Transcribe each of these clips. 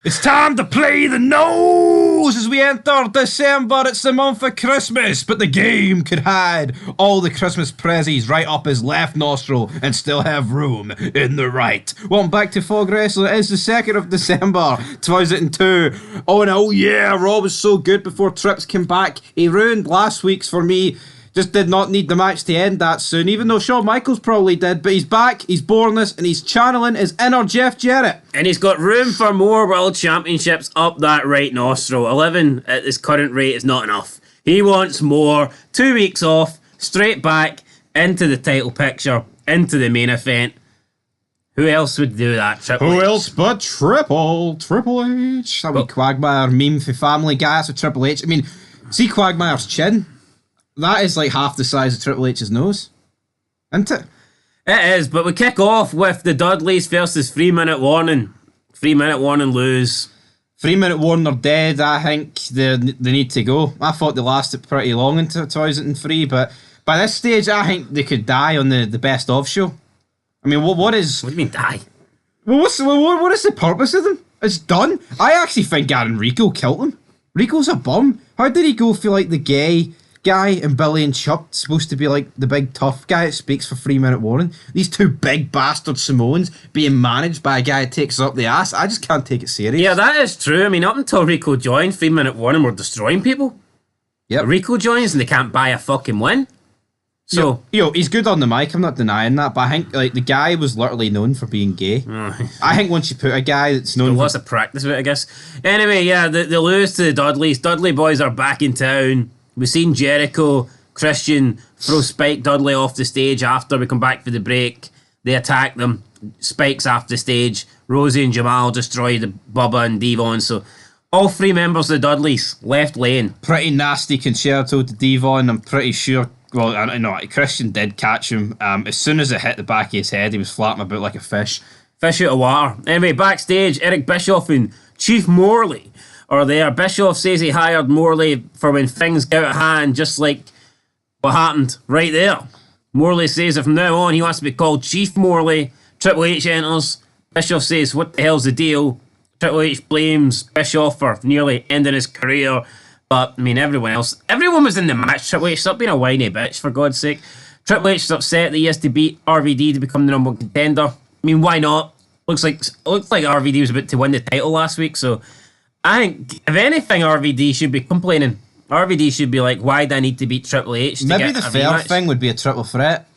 It's time to play the nose as we enter December. It's the month of Christmas, but the game could hide all the Christmas prezzies right up his left nostril and still have room in the right. Welcome back to Fog Wrestling. It is the 2nd of December, 2002. Oh yeah, Raw was so good before Trips came back. He ruined last week's for me. Just did not need the match to end that soon, even though Shawn Michaels probably did. But he's back, he's born this, and he's channeling his inner Jeff Jarrett. And he's got room for more World Championships up that right nostril. 11 at his current rate is not enough. He wants more. 2 weeks off, straight back, into the title picture, into the main event. Who else would do that? Who else but Triple H? That wee Quagmire meme for Family Guy. That's a Triple H. I mean, see Quagmire's chin? That is like half the size of Triple H's nose. Isn't it? It is, but we kick off with the Dudleys versus 3 Minute Warning. 3 Minute Warning lose. 3 Minute Warning are dead. I think they need to go. I thought they lasted pretty long into 2003, but by this stage, I think they could die on the best of show. I mean, what do you mean die? Well, what is the purpose of them? It's done. I actually think Aaron Rico killed them. Rico's a bum. How did he go for like the gay guy and Billy and Chuck supposed to be like the big tough guy that speaks for 3 Minute Warning? These two big bastard Samoans being managed by a guy that takes up the ass. I just can't take it serious. Yeah, that is true. I mean, up until Rico joined, 3 Minute Warning were destroying people. Yep. Rico joins and they can't buy a fucking win. So he's good on the mic, I'm not denying that, but I think like the guy was literally known for being gay. I think once you put a guy that's known lots of practice with it, I guess. Anyway, yeah, they lose to the Dudleys. Dudley boys are back in town. We've seen Jericho, Christian throw Spike Dudley off the stage after we come back for the break. They attack them. Spike's off the stage. Rosie and Jamal destroy the Bubba and Devon. So all 3 members of the Dudleys left lane. Pretty nasty concerto to Devon. I'm pretty sure. Well, I know Christian did catch him. As soon as it hit the back of his head, he was flapping about like a fish. Fish out of water. Anyway, backstage, Eric Bischoff and Chief Morley are there. Bischoff says he hired Morley for when things get out of hand, just like what happened right there. Morley says that from now on he wants to be called Chief Morley. Triple H enters. Bischoff says, what the hell's the deal? Triple H blames Bischoff for nearly ending his career. But, I mean, everyone was in the match. Triple H, stop being a whiny bitch, for God's sake. Triple H is upset that he has to beat RVD to become the number 1 contender. I mean, why not? Looks like RVD was about to win the title last week, so I think, if anything, RVD should be complaining. RVD should be like, why do I need to beat Triple H to Maybe get the a fair rematch? thing would be a triple threat.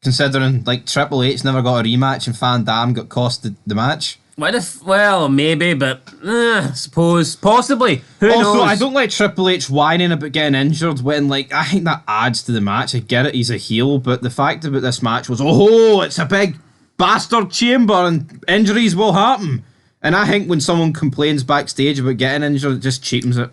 Considering, like, Triple H never got a rematch and Van Damme got cost the match. Well, maybe, but I suppose, possibly. Who knows? I don't like Triple H whining about getting injured when, like, I think that adds to the match. I get it, he's a heel, but the fact about this match was, it's a big bastard chamber and injuries will happen. And I think when someone complains backstage about getting injured, it just cheapens it.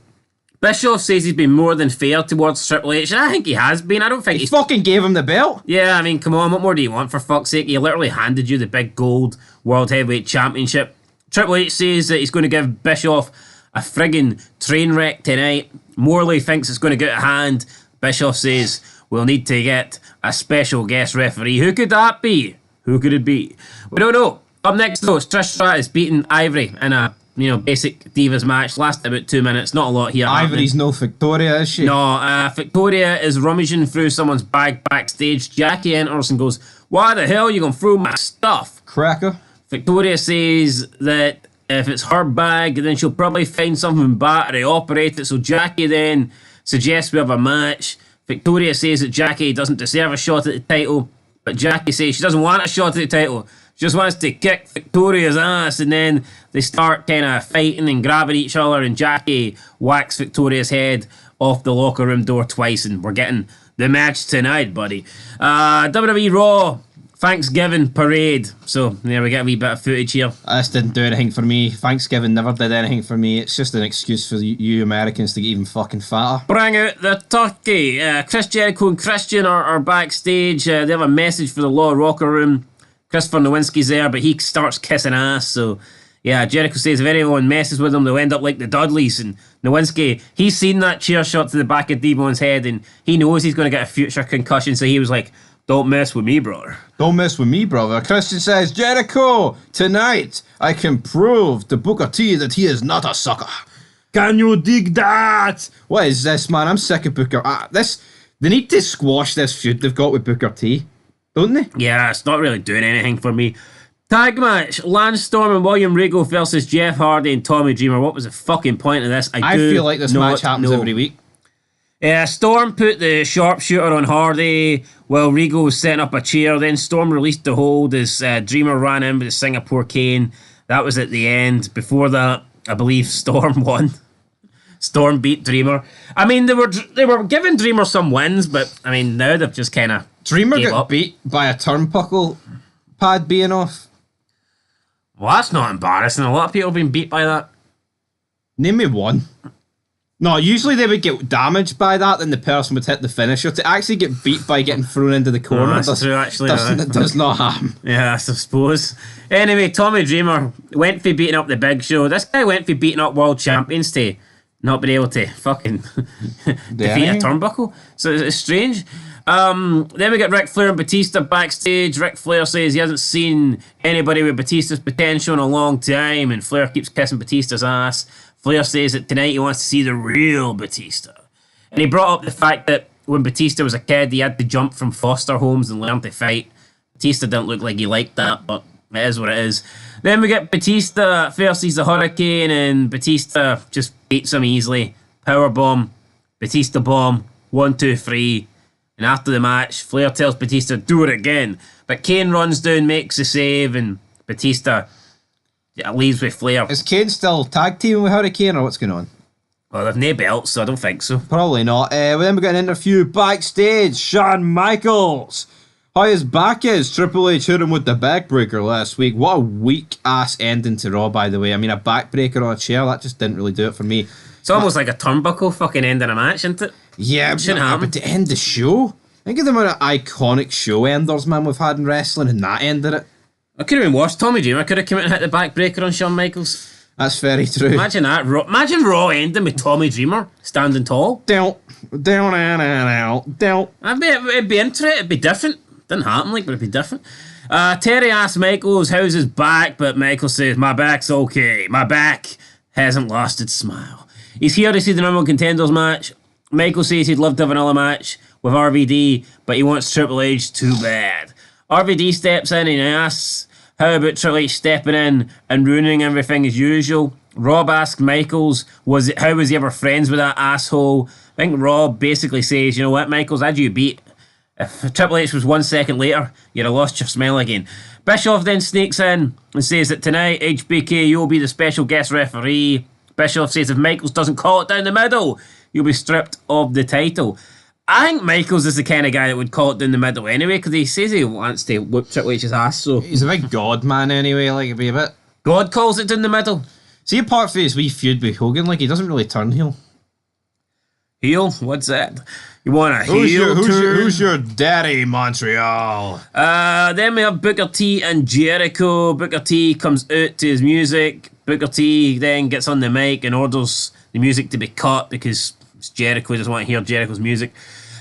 Bischoff says he's been more than fair towards Triple H, and I think he has been. I don't think he fucking gave him the belt. Yeah, I mean, come on, what more do you want, for fuck's sake? He literally handed you the big gold World Heavyweight Championship. Triple H says that he's going to give Bischoff a friggin' train wreck tonight. Morley thinks it's going to get out of hand. Bischoff says we'll need to get a special guest referee. Who could that be? Who could it be? We don't know. Up next, though, Trish Stratus beating Ivory in a basic Divas match. Lasted about 2 minutes. Not a lot here. Ivory's no Victoria, is she? No, Victoria is rummaging through someone's bag backstage. Jackie enters and goes, why the hell are you going through my stuff? Cracker. Victoria says that if it's her bag, then she'll probably find something battery operated. So Jackie then suggests we have a match. Victoria says that Jackie doesn't deserve a shot at the title, but Jackie says she doesn't want a shot at the title. She just wants to kick Victoria's ass, and then they start kind of fighting and grabbing each other, and Jackie whacks Victoria's head off the locker room door twice, and we're getting the match tonight, buddy. WWE Raw Thanksgiving parade. So there we get a wee bit of footage here. This didn't do anything for me. Thanksgiving never did anything for me. It's just an excuse for you Americans to get even fucking fatter. Bring out the turkey. Chris Jericho and Christian are backstage. They have a message for the Law Locker Room. Christopher Nowinski's there, but he starts kissing ass. So yeah, Jericho says if anyone messes with him, they'll end up like the Dudleys. And Nowinski, he's seen that chair shot to the back of Devon's head, and he knows he's going to get a future concussion. So he was like, Don't mess with me, brother. Don't mess with me, brother. Christian says, Jericho, tonight I can prove to Booker T that he is not a sucker. Can you dig that? What is this, man? I'm sick of Booker. They need to squash this feud they've got with Booker T, don't they? Yeah, it's not really doing anything for me. Tag match, Lance Storm and William Regal versus Jeff Hardy and Tommy Dreamer. What was the fucking point of this? I feel like this match happens every week. Storm put the sharpshooter on Hardy while Regal was setting up a chair. Then Storm released the hold as Dreamer ran in with the Singapore cane. That was at the end. Before that, I believe Storm won. Storm beat Dreamer. I mean, they were giving Dreamer some wins, but I mean now they've just kind of Dreamer got beat by a turnbuckle pad being off. Well, that's not embarrassing. A lot of people have been beat by that. Name me one. No, usually they would get damaged by that, then the person would hit the finisher. To actually get beat by getting thrown into the corner, that's true, actually. It does not happen. Yeah, I suppose. Anyway, Tommy Dreamer went for beating up the Big Show. This guy went for beating up world champions to not be able to fucking defeat a turnbuckle. So it's strange. Then we got Ric Flair and Batista backstage. Ric Flair says he hasn't seen anybody with Batista's potential in a long time, and Flair keeps kissing Batista's ass. Flair says that tonight he wants to see the real Batista. And he brought up the fact that when Batista was a kid, he had to jump from foster homes and learn to fight. Batista didn't look like he liked that, but it is what it is. Then we get Batista versus the Hurricane, and Batista just beats him easily. Powerbomb, Batista bomb, 1, 2, 3. And after the match, Flair tells Batista, do it again. But Kane runs down, makes the save, and Batista leaves with Flair. Is Kane still tag teaming with Hurricane, or what's going on? Well, they've no belts, so I don't think so. Probably not. Then we got an interview backstage. Shawn Michaels. How his back is. Triple H hit him with the backbreaker last week. What a weak-ass ending to Raw, by the way. I mean, a backbreaker on a chair, that just didn't really do it for me. It's almost like a turnbuckle fucking ending a match, isn't it? Yeah, but to end the show? Think of the amount of iconic show enders, man, we've had in wrestling, and that ended it. I could have been worse. Tommy Dreamer could have come out and hit the backbreaker on Shawn Michaels. That's very true. Imagine that. Imagine Raw ending with Tommy Dreamer standing tall. It'd be interesting. It'd be different. Didn't happen, but it'd be different. Terry asks Michaels how's his back, but Michaels says, my back's okay. My back hasn't lost its smile. He's here to see the number one contenders match. Michaels says he'd love to have another match with RVD, but he wants Triple H too bad. RVD steps in and he asks, how about Triple H stepping in and ruining everything as usual? Rob asks Michaels, how was he ever friends with that asshole? I think Rob basically says, you know what, Michaels, how'd you beat? If Triple H was 1 second later, you'd have lost your smile again. Bischoff then sneaks in and says that tonight, HBK, you'll be the special guest referee. Bischoff says if Michaels doesn't call it down the middle, you'll be stripped of the title. I think Michaels is the kind of guy that would call it down the middle anyway, because he says he wants to whoop Triple H's ass, so... He's a big god man anyway, like, it'd be a bit... God calls it down the middle. See, apart from his wee feud with Hogan, like, he doesn't really turn heel. Heel? What's that? You want a heel turn? Who's your daddy, Montreal? Then we have Booker T and Jericho. Booker T comes out to his music. Booker T then gets on the mic and orders the music to be cut because it's Jericho. He doesn't want to hear Jericho's music.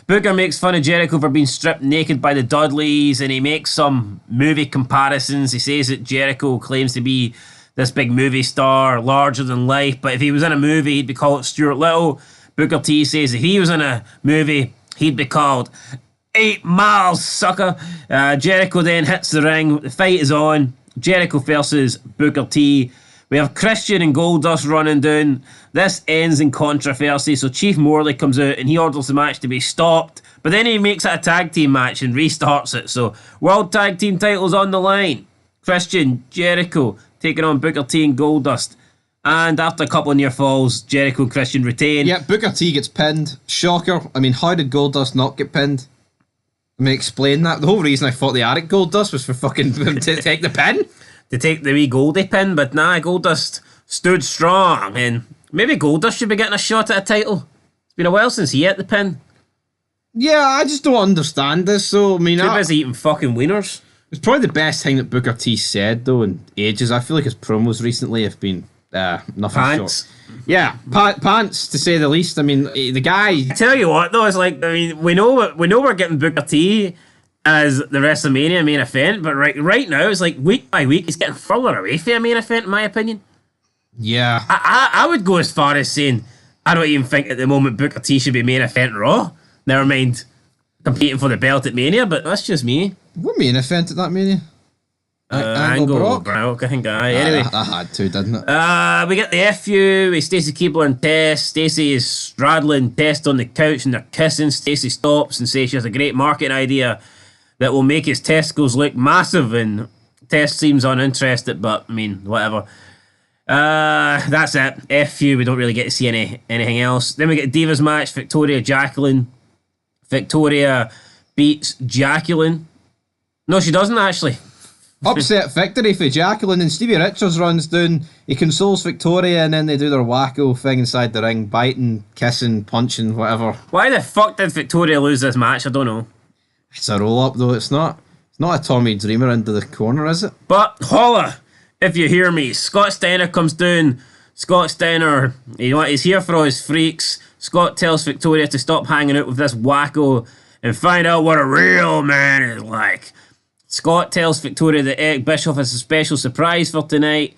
Booker makes fun of Jericho for being stripped naked by the Dudleys, and he makes some movie comparisons. He says that Jericho claims to be this big movie star, larger than life, but if he was in a movie, he'd be called Stuart Little. Booker T says if he was in a movie, he'd be called 8 Miles, sucker. Jericho then hits the ring. The fight is on. Jericho versus Booker T. We have Christian and Goldust running down. This ends in controversy, so Chief Morley comes out and he orders the match to be stopped, but then he makes it a tag team match and restarts it. So World Tag Team titles on the line. Christian, Jericho taking on Booker T and Goldust. And after a couple of near falls, Jericho and Christian retain. Yeah, Booker T gets pinned. Shocker. I mean, how did Goldust not get pinned? I mean, explain that. The whole reason I thought the Eric Goldust was for fucking to take the pin. To take the wee Goldie pin, but nah, Goldust stood strong, and maybe Goldust should be getting a shot at a title. It's been a while since he hit the pin. Yeah, I just don't understand this, so, I mean... Too busy eating fucking wieners. It's probably the best thing that Booker T said, though, in ages. I feel like his promos recently have been nothing pants. Short. Yeah, pants, to say the least. I mean, the guy... I tell you what, though, it's like, I mean, we know we're getting Booker T, as the WrestleMania main event, but right now it's like week by week, it's getting further away from a main event, in my opinion. Yeah. I would go as far as saying I don't even think at the moment Booker T should be main event Raw. Never mind competing for the belt at Mania, but that's just me. What main event at that Mania? Angle Brock, I think. Anyway, I had to, didn't it? we get the FU with Stacey Keebler and Tess. Stacey is straddling Tess on the couch and they're kissing. Stacey stops and says she has a great marketing idea that will make his testicles look massive, and Tess seems uninterested, but I mean, whatever. That's it. FU, we don't really get to see anything else. Then we get a Divas match, Victoria Jacqueline. Victoria beats Jacqueline. No, she doesn't actually. Upset victory for Jacqueline, and Stevie Richards runs down. He consoles Victoria, and then they do their wacko thing inside the ring, biting, kissing, punching, whatever. Why the fuck did Victoria lose this match? I don't know. It's a roll up though. It's not a Tommy Dreamer into the corner, is it? But holla, if you hear me. Scott Steiner comes down. Scott Steiner, he's here for all his freaks. Scott tells Victoria to stop hanging out with this wacko and find out what a real man is like. Scott tells Victoria that Eric Bischoff has a special surprise for tonight.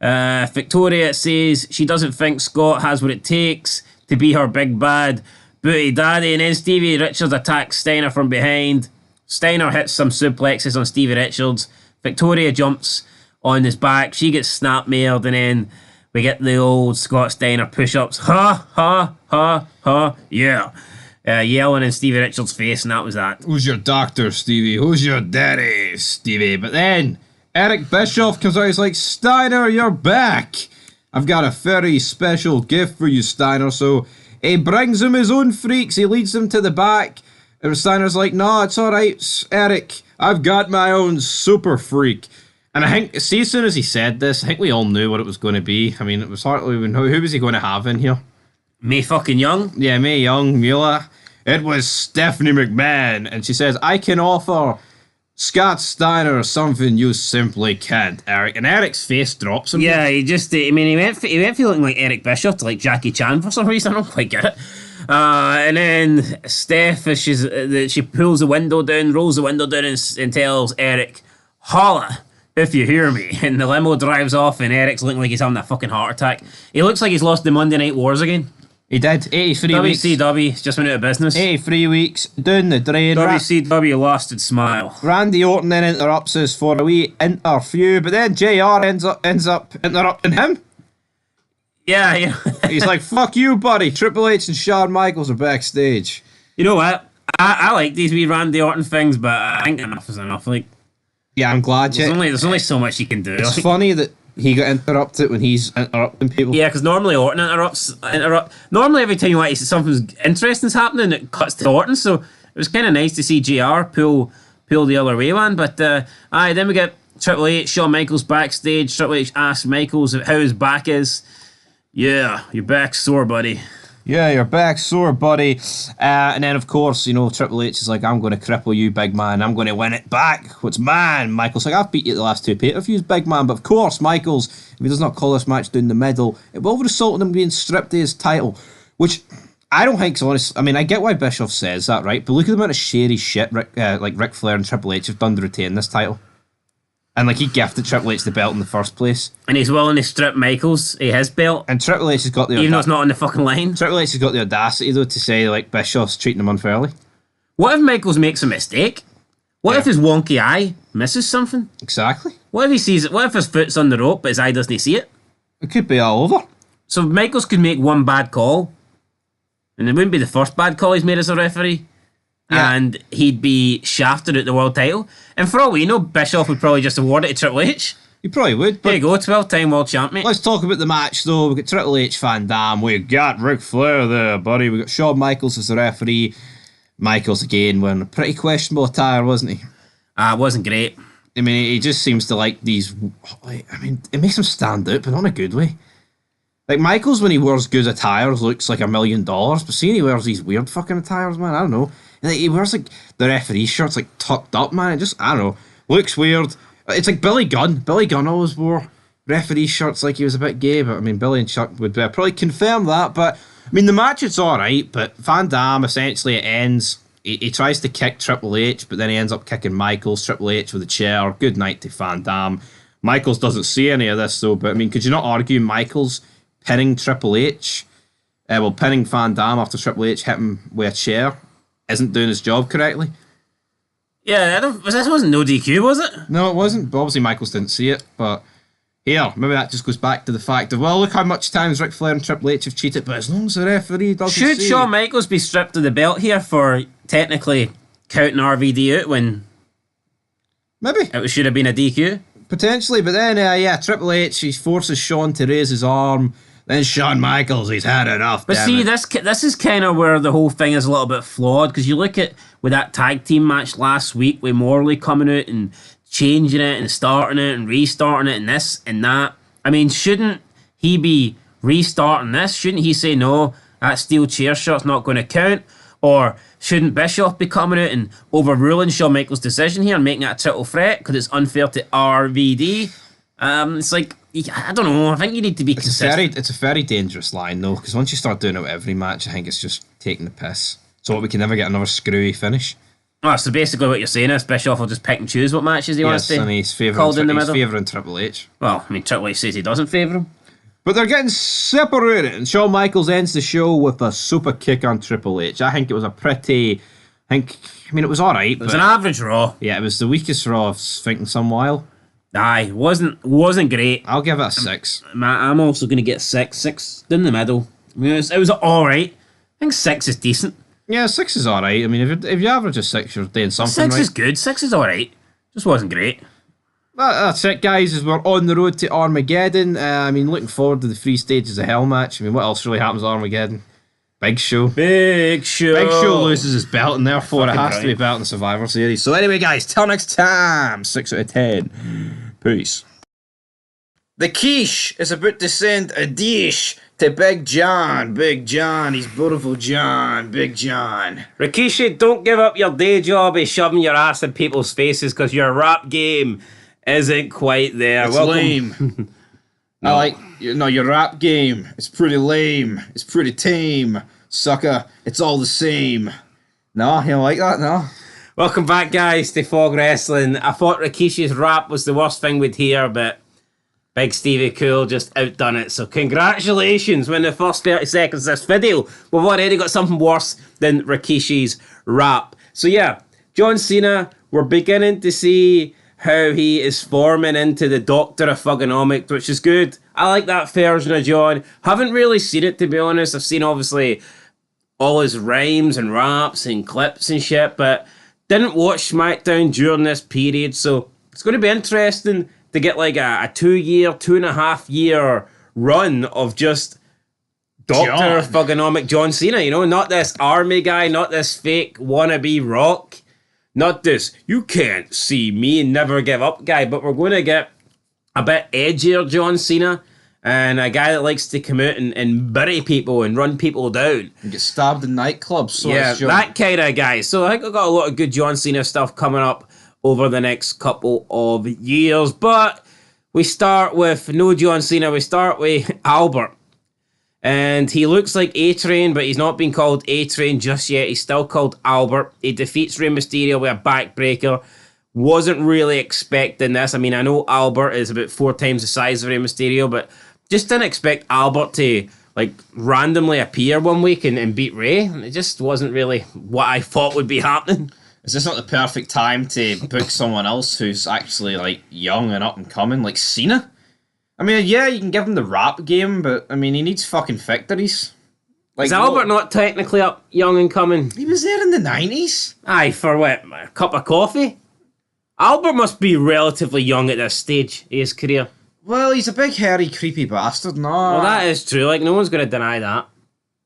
Victoria says she doesn't think Scott has what it takes to be her big bad booty daddy, and then Stevie Richards attacks Steiner from behind. Steiner hits some suplexes on Stevie Richards. Victoria jumps on his back. She gets snap-mailed, and then we get the old Scott Steiner push-ups. Ha, ha, ha, ha, yeah. Yelling in Stevie Richards' face, and that was that. Who's your doctor, Stevie? Who's your daddy, Stevie? But then Eric Bischoff comes out. He's like, Steiner, you're back. I've got a very special gift for you, Steiner. So he brings him his own freaks. He leads them to the back. And Steiner's like, no, it's all right, Eric. I've got my own super freak. And I think, see, as soon as he said this, I think we all knew what it was going to be. I mean, it was hardly even, who was he going to have in here? Mae fucking Young? Yeah, Mae Young, Mueller. It was Stephanie McMahon. And she says, I can offer Scott Steiner something you simply can't, Eric. And Eric's face drops him. Yeah, he went feeling like Eric Bischoff to like Jackie Chan for some reason. I don't quite get it. And then Steph, she pulls the window down, rolls the window down, and tells Eric, holla if you hear me. And the limo drives off, and Eric's looking like he's having a fucking heart attack. He looks like he's lost the Monday Night Wars again. He did. 83 weeks. WCW just went out of business. 83 weeks, down the drain. WCW lost its smile. Randy Orton then interrupts us for a wee interview, but then JR ends up interrupting him. Yeah. He's like, fuck you, buddy. Triple H and Shawn Michaels are backstage. You know what? I like these wee Randy Orton things, but I think enough is enough. Like, yeah, I'm glad there's only so much you can do. It's funny that he got interrupted when he's interrupting people. Yeah, because normally Orton interrupts. Normally every time you want to see something interesting's happening, it cuts to Orton. So it was kind of nice to see JR pull the other way, man. But then we get Triple H, Shawn Michaels backstage. Triple H asks Michaels how his back is. Yeah, your back's sore, buddy. Yeah, your back's sore, buddy. And then, of course, Triple H is like, I'm going to cripple you, big man. I'm going to win it back. What's mine? Michael's like, I've beat you at the last two pay-per-views, big man. But of course, Michaels, if he does not call this match down the middle, it will result in him being stripped of his title, which I don't think so. Honest. I mean, I get why Bischoff says that, right? But look at the amount of shady shit Ric Flair and Triple H have done to retain this title. And he gifted Triple H the belt in the first place. And he's willing to strip Michaels of his belt. And Triple H has got the... Even though it's not on the fucking line. Triple H has got the audacity, though, to say, Bischoff's treating him unfairly. What if Michaels makes a mistake? What if his wonky eye misses something? Exactly. What if he sees it? What if his foot's on the rope, but his eye doesn't see it? It could be all over. So Michaels could make one bad call. And it wouldn't be the first bad call he's made as a referee. Yeah. And he'd be shafted at the world title. And for all we know, Bischoff would probably just award it to Triple H. He probably would. There you go, 12-time world champion. Let's talk about the match, though. We've got Triple H, Van Dam. We've got Ric Flair there, buddy. We've got Shawn Michaels as the referee. Michaels, again, wearing a pretty questionable attire, wasn't he? It wasn't great. I mean, he just seems to like these... it makes him stand out, but not in a good way. Michaels, when he wears good attires, looks like $1 million. But seeing he wears these weird fucking attires, man, I don't know. He wears the referee shirts tucked up, man. It just, I don't know, looks weird. It's like Billy Gunn. Billy Gunn always wore referee shirts like he was a bit gay, but I mean, Billy and Chuck would probably confirm that. But I mean, the match, it's alright, but Van Dam, essentially, it ends. he tries to kick Triple H, but then he ends up kicking Michaels. Triple H with a chair. Good night to Van Dam. Michaels doesn't see any of this though, but I mean, could you not argue Michaels pinning Triple H, pinning Van Dam after Triple H hit him with a chair isn't doing his job correctly? Yeah, this wasn't no DQ, was it? No, it wasn't. But obviously Michaels didn't see it, but here, maybe that just goes back to the fact of, well, look how much times Ric Flair and Triple H have cheated, but as long as the referee doesn't Should see... Shawn Michaels be stripped of the belt here for technically counting RVD out when Maybe. it should have been a DQ? Potentially, but then, Triple H, he forces Shawn to raise his arm. Then Shawn Michaels, he's had enough. But see, this is kind of where the whole thing is a little bit flawed, because you look at with that tag team match last week with Morley coming out and changing it and starting it and restarting it and this and that. I mean, shouldn't he be restarting this? Shouldn't he say, no, that steel chair shot's not going to count? Or shouldn't Bischoff be coming out and overruling Shawn Michaels' decision here and making it a triple threat because it's unfair to RVD? It's like, I don't know. I think you need to be consistent. It's a very dangerous line, though, because once you start doing it with every match, I think it's just taking the piss. So we can never get another screwy finish. Oh, so basically what you're saying is Bischoff will just pick and choose what matches he wants to. Yes, and he's favouring Triple H. Well, I mean, Triple H says he doesn't favour him. But they're getting separated, and Shawn Michaels ends the show with a super kick on Triple H. I think it was a pretty... it was alright. It was an average Raw. Yeah, it was the weakest Raw I've seen in some while. Aye, wasn't great. I'll give it a 6. I'm also going to get 6. 6 in the middle. I mean, it was alright. I think 6 is decent. Yeah, 6 is alright. I mean, if you average a 6, you're doing something 6 is good. 6 is alright. Just wasn't great. That's it, guys, as we're on the road to Armageddon. Looking forward to the 3 stages of Hell match. I mean, what else really happens at Armageddon? Big Show. Big Show. Big Show loses his belt, and therefore it has to be belt in the Survivor Series. So anyway, guys, till next time. 6 out of 10. Peace. The quiche is about to send a dish to Big John. Big John, he's beautiful John. Big John. Rikishi, don't give up your day job of shoving your ass in people's faces because your rap game isn't quite there. It's lame. Your rap game. It's pretty lame. It's pretty tame. Sucker, it's all the same. No, you don't like that, no? Welcome back, guys, to Fog Wrestling. I thought Rikishi's rap was the worst thing we'd hear, but Big Stevie Cool just outdone it. So congratulations. When the first 30 seconds of this video, we've already got something worse than Rikishi's rap. So yeah, John Cena, we're beginning to see how he is forming into the Doctor of Thugonomics, which is good. I like that version of John. Haven't really seen it, to be honest. I've seen, obviously, all his rhymes and raps and clips and shit, but didn't watch SmackDown during this period, so it's going to be interesting to get like a 2.5 year run of just Doctor of Thugonomics John Cena, you know, not this army guy, not this fake wannabe Rock, not this you can't see me and never give up guy, but we're going to get a bit edgier John Cena and a guy that likes to come out and bury people and run people down. And get stabbed in nightclubs. So yeah, that kind of guy. So I think I've got a lot of good John Cena stuff coming up over the next couple of years. But we start with no John Cena. We start with Albert. And he looks like A-Train, but he's not been called A-Train just yet. He's still called Albert. He defeats Rey Mysterio with a backbreaker. Wasn't really expecting this. I mean, I know Albert is about 4 times the size of Rey Mysterio, but just didn't expect Albert to like randomly appear one week and beat Rey. It just wasn't really what I thought would be happening. Is this not the perfect time to book someone else who's actually like young and up and coming, like Cena? I mean, yeah, you can give him the rap game, but I mean, he needs fucking victories. Like, is Albert not technically up young and coming? He was there in the 90s. Aye, for what? A cup of coffee? Albert must be relatively young at this stage of his career. Well, he's a big, hairy, creepy bastard, no. Well, that is true. Like, no one's going to deny that.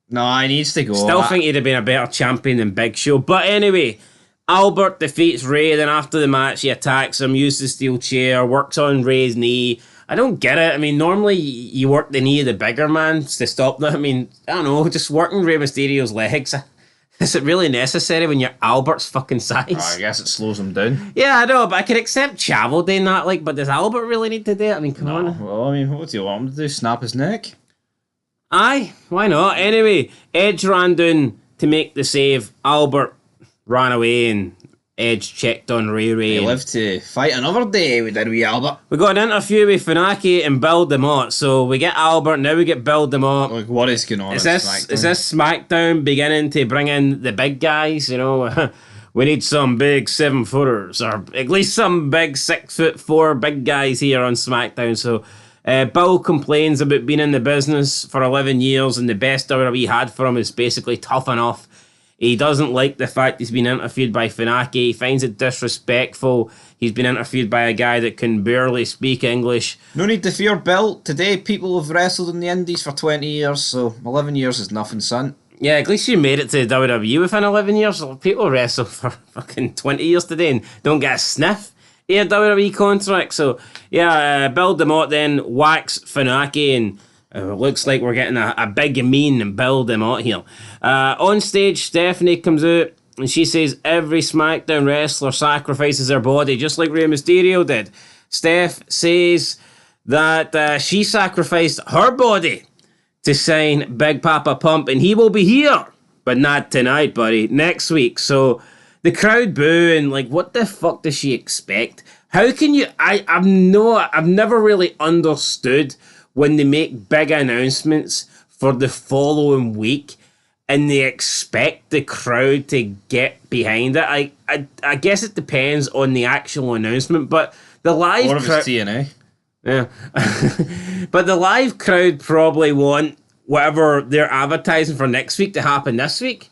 No, he needs to go. Still think he'd have been a better champion than Big Show. But anyway, Albert defeats Rey, then after the match, he attacks him, uses the steel chair, works on Rey's knee. I don't get it. I mean, normally you work the knee of the bigger man to stop that. I mean, I don't know, just working Rey Mysterio's legs. Is it really necessary when you're Albert's fucking size? Oh, I guess it slows him down. Yeah, I know, but I can accept Chavo doing that, like, but does Albert really need to do it? I mean, come on. Well, I mean, what do you want him to do? Snap his neck? Aye, why not? Anyway, Edge ran down to make the save. Albert ran away and Edge checked on Ray. He lived to fight another day. We did with Albert. We got an interview with Funaki and Bill DeMott. So we get Albert, now we get Bill DeMott. Like, what is going on? Is this SmackDown beginning to bring in the big guys? You know, we need some big 7-footers, or at least some big 6'4" big guys here on SmackDown. So Bill complains about being in the business for 11 years, and the best WWE had for him is basically tough enough. He doesn't like the fact he's been interviewed by Funaki. He finds it disrespectful. He's been interviewed by a guy that can barely speak English. No need to fear, Bill. Today, people have wrestled in the Indies for 20 years, so 11 years is nothing, son. Yeah, at least you made it to WWE within 11 years. People wrestle for fucking 20 years today and don't get a sniff of a WWE contract. So, yeah, Bill DeMott then whacks Funaki, and looks like we're getting a big, mean Bill DeMott here. On stage, Stephanie comes out and she says every SmackDown wrestler sacrifices their body, just like Rey Mysterio did. Steph says that she sacrificed her body to sign Big Papa Pump, and he will be here, but not tonight, buddy. Next week. So the crowd boo, and like, what the fuck does she expect? How can you? I've never really understood when they make big announcements for the following week and they expect the crowd to get behind it. I guess it depends on the actual announcement, but the live Or if it's TNA. Yeah. But the live crowd probably want whatever they're advertising for next week to happen this week.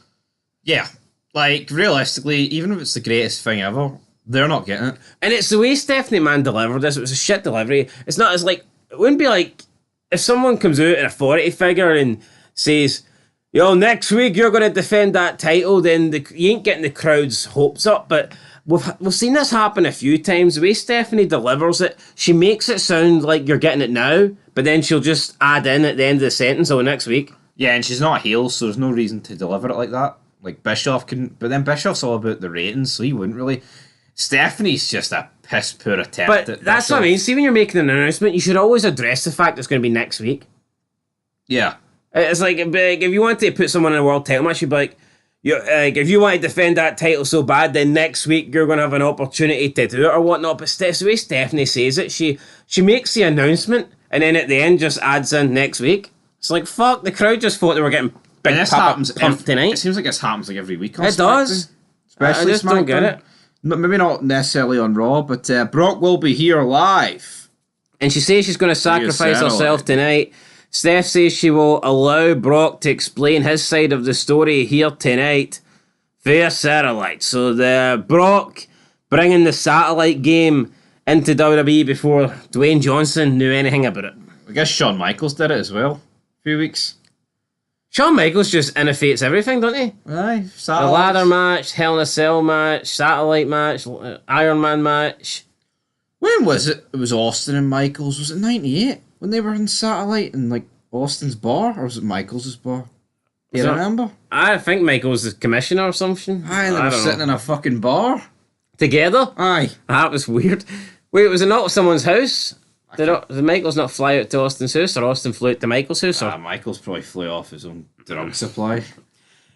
Yeah. Like, realistically, even if it's the greatest thing ever, they're not getting it. And it's the way Stephanie Man delivered this. It was a shit delivery. It's not as like, it wouldn't be like if someone comes out, an authority figure, and says, yo, next week you're going to defend that title, then you ain't getting the crowd's hopes up. But we've seen this happen a few times. The way Stephanie delivers it, she makes it sound like you're getting it now, but then she'll just add in at the end of the sentence, oh, next week. Yeah, and she's not a heel, so there's no reason to deliver it like that. Like, Bischoff couldn't, but then Bischoff's all about the ratings, so he wouldn't really. Stephanie's just a piss poor attempt. But that's what I mean. See, when you're making an announcement, you should always address the fact it's going to be next week. Yeah. It's like, if you want to put someone in a world title match, you'd be like, if you want to defend that title so bad, then next week you're going to have an opportunity to do it or whatnot. But the way Stephanie says it, she makes the announcement and then at the end just adds in next week. It's like, fuck, the crowd just thought they were getting big pumped tonight. It seems like this happens like every week. It does. Especially I just don't get it. Maybe not necessarily on Raw, but Brock will be here live. And she says she's going to sacrifice herself tonight. Steph says she will allow Brock to explain his side of the story here tonight via satellite. So the Brock bringing the satellite game into WWE before Dwayne Johnson knew anything about it. I guess Shawn Michaels did it as well. A few weeks. Shawn Michaels just innovates everything, doesn't he? Aye. A ladder match, Hell in a Cell match, satellite match, Iron Man match. When was it? It was Austin and Michaels. Was it 98? When they were in satellite in like Austin's bar? Or was it Michaels' bar? Do you remember? I think Michaels is commissioner or something. Aye, they were sitting in a fucking bar. Together? Aye. That was weird. Wait, was it not at someone's house? Did Michaels not fly out to Austin's house, or Austin flew out to Michael's house? Michaels probably flew off his own drug supply.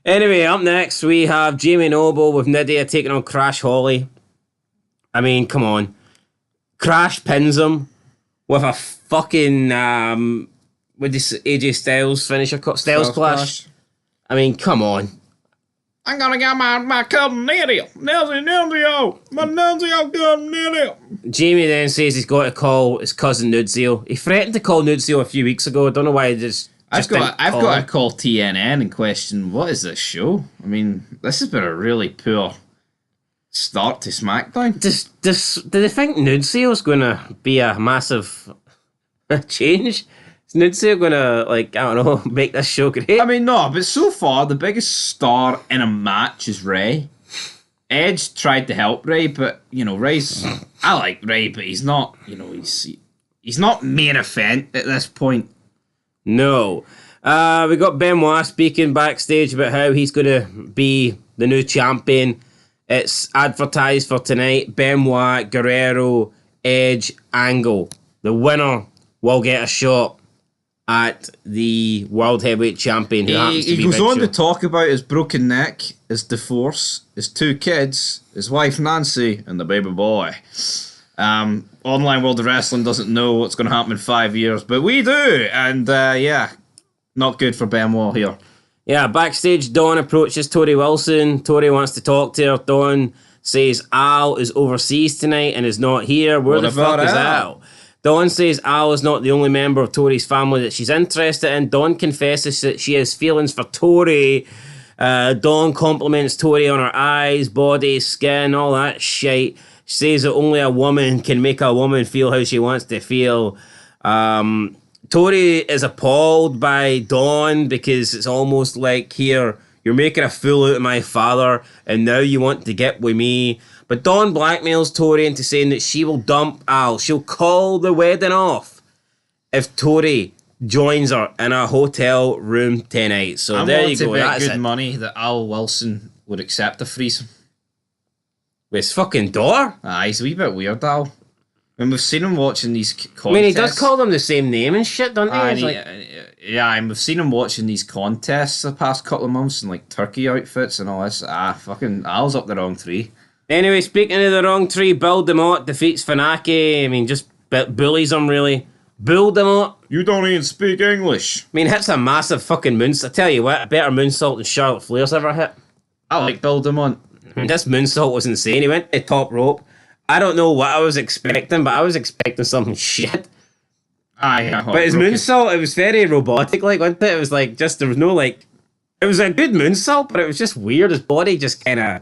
Anyway, up next we have Jamie Noble with Nydia taking on Crash Holly. I mean, come on. Crash pins him with a fucking with this AJ Styles finisher, Styles Clash. I mean, come on. I'm gonna get my cousin Nydia. My cousin Nydia. Jamie then says he's got to call his cousin Nudesio. He threatened to call Nudesio a few weeks ago. I don't know why he just I've got to call TNN and question, what is this show? I mean, this has been a really poor start to SmackDown. Do they think Nudesio is going to be a massive change? Is Nudesio going to, like, I don't know, make this show great? I mean, no, but so far, the biggest star in a match is Ray. Edge tried to help Ray, but, you know, I like Ray, but he's not, you know, he's not main event at this point. No. We got Benoit speaking backstage about how he's going to be the new champion. It's advertised for tonight. Benoit, Guerrero, Edge, Angle. The winner will get a shot at the World Heavyweight Champion who happens to He be goes Big on Show. to talk about his broken neck, his divorce, his 2 kids, his wife Nancy, and the baby boy. Online World of Wrestling doesn't know what's going to happen in 5 years, but we do, and not good for Benoit here. Yeah, backstage, Dawn approaches Tori Wilson. Tori wants to talk to her. Dawn says Al is overseas tonight and is not here. Where the fuck is Al? Dawn says Al is not the only member of Tori's family that she's interested in. Dawn confesses that she has feelings for Tori. Dawn compliments Tori on her eyes, body, skin, all that shit. She says that only a woman can make a woman feel how she wants to feel. Tori is appalled by Dawn because it's almost like, here, you're making a fool out of my father and now you want to get with me. But Dawn blackmails Tori into saying that she will dump Al. She'll call the wedding off if Tori joins her in a hotel room tonight. So there you go. That's good money that Al Wilson would accept a threesome. With his fucking daughter? He's a wee bit weird, Al. And we've seen him watching these contests. I mean, he does call them the same name and shit, don't he? And we've seen him watching these contests the past couple of months in like turkey outfits and all this. Fucking Al's up the wrong tree. Anyway, speaking of the wrong tree, Bill DeMott defeats Funaki. I mean, just bullies him, really. Bill DeMott. You don't even speak English. I mean, hits a massive fucking moonsault. I tell you what, a better moonsault than Charlotte Flair's ever hit. I like Bill DeMott. This moonsault was insane. He went to the top rope. I don't know what I was expecting, but I was expecting something shit. But his moonsault, it was very robotic, like, wasn't it? It was like, just, there was no, like, it was a good moonsault, but it was just weird. His body just kind of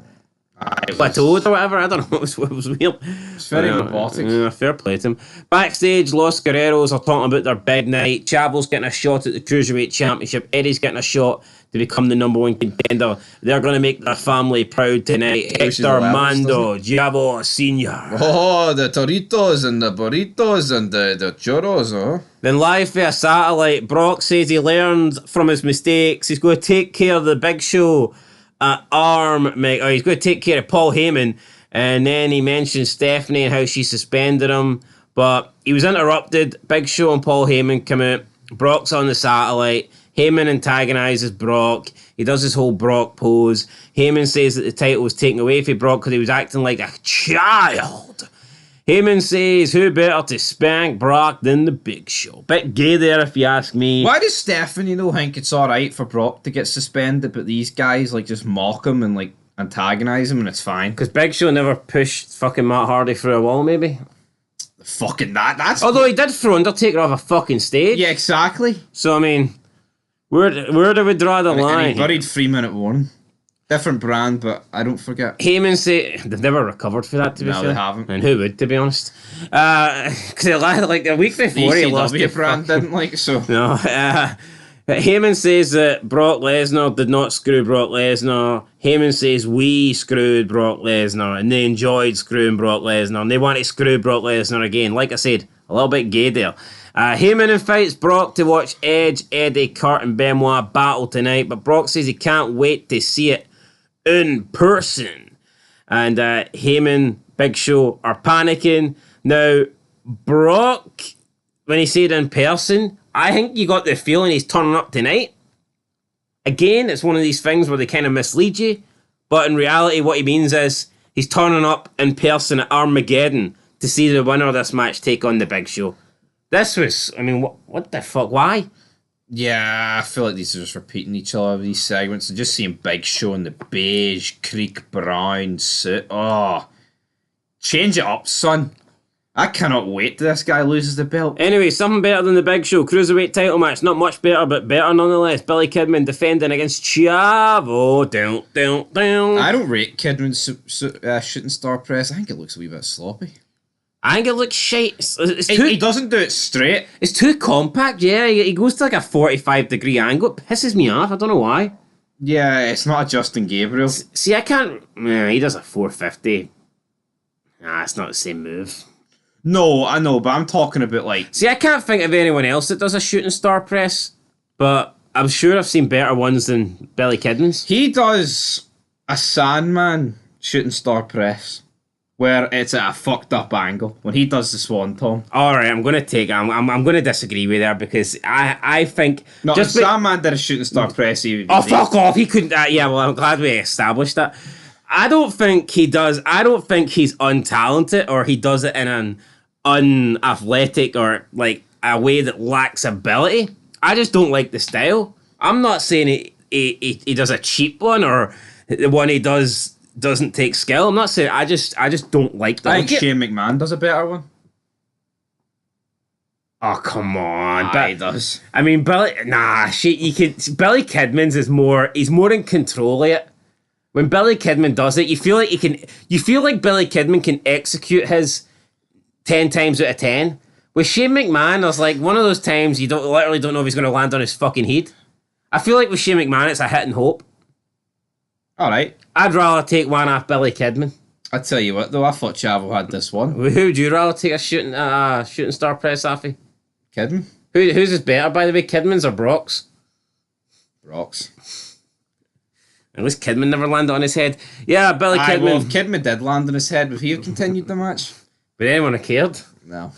plateaued or whatever. I don't know. It was weird. It's very robotic. Fair play to him. Backstage, Los Guerreros are talking about their big night. Chavo's getting a shot at the Cruiserweight Championship. Eddie's getting a shot to become the #1 contender. They're going to make their family proud tonight. Hector, Mando, Chavo Sr. Oh, the Toritos and the burritos and the churros, huh? Then live via satellite, Brock says he learned from his mistakes. He's going to take care of the Big Show at he's going to take care of Paul Heyman. And then he mentions Stephanie and how she suspended him. But he was interrupted. Big Show and Paul Heyman come out. Brock's on the satellite. Heyman antagonizes Brock. He does his whole Brock pose. Heyman says that the title was taken away from Brock because he was acting like a child. Heyman says, who better to spank Brock than the Big Show? Bit gay there, if you ask me. Why does Stephanie think it's alright for Brock to get suspended, but these guys like just mock him and like antagonize him and it's fine? Because Big Show never pushed fucking Matt Hardy through a wall, maybe? Fucking that's... Although he did throw Undertaker off a fucking stage. Yeah, exactly. So, I mean... Where do we draw the line? And he buried 3 Minute Warning. Different brand, but I don't forget. Heyman say they've never recovered for that, to be fair. No, they haven't. And who would, to be honest? Because like a week before he lost the brand didn't like so. No. Heyman says that Brock Lesnar did not screw Brock Lesnar. Heyman says we screwed Brock Lesnar and they enjoyed screwing Brock Lesnar and they want to screw Brock Lesnar again. Like I said, a little bit gay there. Heyman invites Brock to watch Edge, Eddie, Kurt and Benoit battle tonight, but Brock says he can't wait to see it in person. And Heyman, Big Show are panicking. Now, Brock, when he said in person, I think you got the feeling he's turning up tonight. Again, it's one of these things where they kind of mislead you, but in reality what he means is he's turning up in person at Armageddon to see the winner of this match take on the Big Show. This was, I mean, what the fuck? Why? Yeah, I feel like these are just repeating each other, these segments. And just seeing Big Show in the beige, creek brown suit. Oh, change it up, son. I cannot wait till this guy loses the belt. Anyway, something better than the Big Show. Cruiserweight title match. Not much better, but better nonetheless. Billy Kidman defending against Chavo. I don't rate Kidman's shooting star press. I think it looks a wee bit sloppy. I think it looks shite. He doesn't do it straight. It's too compact, yeah. He goes to like a 45-degree angle. It pisses me off. I don't know why. Yeah, it's not a Justin Gabriel. See, I can't... he does a 450. Nah, it's not the same move. No, I know, but I'm talking about like... See, I can't think of anyone else that does a shooting star press, but I'm sure I've seen better ones than Billy Kidman's. He does a Sandman shooting star press where it's at a fucked up angle when he does the swanton. All right, I'm gonna take. I'm gonna disagree with her because I think No, just Sandman did a shooting star press. Oh, fuck off! He couldn't. Yeah, well, I'm glad we established that. I don't think he does. I don't think he's untalented or he does it in an unathletic or like a way that lacks ability. I just don't like the style. I'm not saying he does a cheap one or the one he doesn't take skill. I'm not saying. I just don't like that. I think Shane McMahon does a better one. Oh, come on. But he does. I mean, Billy Kidman's is more, he's more in control of it. When Billy Kidman does it, you feel like Billy Kidman can execute his 10 times out of 10. With Shane McMahon, there's like one of those times you literally don't know if he's going to land on his fucking head. I feel like with Shane McMahon, it's a hit and hope. Alright. I'd rather take one off Billy Kidman. I tell you what, though, I thought Chavo had this one. Who would you rather take a shooting star press off of? Kidman? Whose is better, by the way, Kidman's or Brock's? Brock's. At least Kidman never landed on his head. Yeah, Billy Kidman. Well, if Kidman did land on his head, would he have continued the match? Would anyone have cared? No.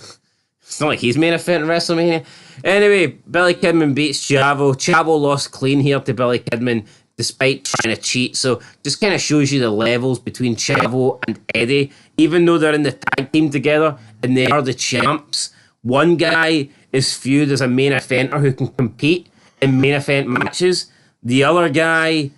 It's not like he's main event in WrestleMania. Anyway, Billy Kidman beats Chavo. Chavo lost clean here to Billy Kidman despite trying to cheat. So just kind of shows you the levels between Chavo and Eddie. Even though they're in the tag team together and they are the champs, one guy is viewed as a main eventer who can compete in main event matches. The other guy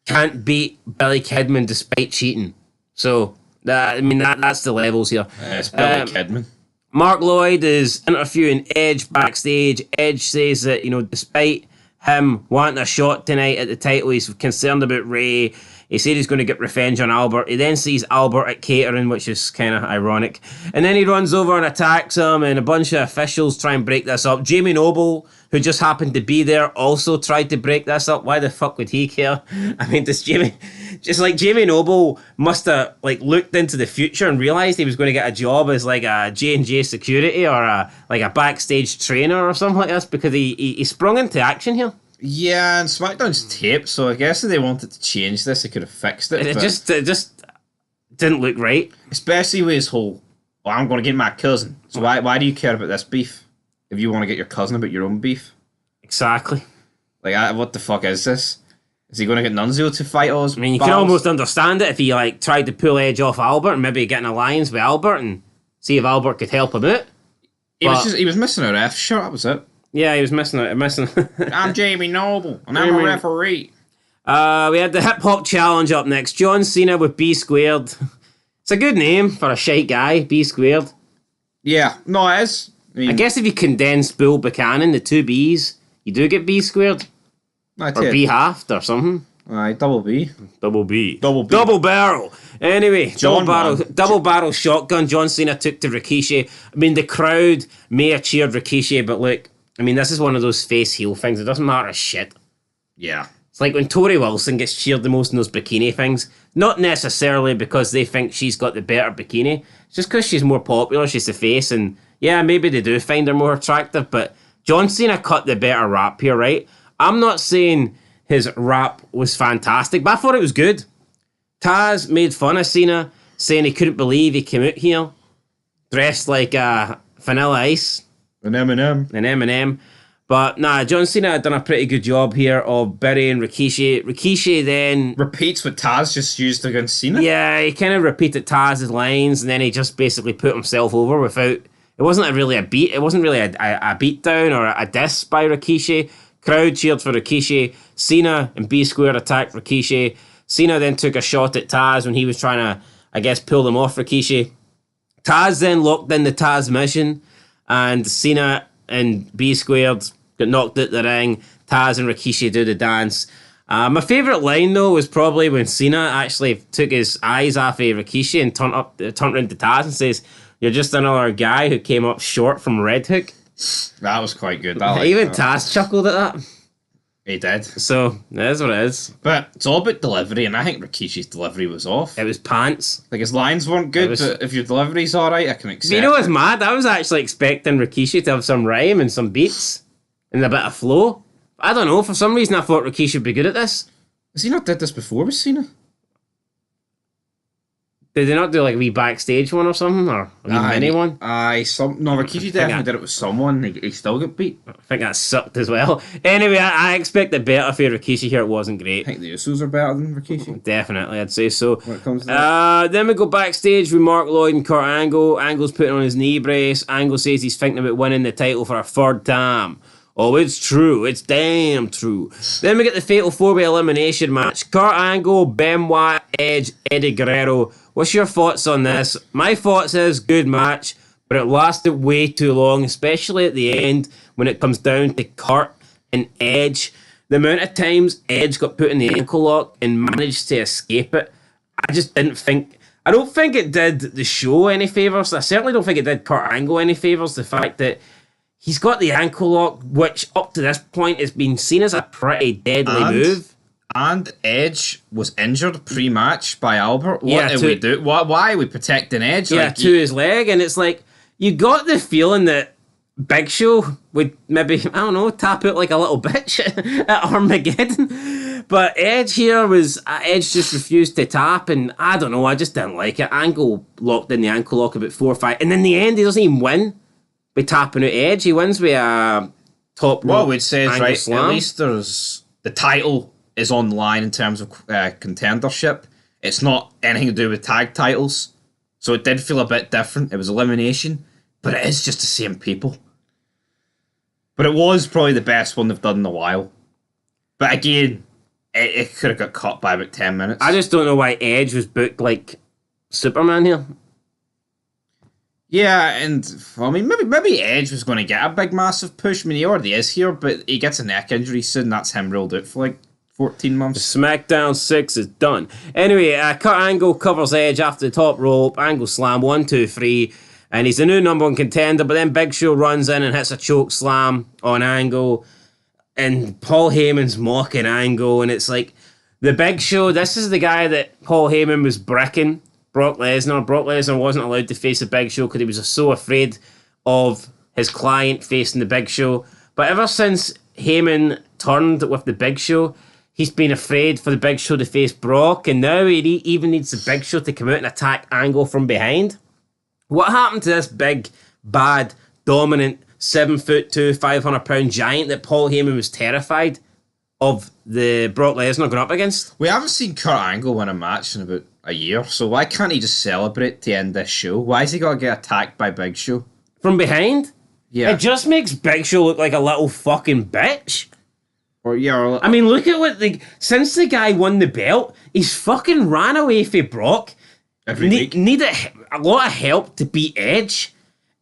can't beat Billy Kidman despite cheating. So, that's the levels here. It's Billy Kidman. Mark Lloyd is interviewing Edge backstage. Edge says that, despite him wanting a shot tonight at the title, he's concerned about Ray. He said he's going to get revenge on Albert. He then sees Albert at catering, which is kind of ironic. And then he runs over and attacks him, and a bunch of officials try and break this up. Jamie Noble, who just happened to be there, also tried to break this up. Why the fuck would he care? I mean, Jamie Noble must have looked into the future and realised he was going to get a job as like a J&J security or a backstage trainer or something like this because he sprung into action here. Yeah, and SmackDown's tape, so I guess if they wanted to change this, they could have fixed it. It just didn't look right. Especially with his whole, I'm going to get my cousin. So why do you care about this beef? If you want to get your cousin about your own beef? Exactly. What the fuck is this? Is he going to get Nunzio to fight us? I mean, you can almost understand it if he tried to pull Edge off Albert and maybe get an alliance with Albert and see if Albert could help him out. He was missing a ref shirt, that was it. Yeah, he was missing. I'm Jamie Noble, and I'm a referee. We had the Hip Hop Challenge up next. John Cena with B Squared. It's a good name for a shite guy, B Squared. Yeah, no, it is. I guess if you condense Bull Buchanan, the two B's, you do get B Squared. Or B halved or something. Aye, double B. Double B. Double B. Double barrel. Anyway, John double barrel shotgun John Cena took to Rikishi. I mean, the crowd may have cheered Rikishi, but look, I mean, this is one of those face heel things. It doesn't matter a shit. Yeah. It's like when Tori Wilson gets cheered the most in those bikini things. Not necessarily because they think she's got the better bikini. It's just because she's more popular, she's the face, and yeah, maybe they do find her more attractive, but John Cena cut the better rap here, right? I'm not saying his rap was fantastic, but I thought it was good. Taz made fun of Cena, saying he couldn't believe he came out here dressed like Vanilla Ice. An M&M. But nah, John Cena had done a pretty good job here of burying Rikishi. Rikishi then repeats what Taz just used against Cena? Yeah, he kind of repeated Taz's lines, and then he just basically put himself over without... It wasn't really a beat. It wasn't really a beat down or a diss by Rikishi. Crowd cheered for Rikishi. Cena and B Squared attacked Rikishi. Cena then took a shot at Taz when he was trying to, I guess, pull them off Rikishi. Taz then locked in the Taz mission, and Cena and B Squared got knocked out the ring. Taz and Rikishi do the dance. My favourite line, though, was probably when Cena actually took his eyes off of Rikishi and turned around to Taz and says, "You're just another guy who came up short from Red Hook." That was quite good. Even Taz chuckled at that. He did. So, it is what it is. But it's all about delivery, and I think Rikishi's delivery was off. It was pants. Like, his lines weren't good, but if your delivery's alright, I can accept it. You know what's mad? I was actually expecting Rikishi to have some rhyme and some beats and a bit of flow. I don't know, for some reason I thought Rikishi would be good at this. Has he not did this before with Cena? Did they not do like a wee backstage one or something, or a wee mini one? No, Rikishi definitely did it with someone. He still got beat. I think that sucked as well. Anyway, I expected better for Rikishi here. It wasn't great. I think the Usos are better than Rikishi. Definitely, I'd say so. When it comes to that. Then we go backstage with Mark Lloyd and Kurt Angle. Angle's putting on his knee brace. Angle says he's thinking about winning the title for a third time. Oh, it's true. It's damn true. Then we get the Fatal 4-Way Elimination match. Kurt Angle, Benoit, Edge, Eddie Guerrero. What's your thoughts on this? My thoughts is good match, but it lasted way too long, especially at the end when it comes down to Kurt and Edge. The amount of times Edge got put in the ankle lock and managed to escape it, I just didn't think... I don't think it did the show any favours. I certainly don't think it did Kurt Angle any favours. The fact that he's got the ankle lock, which up to this point has been seen as a pretty deadly move. And Edge was injured pre-match by Albert. What did we do? Why are we protecting Edge? Yeah, to his leg. And it's like, you got the feeling that Big Show would maybe, I don't know, tap out like a little bitch at Armageddon. But Edge here Edge just refused to tap. And I don't know, I just didn't like it. Angle locked in the ankle lock about 4 or 5. And in the end, he doesn't even win by tapping out Edge. He wins with a top rope. What we'd say is, right, slam. At least there's the title is on the line in terms of contendership. It's not anything to do with tag titles. So it did feel a bit different. It was elimination, but it is just the same people. But it was probably the best one they've done in a while. But again, it could have got cut by about 10 minutes. I just don't know why Edge was booked like Superman here. Yeah, and I mean, maybe Edge was going to get a big, massive push. I mean, he already is here, but he gets a neck injury soon. That's him ruled out for like 14 months. SmackDown 6 is done. Anyway, Kurt Angle covers Edge after the top rope. Angle slam, 1, 2, 3. And he's the new number one contender, but then Big Show runs in and hits a choke slam on Angle. And Paul Heyman's mocking Angle. And it's like, the Big Show, this is the guy that Paul Heyman was bricking Brock Lesnar. Brock Lesnar wasn't allowed to face the Big Show because he was so afraid of his client facing the Big Show. But ever since Heyman turned with the Big Show, he's been afraid for the Big Show to face Brock, and now he even needs the Big Show to come out and attack Angle from behind. What happened to this big, bad, dominant, 7'2", 500-pound giant that Paul Heyman was terrified of the Brock Lesnar going up against? We haven't seen Kurt Angle win a match in about a year, so why can't he just celebrate to end this show? Why has he got to get attacked by Big Show? From behind? Yeah. It just makes Big Show look like a little fucking bitch. I mean, look at what since the guy won the belt, he's fucking ran away from Brock. Every week. Needed a lot of help to beat Edge,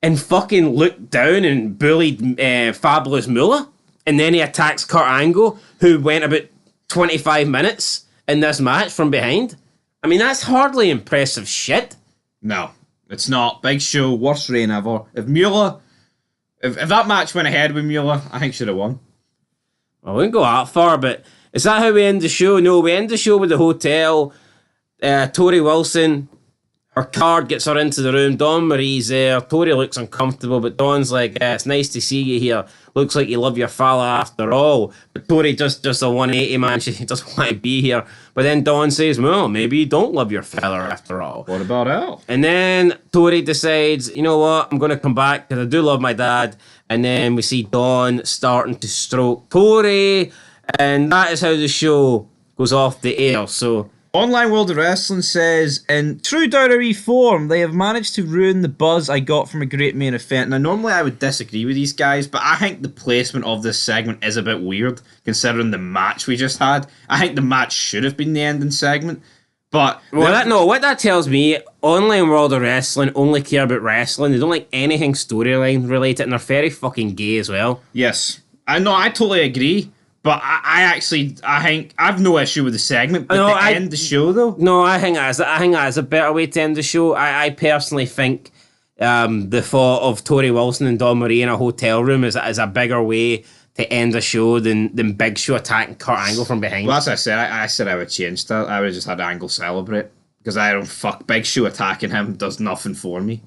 and fucking looked down and bullied Fabulous Moolah. And then he attacks Kurt Angle, who went about 25 minutes in this match from behind. I mean, that's hardly impressive shit. No, it's not. Big Show, worst reign ever. If that match went ahead with Moolah, I think should have won. I wouldn't go that far, but is that how we end the show? No, we end the show with the hotel. Tori Wilson, her card gets her into the room. Dawn Marie's there. Tori looks uncomfortable, but Dawn's like, it's nice to see you here. Looks like you love your fella after all. But Tori just a 180, man. She doesn't want to be here. But then Dawn says, well, maybe you don't love your fella after all. What about Al? And then Tori decides, you know what, I'm going to come back because I do love my dad. And then we see Dawn starting to stroke Tori. And that is how the show goes off the air. So Online World of Wrestling says, in true WWE form, they have managed to ruin the buzz I got from a great main event. Now, normally I would disagree with these guys, but I think the placement of this segment is a bit weird, considering the match we just had. I think the match should have been the ending segment, but... what that tells me, Online World of Wrestling only care about wrestling. They don't like anything storyline related, and they're very fucking gay as well. Yes. I totally agree. But I think I've no issue with the segment. But to end the show, though, no, I think that is a better way to end the show. I personally think the thought of Tori Wilson and Dawn Marie in a hotel room is a bigger way to end a show than Big Show attacking Kurt Angle from behind. Well, as I said, I said I would change that. I would have just had Angle celebrate because I don't fuck Big Show attacking him does nothing for me.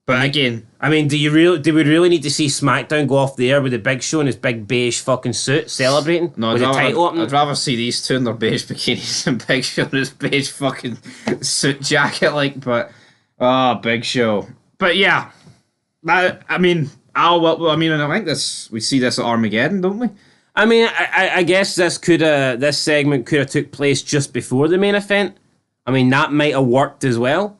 But again, I mean, do we really need to see SmackDown go off the air with the Big Show in his big beige fucking suit celebrating with the title opening? I'd rather see these two in their beige bikinis and Big Show in his beige fucking suit jacket, like. But Big Show. But yeah, I think we see this at Armageddon, don't we? I mean, I guess this segment could have took place just before the main event. I mean, that might have worked as well.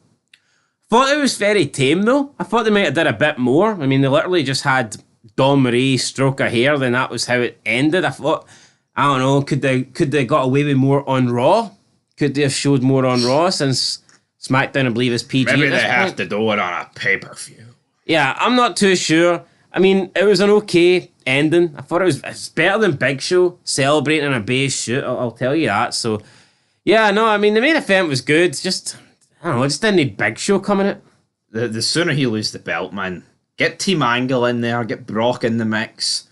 Thought it was very tame though. I thought they might have done a bit more. I mean, they literally just had Dawn Marie stroke her hair, then that was how it ended. I thought, I don't know, could they got away with more on Raw? Could they have showed more on Raw since SmackDown, I believe, is PG? Maybe they have to do it on a pay-per-view. Yeah, I'm not too sure. I mean, it was an okay ending. I thought it's better than Big Show celebrating in a beige suit. I'll tell you that. So, yeah, no, I mean, the main event was good. Just, I don't know, I just didn't need Big Show coming out. The sooner he loses the belt, man. Get Team Angle in there, get Brock in the mix,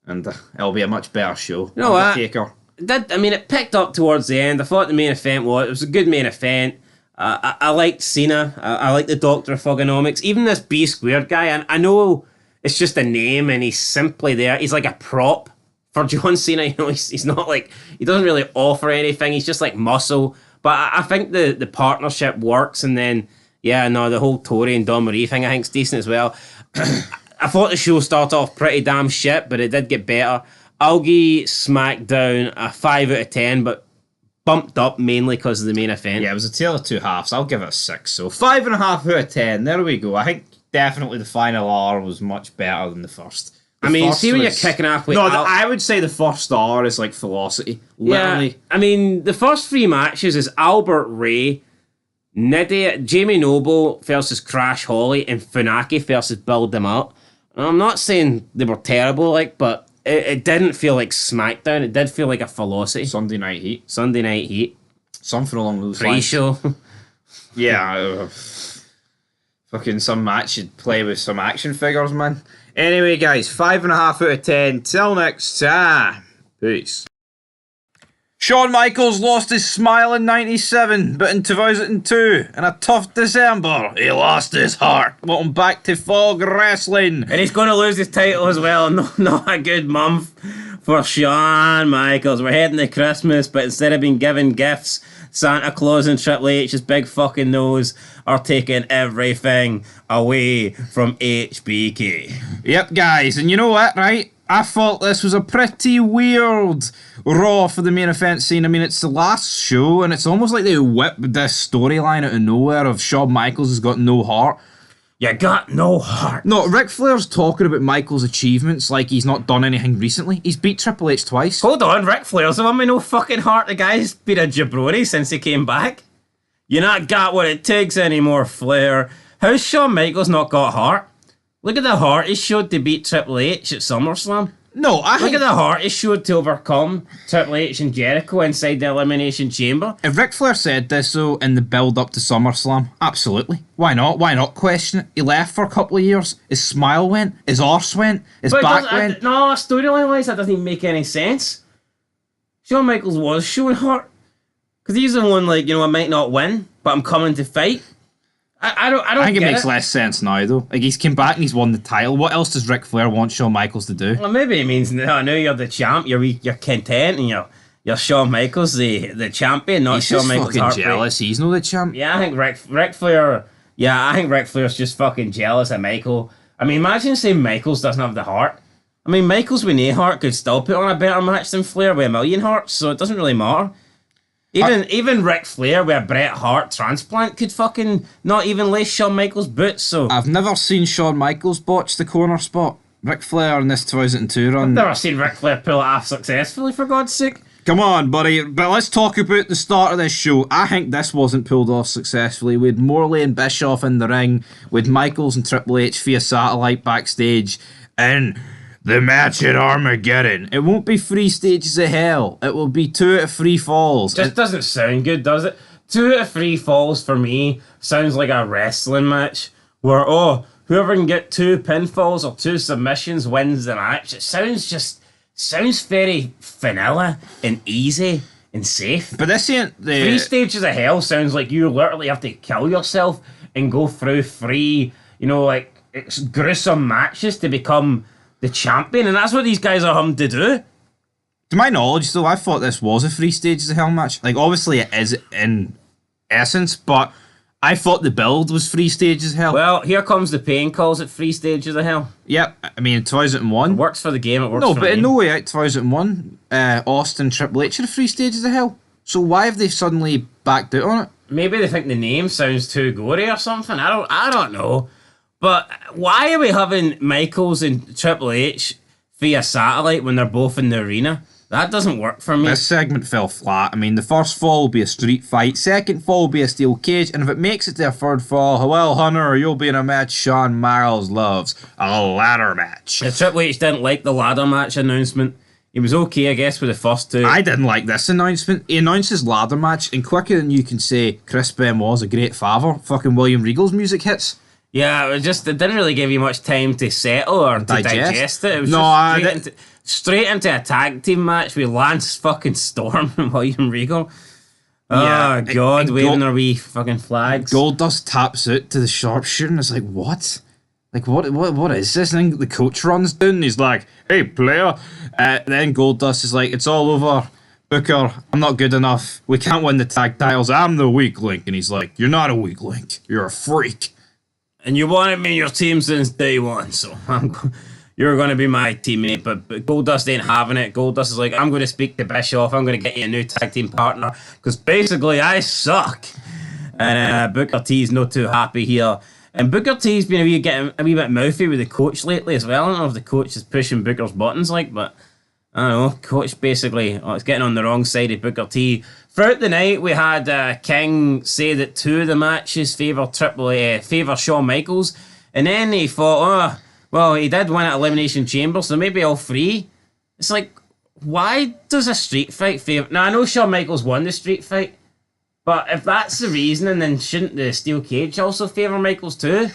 and it'll be a much better show. You know Undertaker. It picked up towards the end. I thought the main event was a good main event. I liked Cena. I liked the Doctor of Thugonomics. Even this B Squared guy, and I know it's just a name and he's simply there. He's like a prop for John Cena. You know, he's not like, he doesn't really offer anything. He's just like muscle. But I think the partnership works. And then, yeah, no, the whole Tori and Dawn Marie thing I think is decent as well. I thought the show started off pretty damn shit, but it did get better. I'll give SmackDown a 5 out of 10, but bumped up mainly because of the main event. Yeah, it was a tale of two halves. I'll give it a 6. So 5.5 out of 10. There we go. I think definitely the final hour was much better than the first. I mean, see when you're kicking off with... I would say the first hour is like Velocity. Literally. Yeah, I mean, the first 3 matches is Albert Ray, Nidia, Jamie Noble versus Crash Holly, and Funaki versus Build Them Up. And I'm not saying they were terrible, but it didn't feel like SmackDown. It did feel like a Velocity. Sunday Night Heat. Something along those lines. Pre-show. Yeah. Fucking some match you'd play with some action figures, man. Anyway, guys, 5.5 out of 10. Till next time. Peace. Shawn Michaels lost his smile in 97, but in 2002, in a tough December, he lost his heart. Welcome back to Fog Wrestling. And he's going to lose his title as well. No, not a good month for Shawn Michaels. We're heading to Christmas, but instead of being given gifts, Santa Claus and Triple H's big fucking nose are taking everything away from HBK. Yep, guys, and you know what, right? I thought this was a pretty weird Raw for the main event scene. I mean, it's the last show, and it's almost like they whipped this storyline out of nowhere of Shawn Michaels has got no heart. You got no heart. No, Ric Flair's talking about Michaels' achievements like he's not done anything recently. He's beat Triple H twice. Hold on, Ric Flair's the one with no fucking heart. The guy's been a jabroni since he came back. You not got what it takes anymore, Flair. How's Shawn Michaels not got heart? Look at the heart he showed to beat Triple H at SummerSlam. No, Look at the heart he showed to overcome Triple H and Jericho inside the Elimination Chamber. If Ric Flair said this, though, in the build-up to SummerSlam, absolutely. Why not? Why not question it? He left for a couple of years. His smile went. His arse went. His back went. No, storyline-wise, that doesn't even make any sense. Shawn Michaels was showing heart. Because he's the one, I might not win, but I'm coming to fight. I think it makes less sense now, though. Like, he's come back and he's won the title. What else does Ric Flair want Shawn Michaels to do? Well, maybe it means now you're the champ, you're content, and you're Shawn Michaels, the champion, not Shawn Michaels. He's fucking jealous. He's not the champ. Yeah, I think Ric Flair. Yeah, I think Ric Flair's just fucking jealous of Michael. I mean, imagine saying Michaels doesn't have the heart. I mean, Michaels with no heart could still put on a better match than Flair with 1 million hearts, so it doesn't really matter. Even Ric Flair with a Bret Hart transplant could fucking not even lace Shawn Michaels' boots, so... I've never seen Shawn Michaels botch the corner spot. Ric Flair in this 2002 run... I've never seen Ric Flair pull it off successfully, for God's sake. Come on, buddy. But let's talk about the start of this show. I think this wasn't pulled off successfully. We had Morley and Bischoff in the ring, with Michaels and Triple H via satellite backstage, and... the match at Armageddon. It won't be 3 stages of hell. It will be 2 out of 3 falls. Just doesn't sound good, does it? 2 out of 3 falls for me sounds like a wrestling match where, whoever can get 2 pinfalls or 2 submissions wins the match. It sounds very vanilla and easy and safe. But this ain't the... 3 stages of hell sounds like you literally have to kill yourself and go through 3... like it's gruesome matches to become the champion, and that's what these guys are having to do. To my knowledge, though, I thought this was a 3 stages of hell match. Like, obviously it is in essence, but I thought the build was 3 stages of hell. Well, Here Comes the Pain calls it 3 stages of hell. Yep, I mean, 2001. It works for the game, it works for No, but me. in no way out 2001, Austin Triple H are 3 stages of hell. So why have they suddenly backed out on it? Maybe they think the name sounds too gory or something. I don't know. But why are we having Michaels and Triple H via satellite when they're both in the arena? That doesn't work for me. This segment fell flat. I mean, the first fall will be a street fight, second fall will be a steel cage, and if it makes it to a third fall, well, Hunter, you'll be in a match Shawn Michaels loves, a ladder match. Triple H didn't like the ladder match announcement. He was okay, I guess, with the first two. I didn't like this announcement. He announced his ladder match, and quicker than you can say Chris Benoit's a great father, fucking William Regal's music hits. Yeah, it didn't really give you much time to settle or to digest it. It was straight into a tag team match with Lance fucking Storm and William Regal. Oh, God, waving their wee fucking flags. Goldust taps out to the sharpshooter, and it's like, what? Like, what is this? And then the coach runs down, and he's like, hey, player. Then Goldust is like, it's all over. Booker, I'm not good enough. We can't win the tag titles. I'm the weak link. And he's like, you're not a weak link. You're a freak. And you wanted me in your team since day one, so you're going to be my teammate. But Goldust ain't having it. Goldust is like, I'm going to speak to Bischoff. I'm going to get you a new tag team partner because basically I suck. And Booker T's not too happy here. And Booker T's been getting a wee bit mouthy with the coach lately as well. I don't know if the coach is pushing Booker's buttons, but I don't know. Coach basically it's getting on the wrong side of Booker T. Throughout the night, we had King say that 2 of the matches favour Shawn Michaels, and then he thought, he did win at Elimination Chamber, so maybe all 3. It's like, why does a street fight favour? Now I know Shawn Michaels won the street fight, but if that's the reasoning, then shouldn't the steel cage also favour Michaels too?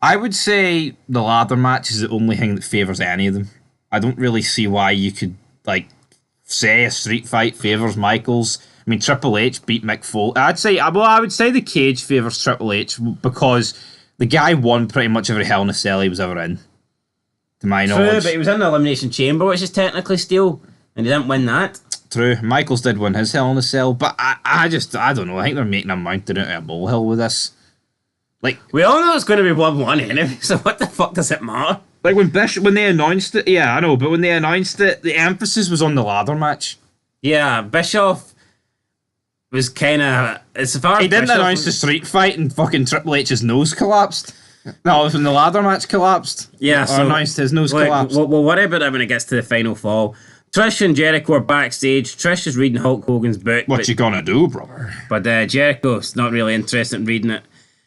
I would say the ladder match is the only thing that favours any of them. I don't really see why you could say a street fight favours Michaels. I mean, Triple H beat Mick Foley. I would say the cage favours Triple H because the guy won pretty much every Hell in a Cell he was ever in, to my knowledge. True, but he was in the Elimination Chamber, which is technically steel, and he didn't win that. True, Michaels did win his Hell in a Cell, but I don't know. I think they're making a mountain out of a molehill with this. Like, we all know it's going to be 1-1 anyway, so what the fuck does it matter? Like when they announced it, yeah, I know, but when they announced it, the emphasis was on the ladder match. Yeah, Bischoff was kind of, as far as he didn't announce the street fight and fucking Triple H's nose collapsed. No, it was when the ladder match collapsed. Yeah, so announced his nose collapsed. We'll worry about it when it gets to the final fall. Trish and Jericho are backstage. Trish is reading Hulk Hogan's book. What you gonna do, brother? But Jericho's not really interested in reading it.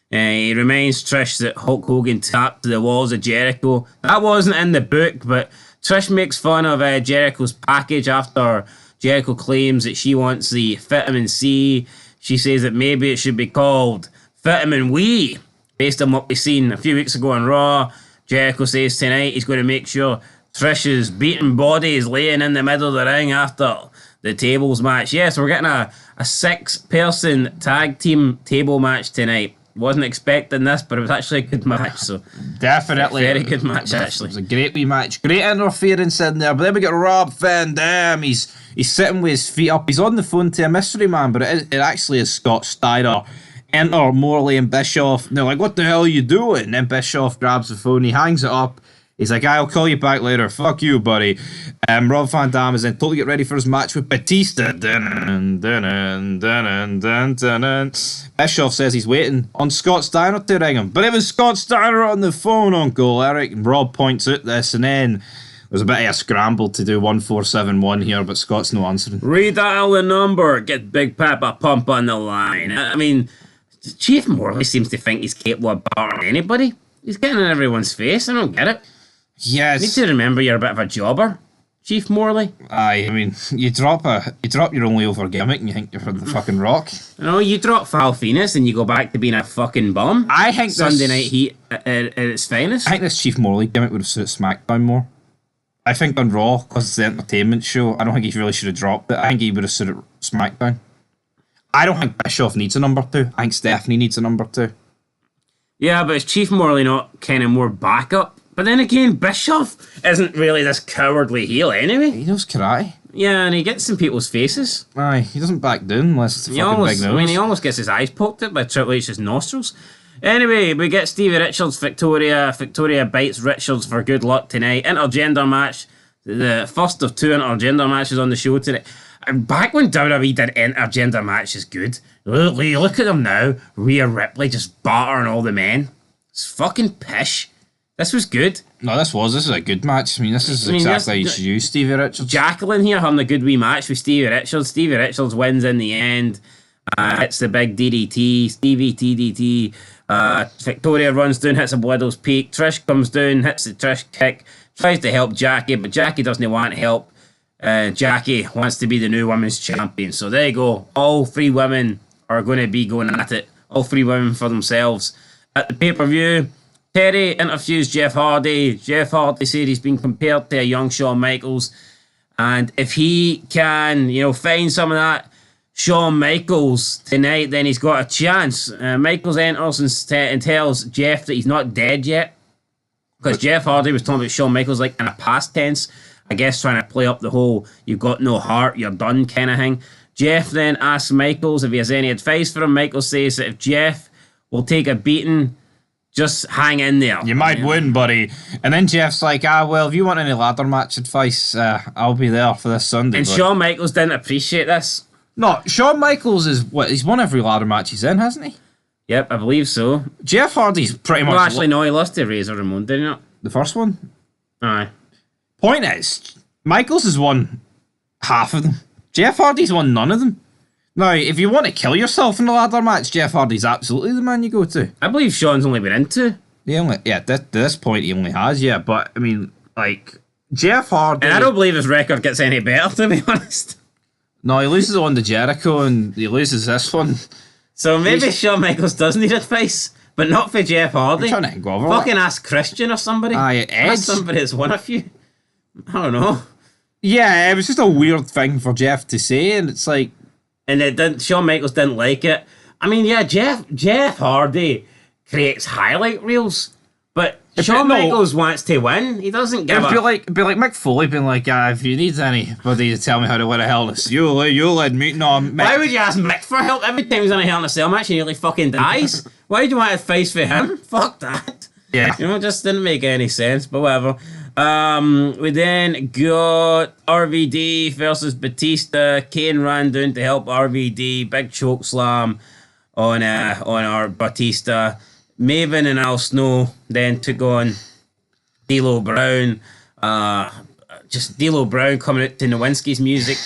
He reminds Trish that Hulk Hogan tapped the walls of Jericho. That wasn't in the book, but Trish makes fun of Jericho's package after Jericho claims that she wants the vitamin C. She says that maybe it should be called Vitamin Wwe, based on what we seen a few weeks ago on Raw. Jericho says tonight he's going to make sure Trish's beaten body is laying in the middle of the ring after the tables match. Yeah, so we're getting a 6-person tag team table match tonight. Wasn't expecting this, but it was actually a good match. So definitely very good match. Actually, it was a great wee match. Great interference in there. But then we got Rob Van Dam. He's sitting with his feet up. He's on the phone to a mystery man, but it actually is Scott Steiner. Enter Morley and Bischoff. And they're like, "What the hell are you doing?" And then Bischoff grabs the phone. He hangs it up. He's like, I'll call you back later. Fuck you, buddy. Rob Van Dam is then told to get ready for his match with Batista. Bischoff says he's waiting on Scott Steiner to ring him. But it was Scott Steiner on the phone, Uncle Eric. And Rob points out this, and then there's a bit of a scramble to do 1471 here, but Scott's no answering. Redial the number. Get Big Papa Pump on the line. I mean, Chief Morley seems to think he's capable of battering anybody. He's getting in everyone's face. I don't get it. Yes. You need to remember you're a bit of a jobber, Chief Morley. Aye, I mean, you drop your only over gimmick and you think you're from the fucking Rock. No, you drop Val Venus and you go back to being a fucking bum. I think Sunday Night Heat at its finest. I think this Chief Morley gimmick would have suited SmackDown more. I think on Raw, because it's the entertainment show, I don't think he really should have dropped it. I think he would have suited SmackDown. I don't think Bischoff needs a number 2. I think Stephanie needs a number 2. Yeah, but is Chief Morley not kind of more backup? But then again, Bischoff isn't really this cowardly heel anyway. He knows karate. Yeah, and he gets in people's faces. Aye, he doesn't back down unless it's a fucking big nose. I mean, he almost gets his eyes poked at by Triple H's nostrils. Anyway, we get Stevie Richards, Victoria. Victoria bites Richards for good luck tonight. Intergender match. The first of 2 intergender matches on the show today. And back when WWE did intergender matches good, look at them now. Rhea Ripley just battering all the men. It's fucking pish. This was good. No, this is a good match. I mean, this is exactly how you should use Stevie Richards. Jacqueline here having a good wee match with Stevie Richards. Stevie Richards wins in the end. Hits the big DDT. Stevie TDT. Victoria runs down, hits a Widow's Peak. Trish comes down, hits the Trish kick. Tries to help Jackie, but Jackie doesn't want help. Jackie wants to be the new women's champion. So there you go. All 3 women are going to be going at it. All 3 women for themselves. At the pay-per-view, Terry interviews Jeff Hardy. Jeff Hardy said he's been compared to a young Shawn Michaels. And if he can, find some of that Shawn Michaels tonight, then he's got a chance. Michaels enters and tells Jeff that he's not dead yet. Because Jeff Hardy was talking about Shawn Michaels like in a past tense. I guess trying to play up the whole you've got no heart, you're done kind of thing. Jeff then asks Michaels if he has any advice for him. Michaels says that if Jeff will take a beating, just hang in there. You might win, buddy. And then Jeff's like, well, if you want any ladder match advice, I'll be there for this Sunday. And Shawn Michaels didn't appreciate this. No, Shawn Michaels he's won every ladder match he's in, hasn't he? Yep, I believe so. Jeff Hardy's pretty much... Well, actually, no, he lost to Razor Ramon, didn't he not? The first one? Aye. Point is, Michaels has won half of them. Jeff Hardy's won none of them. Now, if you want to kill yourself in a ladder match, Jeff Hardy's absolutely the man you go to. I believe Shawn's only been in 2. At this point he only has, but I mean, like, Jeff Hardy... And I don't believe his record gets any better, to be honest. No, he loses one to Jericho and he loses this one. So maybe Shawn Michaels does need advice, but not for Jeff Hardy. I'm trying to think over fucking ask Christian or somebody. Edge. Ask somebody that's won a few. I don't know. Yeah, it was just a weird thing for Jeff to say, and it's like... And Shawn Michaels didn't like it. I mean, yeah, Jeff Hardy creates highlight reels, but Shawn Michaels wants to win. He doesn't give a... It'd be like Mick Foley being like, if you need anybody to tell me how to win a Hell in a Cell, you'll admit... No, Mick. Why would you ask Mick for help every time he's in a Hell in a Cell match and he nearly fucking dies? Why do you want advice for him? Fuck that. Yeah. It just didn't make any sense, but whatever. We then got RVD versus Batista. Kane ran down to help RVD. Big choke slam on our Batista. Maven and Al Snow then took on D'Lo Brown. Just D'Lo Brown coming out to Nowinski's music.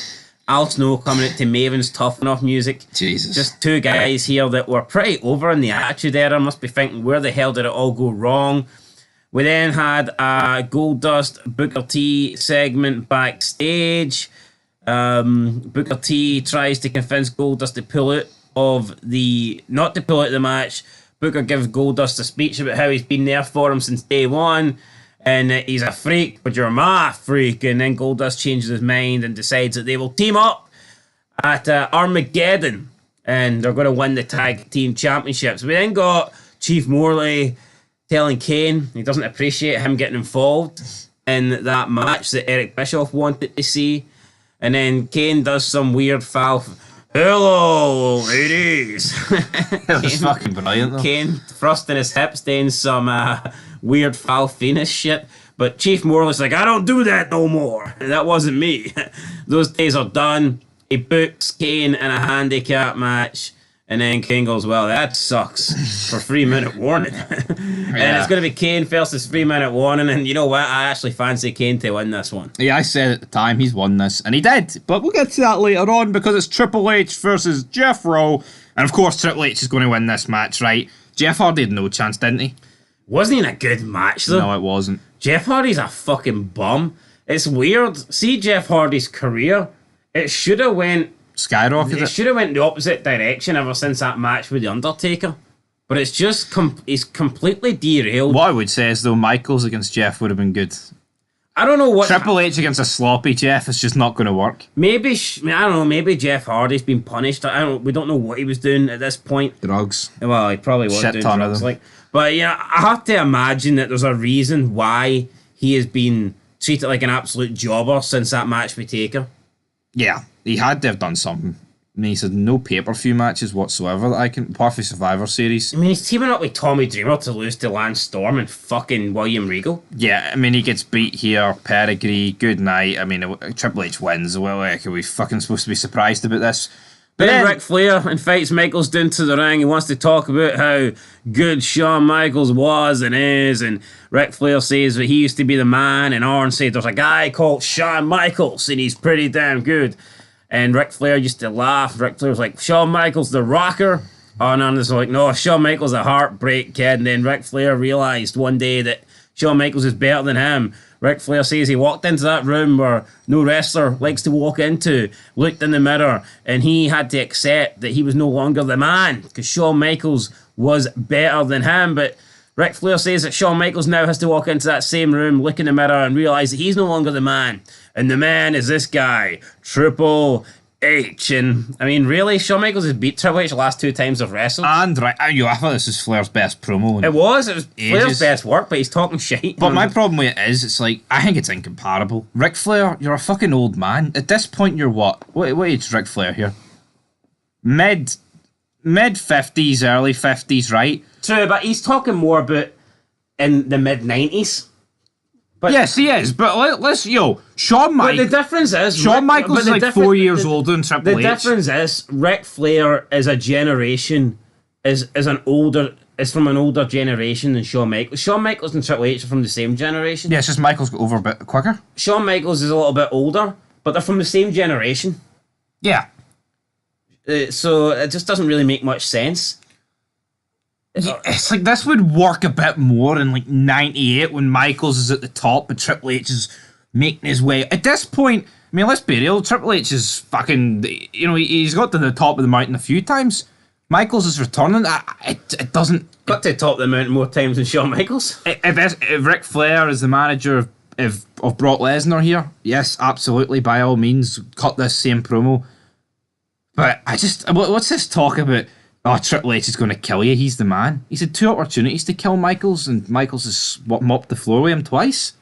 Al Snow coming out to Maven's Tough Enough music. Jesus. Just 2 guys here that were pretty over in the Attitude Era. Must be thinking, where the hell did it all go wrong? We then had a Goldust Booker T segment backstage. Booker T tries to convince Goldust to pull out not to pull out the match. Booker gives Goldust a speech about how he's been there for him since day one. And he's a freak, but you're my freak. And then Goldust changes his mind and decides that they will team up at Armageddon. And they're going to win the tag team championships. We then got Chief Morley telling Kane he doesn't appreciate him getting involved in that match that Eric Bischoff wanted to see. And then Kane does some weird foul... Hello, ladies. That was fucking brilliant, though. Kane thrusting his hips, doing some weird foul Venus shit. But Chief Morley's like, I don't do that no more. That wasn't me. Those days are done. He books Kane in a handicap match. And then Kane goes, well, that sucks for 3-minute warning. And it's going to be Kane versus 3-minute warning. And you know what? I actually fancy Kane to win this one. Yeah, I said at the time he's won this. And he did. But we'll get to that later on because it's Triple H versus Jeff Rowe. And of course, Triple H is going to win this match, right? Jeff Hardy had no chance, didn't he? Wasn't he in a good match, though? No, it wasn't. Jeff Hardy's a fucking bum. It's weird. See Jeff Hardy's career. It should have went... skyrocketed. It should have went the opposite direction ever since that match with The Undertaker. But it's just he's completely derailed. What I would say is, though, Michaels against Jeff would have been good. I don't know what... Triple H against a sloppy Jeff is just not going to work. Maybe, I don't know, maybe Jeff Hardy's been punished. We don't know what he was doing at this point. Drugs. Well, he probably was doing drugs. But yeah, I have to imagine that there's a reason why he has been treated like an absolute jobber since that match with Taker. Yeah, he had to have done something. I mean, he said no pay-per-view matches whatsoever that I can, apart from Survivor Series. I mean, he's teaming up with Tommy Dreamer to lose to Lance Storm and fucking William Regal. Yeah, I mean, he gets beat here, pedigree, good night. I mean, Triple H wins. Well, like, are we fucking supposed to be surprised about this? But then Ric Flair invites Michaels down to the ring. He wants to talk about how good Shawn Michaels was and is. And Ric Flair says that he used to be the man. And Arn said there's a guy called Shawn Michaels and he's pretty damn good. And Ric Flair used to laugh. Ric Flair was like, Shawn Michaels the rocker. Oh, and Arn was like, no, Shawn Michaels a heartbreak kid. And then Ric Flair realised one day that Shawn Michaels is better than him. Ric Flair says he walked into that room where no wrestler likes to walk into, looked in the mirror, and he had to accept that he was no longer the man because Shawn Michaels was better than him. But Ric Flair says that Shawn Michaels now has to walk into that same room, look in the mirror, and realise that he's no longer the man. And the man is this guy, Triple H. And I mean, really, Shawn Michaels has beat Triple H the last 2 times they've wrestled. And right, I thought this was Flair's best promo. It was Flair's best work, but he's talking shit. But my problem with it is, it's like, I think it's incomparable. Ric Flair, you're a fucking old man. At this point, you're what? What age is Ric Flair here? Mid 50s, early 50s, right? True, but he's talking more about in the mid 90s. But yes, he is. But let's Shawn Michaels. But the difference is Shawn Michaels is like 4 years older than Triple H. The difference is Ric Flair is a generation is from an older generation than Shawn Michaels. Shawn Michaels and Triple H are from the same generation. Yeah, it's just Michaels got over a bit quicker. Shawn Michaels is a little bit older, but they're from the same generation. Yeah. So it just doesn't really make much sense. It's like this would work a bit more in like 98 when Michaels is at the top but Triple H is making his way. At this point, I mean, let's be real, Triple H is fucking, he's got to the top of the mountain a few times. Michaels is returning. It doesn't... Got to the top of the mountain more times than Shawn Michaels. If Ric Flair is the manager of Brock Lesnar here, yes, absolutely, by all means, cut this same promo. But what's this talk about? Oh, Triple H is going to kill you. He's the man. He's had 2 opportunities to kill Michaels, and Michaels has mopped the floor with him twice.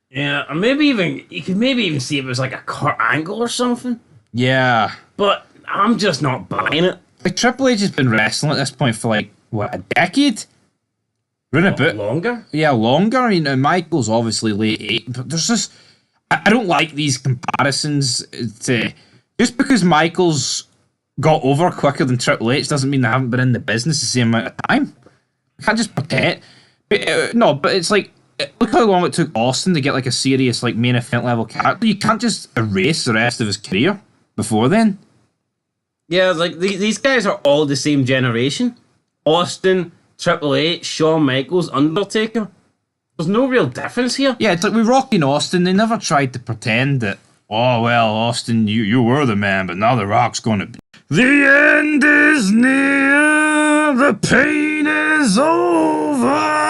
Yeah, or maybe even you could maybe even see if it was like a Kurt Angle or something. Yeah, but I'm just not buying it. Like Triple H has been wrestling at this point for like what, a decade? Run a bit longer. Yeah, longer. I mean, Michaels obviously late 8, but there's just I don't like these comparisons to just because Michaels got over quicker than Triple H doesn't mean they haven't been in the business the same amount of time. You can't just pretend. But it's like, look how long it took Austin to get like a serious like main event level character. You can't just erase the rest of his career before then. Yeah, like these guys are all the same generation. Austin, Triple H, Shawn Michaels, Undertaker. There's no real difference here. Yeah, it's like with Rocky and Austin, they never tried to pretend that, oh, well, Austin, you were the man, but now The Rock's going to be... The end is near, the pain is over.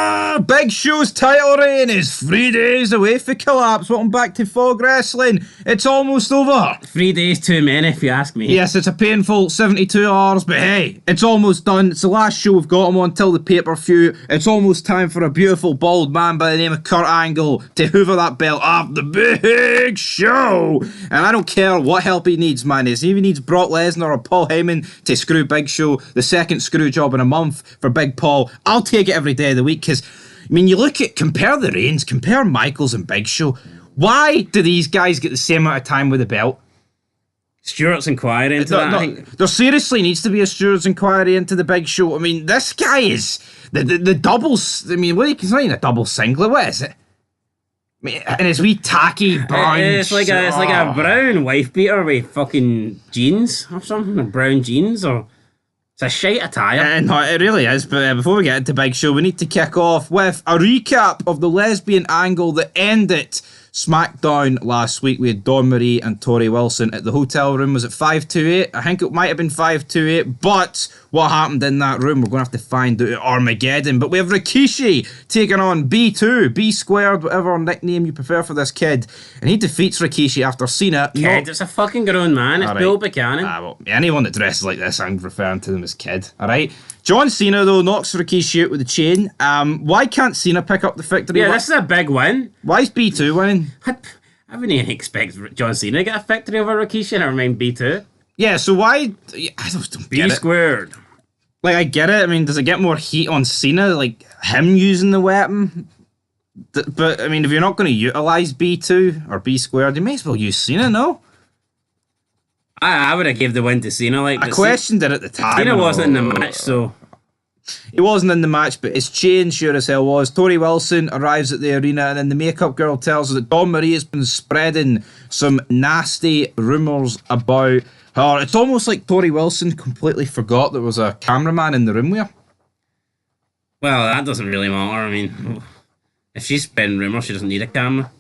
Big Show's title reign is 3 days away for collapse. Welcome back to Fog Wrestling. It's almost over. 3 days too many, if you ask me. Yes, it's a painful 72 hours, but hey, it's almost done. It's the last show we've got him on till the pay-per-view. It's almost time for a beautiful bald man by the name of Kurt Angle to hoover that belt off the Big Show. And I don't care what help he needs, man. If he needs Brock Lesnar or Paul Heyman to screw Big Show, the second screw job in a month for Big Paul, I'll take it every day of the week. Because, I mean, you compare the reigns, compare Michaels and Big Show. Why do these guys get the same amount of time with the belt? Stewart's inquiry into that. I think there seriously needs to be a Stewart's inquiry into the Big Show. I mean, this guy is the doubles. I mean, it's not even a double singlet. What is it? I mean, and his wee tacky brown. It's like a brown wife beater with fucking jeans or something, or brown jeans, or it's a shite attire. No, it really is. But before we get into Big Show, we need to kick off with a recap of the lesbian angle that ended SmackDown last week. We had Dawn Marie and Tori Wilson at the hotel room. Was it 528? I think it might have been 528, but what happened in that room, we're going to have to find out at Armageddon. But we have Rikishi taking on B2, B squared, whatever nickname you prefer for this kid. And he defeats Rikishi after Cena. Kid, it's a fucking grown man. It's Bill Buchanan. Well, anyone that dresses like this, I'm referring to them as kid. Alright? John Cena, though, knocks Rikishi out with the chain. Why can't Cena pick up the victory? Yeah, this is a big win. Why is B2 winning? I wouldn't even expect John Cena to get a victory over Rikishi, never mind B2. Yeah, so why... I don't get B squared. Like, I get it. I mean, does it get more heat on Cena? Like, him using the weapon? But, I mean, if you're not going to utilise B2 or B squared, you may as well use Cena, no? I would have gave the win to Cena. Like, I questioned it at the time. Cena wasn't in the match, so... He wasn't in the match, but his chain sure as hell was. Tori Wilson arrives at the arena, and then the makeup girl tells us that Dawn Marie has been spreading some nasty rumours about her. It's almost like Tori Wilson completely forgot there was a cameraman in the room with her. Well, that doesn't really matter. I mean, if she's spreading rumours, she doesn't need a camera.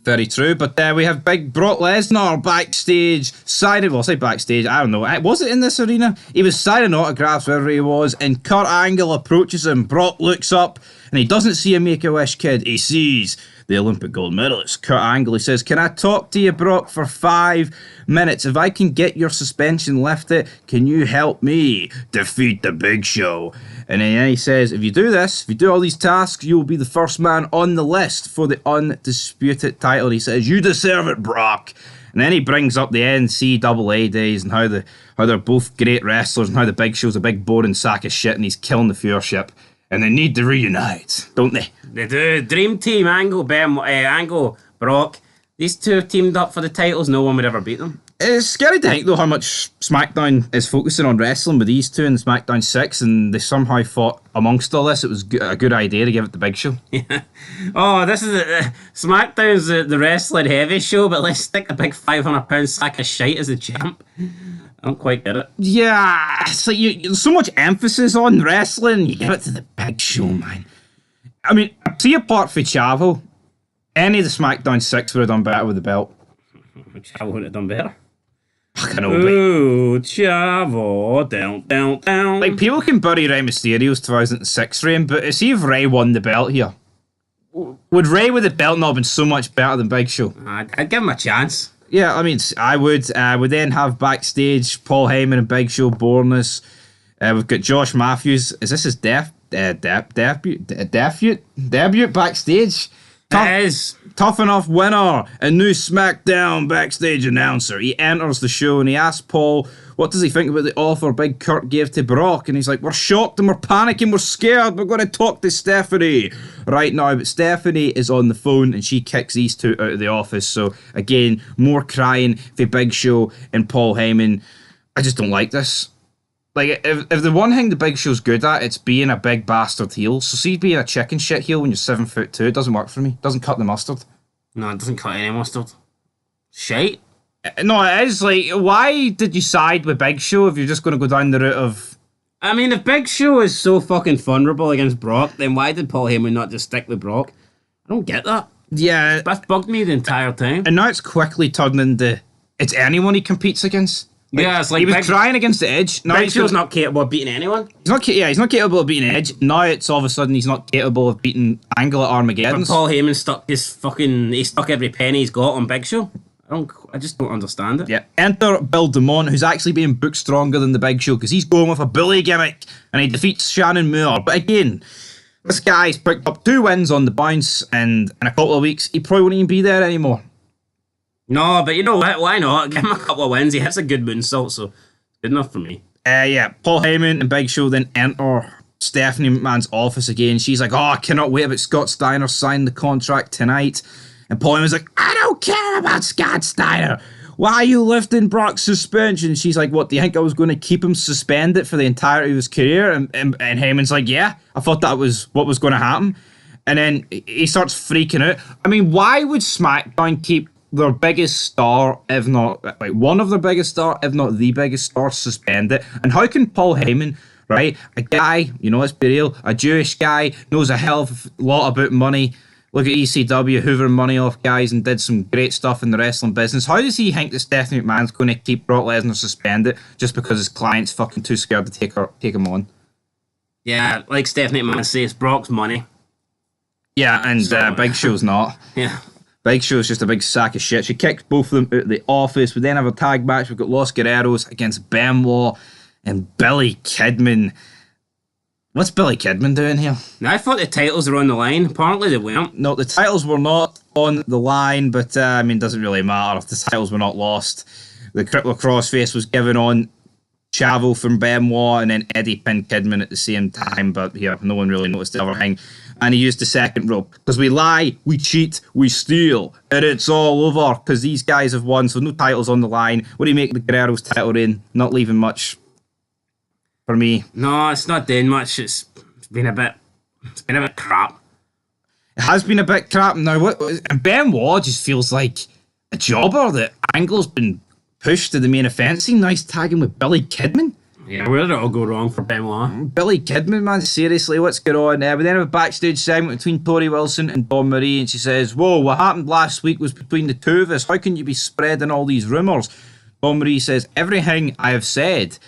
Very true, but we have big Brock Lesnar backstage, signing, well, I say backstage, I don't know, was it in this arena? He was signing autographs wherever he was, and Kurt Angle approaches him. Brock looks up, and he doesn't see a Make-A-Wish kid, he sees the Olympic gold medalist, Kurt Angle. He says, "Can I talk to you, Brock, for 5 minutes? If I can get your suspension lifted, can you help me defeat the Big Show?" And then he says, "If you do this, if you do all these tasks, you will be the first man on the list for the undisputed title." And he says, "You deserve it, Brock." And then he brings up the NCAA days and how they're both great wrestlers and how the Big Show's a big boring sack of shit and he's killing the viewership. And they need to reunite, don't they? They do. Dream Team, Angle, Brock. These two teamed up for the titles. No one would ever beat them. It's scary to think, though, how much SmackDown is focusing on wrestling with these two in SmackDown 6, and they somehow thought amongst all this it was a good idea to give it the Big Show. Yeah. Oh, this is SmackDown's the wrestling heavy show, but let's stick a big £500 sack of shite as the champ. I don't quite get it. Yeah, it's like there's so much emphasis on wrestling, you give it to the Big Show, man. I mean, see, apart from Chavo, any of the SmackDown 6 would have done better with the belt. Chavo would have done better. I know, ooh, Chavo, down. Like, people can bury Rey Mysterio's 2006 reign, but see if Rey won the belt here. Would Rey with the belt not have been so much better than Big Show? I'd give him a chance. Yeah, I mean, I would. We then have backstage Paul Heyman and Big Show Bornus. We've got Josh Matthews. Is this his debut backstage? It is. Tough Enough winner and new SmackDown backstage announcer. He enters the show and he asks Paul, what does he think about the offer Big Kurt gave to Brock? And he's like, we're shocked and we're panicking, we're scared, we're going to talk to Stephanie right now. But Stephanie is on the phone and she kicks these two out of the office. So again, more crying for Big Show and Paul Heyman. I just don't like this. Like, if the one thing the Big Show's good at, it's being a big bastard heel. So see, being a chicken shit heel when you're 7'2", it doesn't work for me. It doesn't cut the mustard. No, it doesn't cut any mustard. Shite. No, it is. Like, why did you side with Big Show if you're just going to go down the route of... I mean, if Big Show is so fucking vulnerable against Brock, then why did Paul Heyman not just stick with Brock? I don't get that. Yeah. That's bugged me the entire time. And now it's quickly turned into... It's anyone he competes against. Like, yeah, it's like he was trying against the Edge. Now Big Show's not capable of beating anyone. He's not capable of beating Edge. Now it's all of a sudden he's not capable of beating Angle at Armageddon. But Paul Heyman he stuck every penny he's got on Big Show. I just don't understand it. Yeah. Enter Bill DeMont, who's actually being booked stronger than the Big Show because he's going with a bully gimmick and he defeats Shannon Moore. But again, this guy's picked up 2 wins on the bounce, and in a couple of weeks he probably won't even be there anymore. No, but you know what? Why not? Give him a couple of wins. He hits a good moonsault, so good enough for me. Yeah, Paul Heyman and Big Show then enter Stephanie McMahon's office again. She's like, I cannot wait about Scott Steiner signing the contract tonight. And Paul Heyman's like, I don't care about Scott Steiner. Why are you lifting Brock's suspension? She's like, what, do you think I was going to keep him suspended for the entirety of his career? And Heyman's like, yeah, I thought that was what was going to happen. And then he starts freaking out. I mean, why would SmackDown keep their biggest star, if not like one of their biggest star, if not the biggest star, suspended? And how can Paul Heyman, right, a guy, let's be real, a Jewish guy, knows a hell of a lot about money, Look at ECW hoovering money off guys and did some great stuff in the wrestling business. How does he think that Stephanie McMahon's going to keep Brock Lesnar suspended just because his client's fucking too scared to take him on? Yeah, like Stephanie McMahon says, Brock's money. Yeah, and Big Show's not. Yeah. Big Show's just a big sack of shit. She kicked both of them out of the office. We then have a tag match. We've got Los Guerreros against Benoit and Billy Kidman. What's Billy Kidman doing here? Now, I thought the titles were on the line. Apparently they weren't. No, the titles were not on the line, but I mean, it doesn't really matter if the titles were not lost. The Crippler Crossface was given on Chavo from Benoit, and then Eddie pinned Kidman at the same time, but yeah, no one really noticed the other thing. And he used the second rope. Because we lie, we cheat, we steal, and it's all over, because these guys have won, so no titles on the line. What do you make the Guerreros title reign? Not leaving much for me. No, it's not doing much. It's been a bit crap. It has been a bit crap. Now, and Benoit just feels like a jobber. That Angle's been pushed to the main event scene. Now he's tagging with Billy Kidman. Yeah, where did it all go wrong for Benoit? Billy Kidman, man, seriously, what's going on? We then have a backstage segment between Tori Wilson and Dawn Marie, and she says, whoa, what happened last week was between the two of us. How can you be spreading all these rumours? Dawn Marie says, everything I have said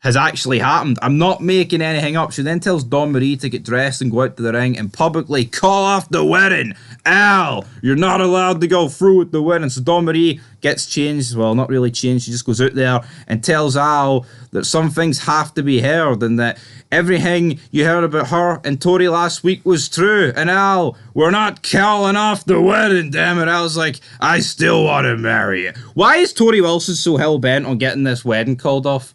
has actually happened. I'm not making anything up. She then tells Dawn Marie to get dressed and go out to the ring and publicly call off the wedding. Al, you're not allowed to go through with the wedding. So Dawn Marie gets changed. Well, not really changed. She just goes out there and tells Al that some things have to be heard and that everything you heard about her and Tori last week was true. And Al, we're not calling off the wedding, damn it. Al's like, I still want to marry you. Why is Tori Wilson so hell-bent on getting this wedding called off?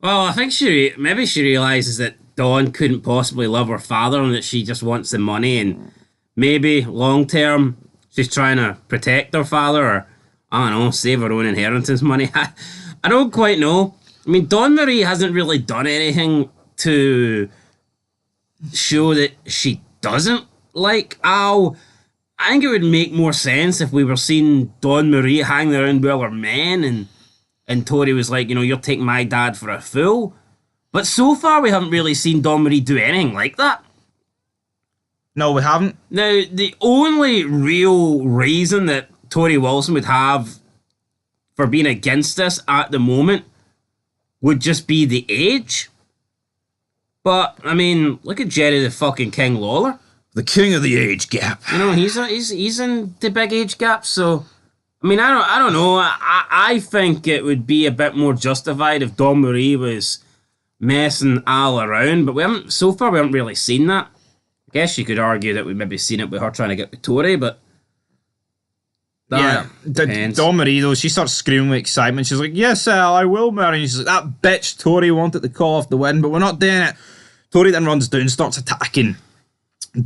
Well, I think she realises that Dawn couldn't possibly love her father and that she just wants the money, and maybe long term she's trying to protect her father, or I don't know, save her own inheritance money. I don't quite know. I mean, Dawn Marie hasn't really done anything to show that she doesn't like Al. I think it would make more sense if we were seeing Dawn Marie hanging around with other men and Tori was like, you know, you're taking my dad for a fool. But so far, we haven't really seen Dawn Marie do anything like that. No, we haven't. Now, the only real reason that Tori Wilson would have for being against this at the moment would just be the age. But, I mean, look at Jerry the fucking King Lawler. The king of the age gap. You know, he's in the big age gap, so... I mean, I don't know. I think it would be a bit more justified if Dawn Marie was messing Al around, but so far we haven't really seen that. I guess you could argue that we maybe seen it with her trying to get with Tori, but yeah, Dawn Marie though, she starts screaming with excitement. She's like, "Yes, Al, I will marry you." She's like, "That bitch Tori wanted to call off the win, but we're not doing it." Tori then runs down, starts attacking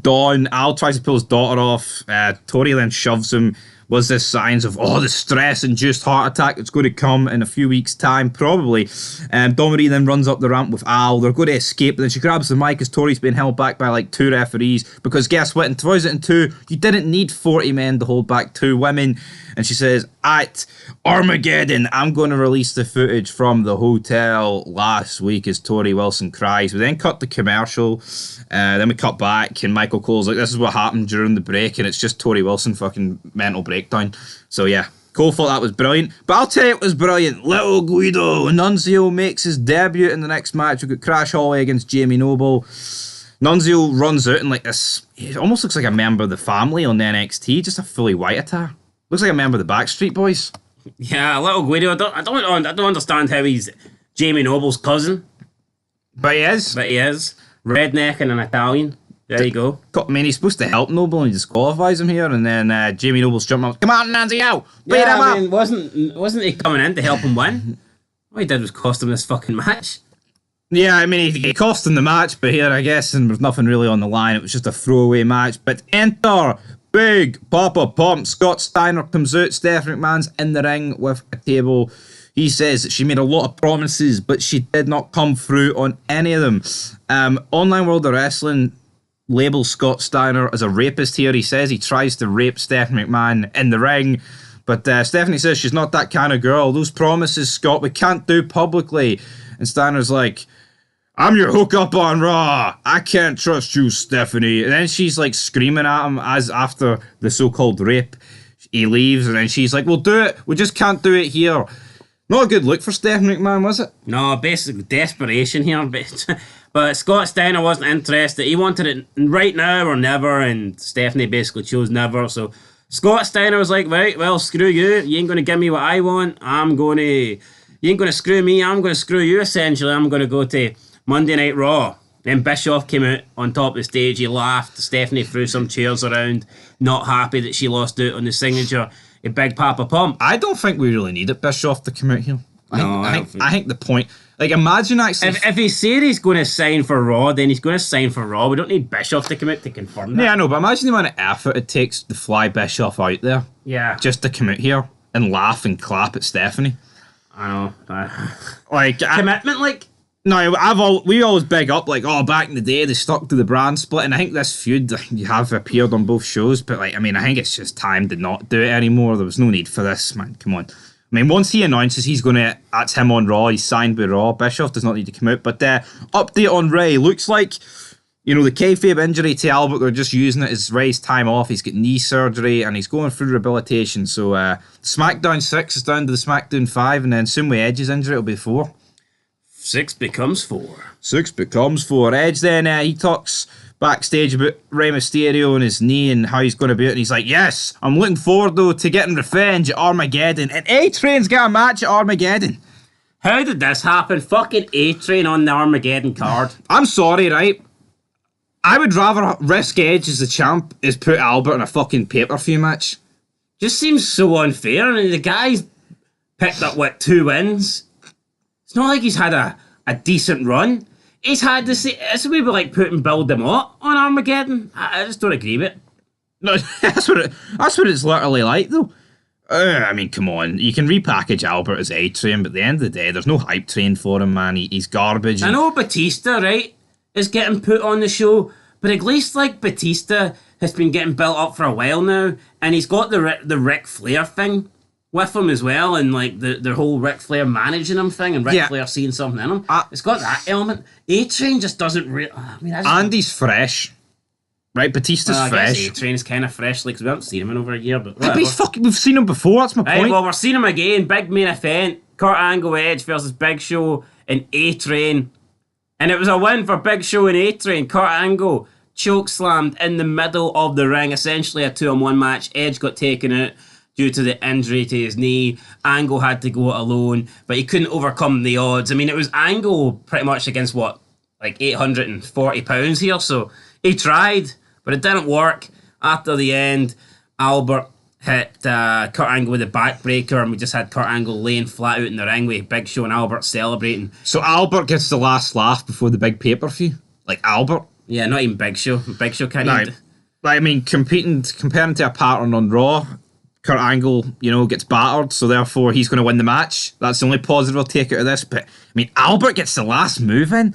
Dawn. Al tries to pull his daughter off. Tori then shoves him. Was this signs of, the stress-induced heart attack that's going to come in a few weeks' time? Probably. Dawn Marie then runs up the ramp with Al. They're going to escape, but then she grabs the mic as Tori's being held back by like 2 referees. Because guess what? In 2002, you didn't need 40 men to hold back 2 women. And she says, at Armageddon, I'm going to release the footage from the hotel last week as Tori Wilson cries. We then cut the commercial. Then we cut back, and Michael Cole's like, this is what happened during the break, and it's just Tori Wilson fucking mental breakdown. So yeah, Cole thought that was brilliant. But I'll tell you it was brilliant. Little Guido Nunzio makes his debut in the next match. We've got Crash Holly against Jamie Noble. Nunzio runs out in like this, it almost looks like a member of the family on the NXT, just a fully white attire. Looks like a member of the Backstreet Boys. Yeah, Little Guido. I don't understand how he's Jamie Noble's cousin. But he is. Redneck and an Italian. There you go. I mean, he's supposed to help Noble and he disqualifies him here, and then Jamie Noble's jumping up. Come on, Nunzio! Beat him up! Mean, wasn't he coming in to help him win? All he did was cost him this fucking match. Yeah, I mean, he cost him the match, but here, I guess, and there's nothing really on the line. It was just a throwaway match. But enter Big Papa Pump. Scott Steiner comes out. Stephanie McMahon's in the ring with a table. He says that she made a lot of promises, but she did not come through on any of them. Online World of Wrestling labels Scott Steiner as a rapist here. He says he tries to rape Stephanie McMahon in the ring. But Stephanie says she's not that kind of girl. Those promises, Scott, we can't do publicly. And Steiner's like, I'm your hookup on Raw. I can't trust you, Stephanie. And then she's like screaming at him as after the so-called rape. He leaves, and then she's like, we'll do it. We just can't do it here. Not a good look for Stephanie McMahon, was it? No, basically desperation here. But Scott Steiner wasn't interested. He wanted it right now or never, and Stephanie basically chose never. So Scott Steiner was like, right, well, screw you. You ain't going to give me what I want. You ain't going to screw me. I'm going to screw you, essentially. I'm going to go to Monday Night Raw. Then Bischoff came out on top of the stage. He laughed. Stephanie threw some chairs around, not happy that she lost out on the signature. A Big Papa Pump. I don't think we really needed Bischoff to come out here. I think the point... Like, imagine actually... If he said he's going to sign for Raw, then he's going to sign for Raw. We don't need Bischoff to come out to confirm that. Yeah, I know, but imagine the amount of effort it takes to fly Bischoff out there. Yeah. Just to come out here and laugh and clap at Stephanie. I know. Like... Commitment, like... No, we always big up, like, oh, back in the day, they stuck to the brand split, and I think this feud, you have appeared on both shows, but, like, I mean, I think it's just time to not do it anymore. There was no need for this, man. Come on. I mean, once he announces that's him on Raw, he's signed with Raw, Bischoff does not need to come out, but update on Ray, looks like, the kayfabe injury to Albert, they're just using it as Ray's time off. He's got knee surgery, and he's going through rehabilitation, so SmackDown 6 is down to the SmackDown 5, and then soon with Edge's injury, it'll be 4. 6 becomes 4. 6 becomes 4. Edge then, he talks backstage about Rey Mysterio and his knee and how he's going to be out. And he's like, yes, I'm looking forward, though, to getting revenge at Armageddon. And A-Train's got a match at Armageddon. How did this happen? Fucking A-Train on the Armageddon card. I'm sorry, right? I would rather risk Edge as the champ as put Albert in a fucking pay-per-view match. Just seems so unfair. I mean, the guy's picked up, 2 wins? It's not like he's had a decent run. He's had this. It's a wee bit like putting Build Them Up on Armageddon. I just don't agree with it. No, that's what it's literally like, though. I mean, come on. You can repackage Albert as A-Train, but at the end of the day, there's no hype train for him, man. He's garbage. I know Batista, right, is getting put on the show, but at least, Batista has been getting built up for a while now, and he's got the Ric Flair thing with him as well, and the whole Ric Flair managing him thing, and Ric Flair seeing something in him. It's got that element. A-Train just doesn't really. Andy's fresh, right? Batista's fresh. A-Train's kind of fresh, because we haven't seen him in over a year. But we've seen him before. That's my point. Well, we're seeing him again. Big main event: Kurt Angle Edge versus Big Show and A-Train, and it was a win for Big Show and A-Train. Kurt Angle chokeslammed in the middle of the ring, essentially a 2-on-1 match. Edge got taken out due to the injury to his knee. Angle had to go it alone, but he couldn't overcome the odds. I mean, it was Angle pretty much against 840 pounds here, so he tried, but it didn't work. After the end, Albert hit Kurt Angle with a backbreaker, and we just had Kurt Angle laying flat out in the ring with Big Show and Albert celebrating. So Albert gets the last laugh before the big pay-per-view? Like Albert? Yeah, not even Big Show. Big Show can't even... I mean, comparing to a pattern on Raw, Kurt Angle, gets battered, so therefore he's going to win the match. That's the only positive I'll take out of this. But, I mean, Albert gets the last move in.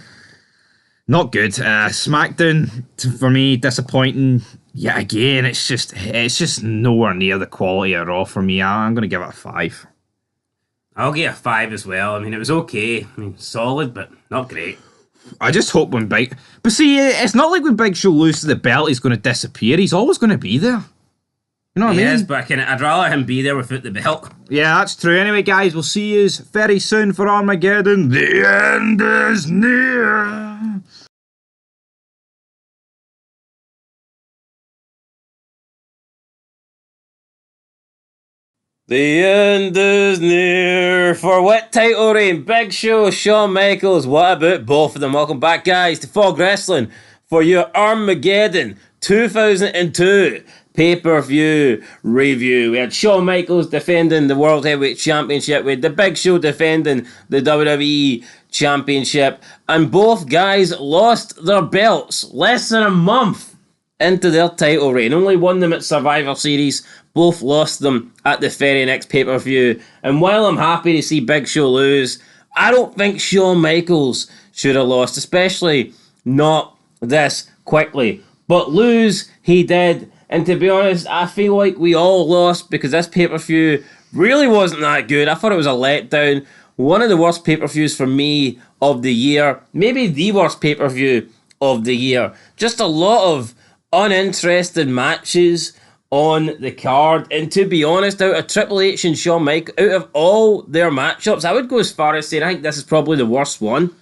Not good. SmackDown, for me, disappointing. Yeah, again, it's just nowhere near the quality of Raw for me. I'm going to give it a 5. I'll give it a 5 as well. I mean, it was okay. I mean, solid, but not great. I just hope when Big... But see, it's not like when Big Show loses the belt, he's going to disappear. He's always going to be there. You know what I mean? Yes, but I'd rather him be there without the belt. Yeah, that's true. Anyway, guys, we'll see you very soon for Armageddon. The end is near. The end is near. For what title reign? Big Show, Shawn Michaels. What about both of them? Welcome back, guys, to Fog Wrestling for your Armageddon 2002 pay-per-view review. We had Shawn Michaels defending the World Heavyweight Championship. We had the Big Show defending the WWE Championship. And both guys lost their belts less than a month into their title reign. Only won them at Survivor Series. Both lost them at the very next pay-per-view. And while I'm happy to see Big Show lose, I don't think Shawn Michaels should have lost, especially not this quickly. But lose he did. And to be honest, I feel like we all lost because this pay-per-view really wasn't that good. I thought it was a letdown. one of the worst pay-per-views for me of the year. Maybe the worst pay-per-view of the year. Just a lot of uninteresting matches on the card. And to be honest, out of Triple H and Shawn Michaels, out of all their matchups, I would go as far as saying I think this is probably the worst one.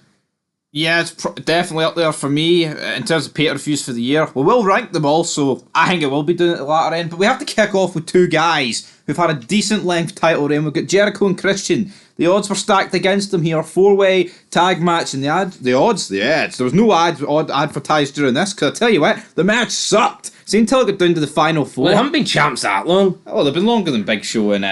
Yeah, it's definitely up there for me in terms of pay-per-views for the year. We will rank them all, so I think it will be doing it at the latter end. But we have to kick off with two guys who've had a decent length title reign. We've got Jericho and Christian. The odds were stacked against them here. Four-way tag match, and the odds. There was no ad advertised during this, because I tell you what, the match sucked. See, until it got down to the final four. Well, they haven't been champs that long. Oh, they've been longer than Big Show and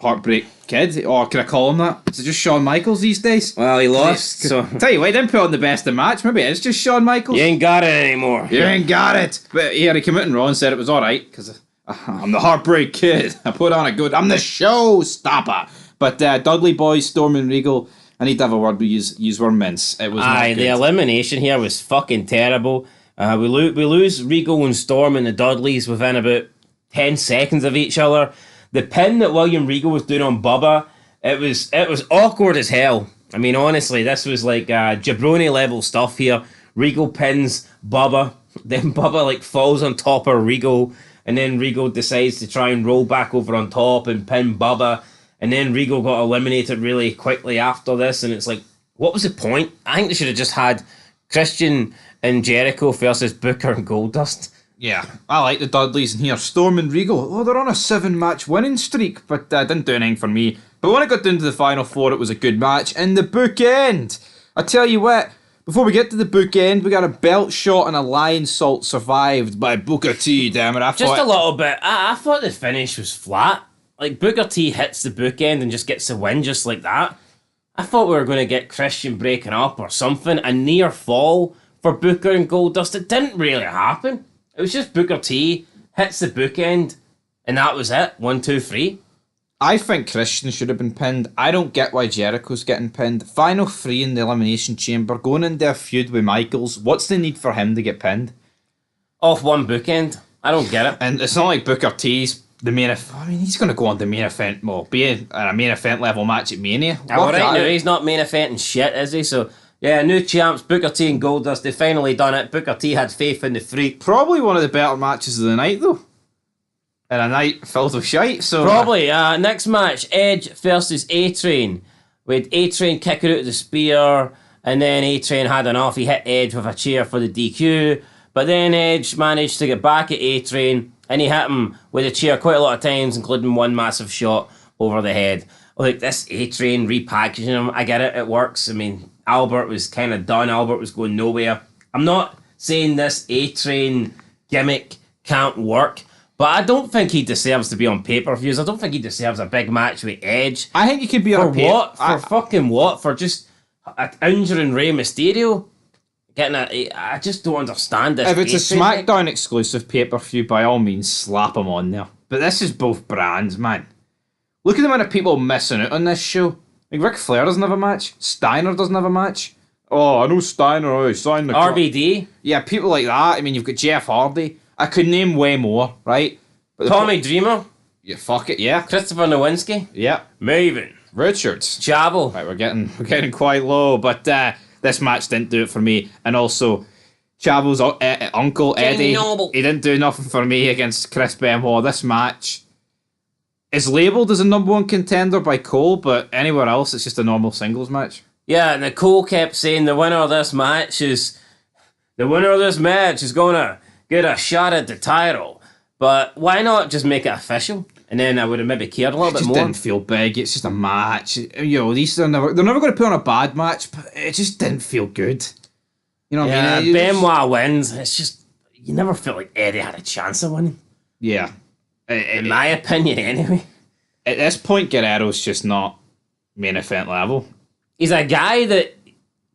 Heartbreak Kid. Or can I call him that? Is it just Shawn Michaels these days? Well, he lost, so... Tell you what, he didn't put on the best of match. Maybe it's just Shawn Michaels. You ain't got it anymore. You ain't got it. But yeah, he came out in Raw and said it was alright, because I'm the Heartbreak Kid. I put on a good... I'm the showstopper. But Dudley Boys, Storm and Regal, I need to have a word with yous were mince. It was not good. The elimination here was fucking terrible. We lose Regal and Storm and the Dudleys within about 10 seconds of each other. The pin that William Regal was doing on Bubba, it was awkward as hell. I mean, honestly, this was like jabroni level stuff here. Regal pins Bubba, then Bubba like falls on top of Regal, and then Regal decides to try and roll back over on top and pin Bubba, and then Regal got eliminated really quickly after this, and it's like, what was the point? I think they should have just had Christian and Jericho versus Booker and Goldust. Yeah, I like the Dudleys in here. Storm and Regal, they're on a 7-match winning streak, but didn't do anything for me. But when it got down to the final four, it was a good match. And the bookend, I tell you what, before we get to the bookend, we got a belt shot and a lion salt survived by Booker T, damn it. Just a little bit. I thought the finish was flat. Like, Booker T hits the bookend and just gets the win just like that. I thought we were going to get Christian breaking up or something. A near fall for Booker and Goldust. It didn't really happen. It was just Booker T hits the bookend, and that was it. 1, 2, 3. I think Christian should have been pinned. I don't get why Jericho's getting pinned. Final 3 in the Elimination Chamber, going into a feud with Michaels. What's the need for him to get pinned? Off one bookend. I don't get it. And it's not like Booker T's the main event. I mean, he's going to go on the main event. Well, be in a main event level match at Mania. All right, now he's not main eventing shit, is he? So... yeah, new champs, Booker T and Goldust, they finally done it. Booker T had faith in the Freak. Probably one of the better matches of the night, though. And a night filled with shite, so... probably. Next match, Edge versus A-Train. With A-Train kicking out the spear, and then A-Train had enough. He hit Edge with a chair for the DQ, but then Edge managed to get back at A-Train, and he hit him with a chair quite a lot of times, including one massive shot over the head. Like, this A-Train repackaging him, I get it, it works. I mean... Albert was kind of done. Albert was going nowhere. I'm not saying this A-Train gimmick can't work, but I don't think he deserves to be on pay-per-views. I don't think he deserves a big match with Edge. I think he could be on what? For fucking what? For just injuring Rey Mysterio? I just don't understand this. If it's a SmackDown exclusive pay-per-view, by all means, slap him on there. But this is both brands, man. Look at the amount of people missing out on this show. Like, Ric Flair doesn't have a match. Steiner doesn't have a match. Oh, I know Steiner. Oh, he signed the RBD. Yeah, people like that. I mean, you've got Jeff Hardy. I could name way more, right? But Tommy Dreamer. Yeah, fuck it, yeah. Christopher Nowinski. Yeah. Maven. Richards. Chavo. Right, we're getting quite low, but this match didn't do it for me. And also, Chavo's uncle Eddie, he didn't do nothing for me against Chris Benoit. This match is labelled as a number 1 contender by Cole, but anywhere else it's just a normal singles match. Yeah, and Cole kept saying the winner of this match is going to get a shot at the title. But why not just make it official? And then I would have maybe cared a little bit more. It just didn't feel big. It's just a match. You know, they're never going to put on a bad match, but it just didn't feel good. You know what I mean? Benoit wins. It's just, you never felt like Eddie had a chance of winning. Yeah. In my opinion, anyway. At this point, Guerrero's just not main event level. He's a guy that